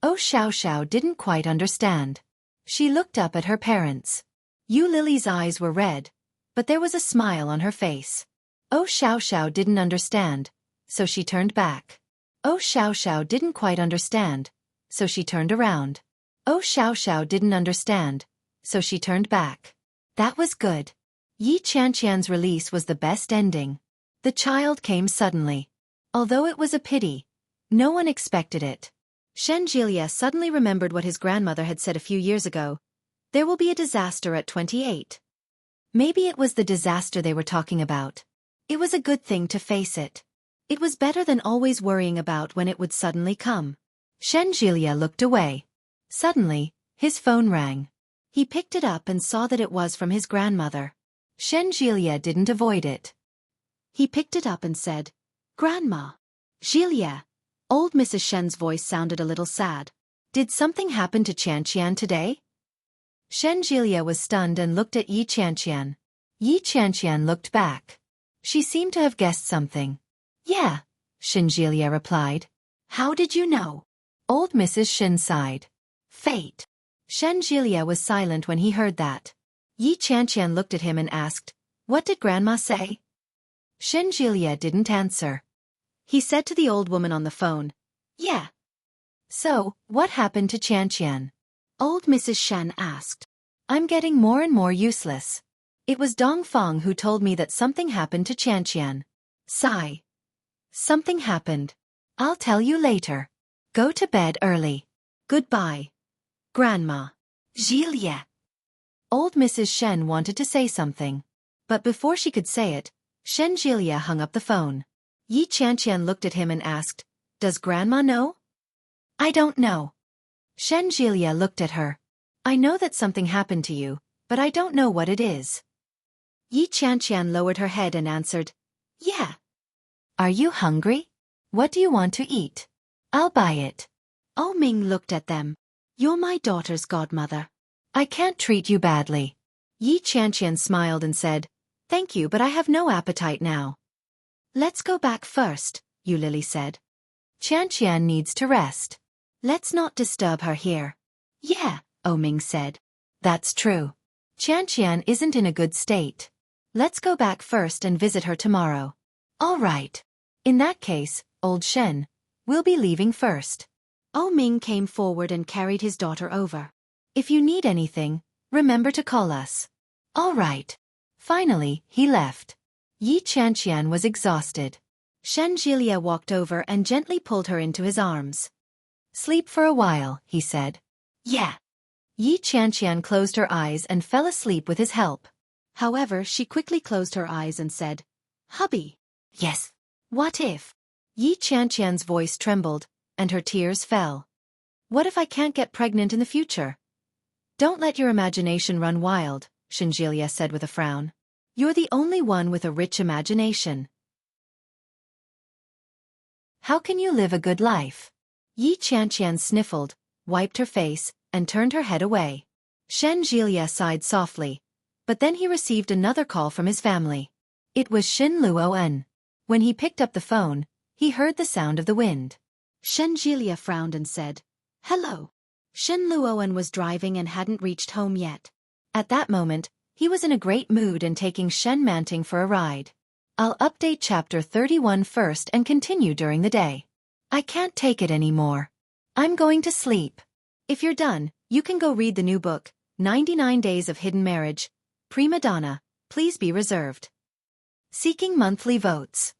Xiao didn't quite understand. She looked up at her parents. Lily's eyes were red, but there was a smile on her face. Xiao didn't understand, so she turned back. Xiao didn't quite understand, so she turned around. Xiao didn't understand, so she turned back. That was good. Yi Qianqian's release was the best ending. The child came suddenly. Although it was a pity, no one expected it. Shenjilia suddenly remembered what his grandmother had said a few years ago. There will be a disaster at 28. Maybe it was the disaster they were talking about. It was a good thing to face it. It was better than always worrying about when it would suddenly come. Shenjilia looked away. Suddenly, his phone rang. He picked it up and saw that it was from his grandmother. Shenjilia didn't avoid it. He picked it up and said, Grandma. Jilia. Old Mrs. Shen's voice sounded a little sad. Did something happen to Qianqian today? Shenjilia was stunned and looked at Yi Qianqian. Yi Qianqian looked back. She seemed to have guessed something. Yeah, Shenjilia replied. How did you know? Old Mrs. Shen sighed. Fate. Shenjilia was silent when he heard that. Yi Qianqian looked at him and asked, What did Grandma say? Shenjilia didn't answer. He said to the old woman on the phone, Yeah. So, what happened to Qianqian? Old Mrs. Shen asked. I'm getting more and more useless. It was Dongfang who told me that something happened to Qianqian. Sigh. Something happened. I'll tell you later. Go to bed early. Goodbye. Grandma. Jilia. Old Mrs. Shen wanted to say something. But before she could say it, Shenjilia hung up the phone. Yi Qianqian looked at him and asked, Does Grandma know? I don't know. Shenjilia looked at her. I know that something happened to you, but I don't know what it is. Yi Qianqian lowered her head and answered, Yeah. Are you hungry? What do you want to eat? I'll buy it. Ming looked at them. You're my daughter's godmother. I can't treat you badly. Yi Qianqian smiled and said, Thank you, but I have no appetite now. Let's go back first, Lily said. Qianqian needs to rest. Let's not disturb her here. Yeah, Ming said. That's true. Qianqian isn't in a good state. Let's go back first and visit her tomorrow. All right. In that case, old Shen, we'll be leaving first. Ming came forward and carried his daughter over. If you need anything, remember to call us. All right. Finally, he left. Yi Qianqian was exhausted. Shen Jilia walked over and gently pulled her into his arms. "Sleep for a while," he said. "Yeah." Yi Qianqian closed her eyes and fell asleep with his help. However, she quickly closed her eyes and said, "Hubby." "Yes." "What if?" Yi Qianqian's voice trembled, and her tears fell. "What if I can't get pregnant in the future?" "Don't let your imagination run wild," Shenjilia said with a frown. "You're the only one with a rich imagination. How can you live a good life?" Yi Qianqian sniffled, wiped her face, and turned her head away. Shen Jilia sighed softly, but then he received another call from his family. It was Shen Luoan. When he picked up the phone, he heard the sound of the wind. Shen Jilia frowned and said, "Hello." Shen Luoan was driving and hadn't reached home yet. At that moment, he was in a great mood and taking Shen Manting for a ride. I'll update chapter 31 first and continue during the day. I can't take it anymore. I'm going to sleep. If you're done, you can go read the new book, 99 Days of Hidden Marriage. Prima Donna, please be reserved. Seeking monthly votes.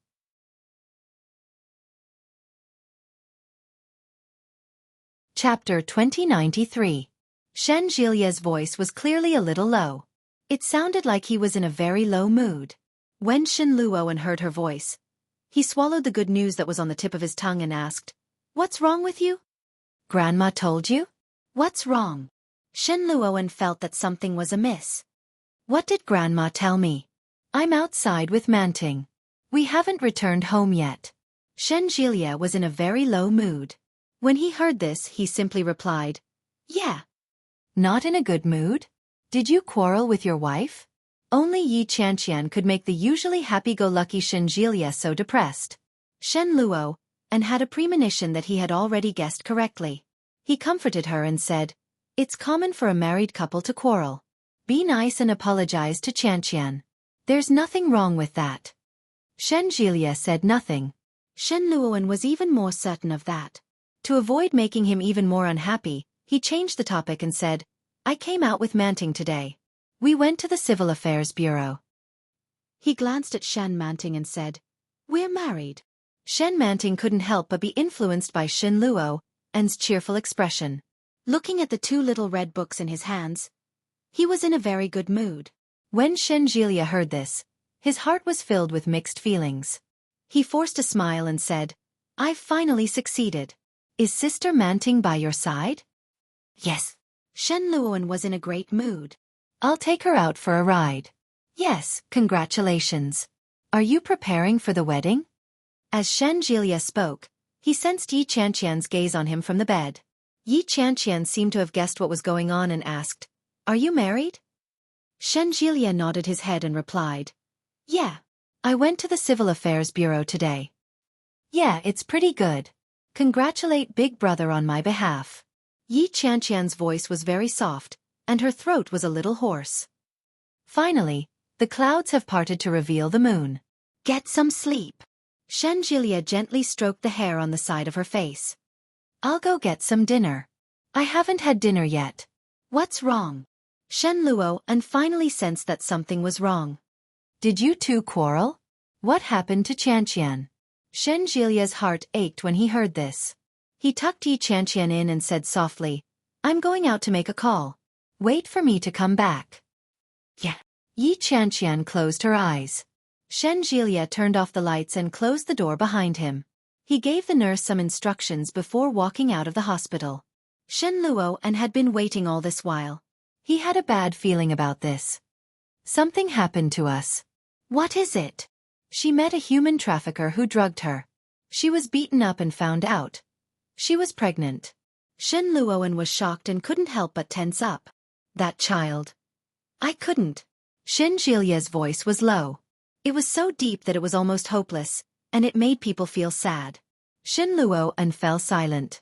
Chapter 2093. Shen Jilia's voice was clearly a little low. It sounded like he was in a very low mood. When Shen Luoan heard her voice, he swallowed the good news that was on the tip of his tongue and asked, "What's wrong with you?" "Grandma told you?" "What's wrong?" Shen Luoan felt that something was amiss. "What did Grandma tell me?" "I'm outside with Manting. We haven't returned home yet." Shen Jilia was in a very low mood. When he heard this, he simply replied, "Yeah." "Not in a good mood? Did you quarrel with your wife?" Only Yi Qianqian could make the usually happy-go-lucky Shen Jilia so depressed. Shen Luo, and had a premonition that he had already guessed correctly. He comforted her and said, "It's common for a married couple to quarrel. Be nice and apologize to Qianqian. There's nothing wrong with that." Shen Jilia said nothing. Shen Luoan was even more certain of that. To avoid making him even more unhappy, he changed the topic and said, "I came out with Manting today. We went to the Civil Affairs Bureau." He glanced at Shen Manting and said, "We're married." Shen Manting couldn't help but be influenced by Shen Luoan's cheerful expression. Looking at the two little red books in his hands, he was in a very good mood. When Shen Jilia heard this, his heart was filled with mixed feelings. He forced a smile and said, "I've finally succeeded. Is Sister Manting by your side?" "Yes." Shen Luoan was in a great mood. "I'll take her out for a ride." "Yes, congratulations. Are you preparing for the wedding?" As Shen Jilia spoke, he sensed Yi Qianqian's gaze on him from the bed. Yi Qianqian seemed to have guessed what was going on and asked, "Are you married?" Shen Jilia nodded his head and replied, "Yeah. I went to the Civil Affairs Bureau today." "Yeah, it's pretty good. Congratulate Big Brother on my behalf." Yi Qianqian's voice was very soft, and her throat was a little hoarse. Finally, the clouds have parted to reveal the moon. "Get some sleep." Shen Jilia gently stroked the hair on the side of her face. "I'll go get some dinner. I haven't had dinner yet." "What's wrong?" Shen Luoan finally sensed that something was wrong. "Did you two quarrel? What happened to Qianqian?" Shen Jilia's heart ached when he heard this. He tucked Yi Qianqian in and said softly, "I'm going out to make a call. Wait for me to come back." "Yeah." Yi Qianqian closed her eyes. Shen Jilia turned off the lights and closed the door behind him. He gave the nurse some instructions before walking out of the hospital. Shen Luoan had been waiting all this while. He had a bad feeling about this. "Something happened to us." "What is it?" "She met a human trafficker who drugged her. She was beaten up and found out she was pregnant." Shen Luoan was shocked and couldn't help but tense up. "That child. I couldn't." Shen Jilia's voice was low. It was so deep that it was almost hopeless, and it made people feel sad. Shen Luoan fell silent.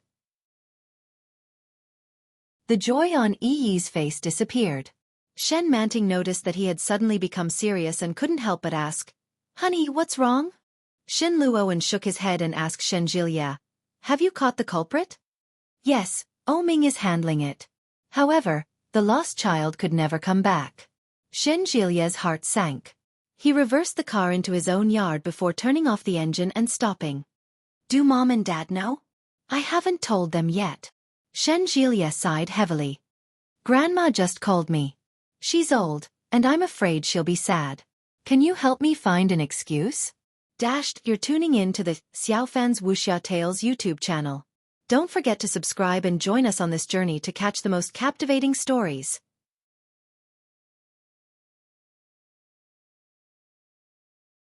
The joy on Yi's face disappeared. Shen Manting noticed that he had suddenly become serious and couldn't help but ask, "Honey, what's wrong?" Shen Luoan shook his head and asked Shen Jilia, "Have you caught the culprit?" "Yes, Oming is handling it. However, the lost child could never come back." Shen Jilia's heart sank. He reversed the car into his own yard before turning off the engine and stopping. Do Mom and Dad know? I haven't told them yet. Shen Jilia sighed heavily. Grandma just called me. She's old, and I'm afraid she'll be sad. Can you help me find an excuse? You're tuning in to the Xiaofan's Wuxia Tales YouTube channel. Don't forget to subscribe and join us on this journey to catch the most captivating stories.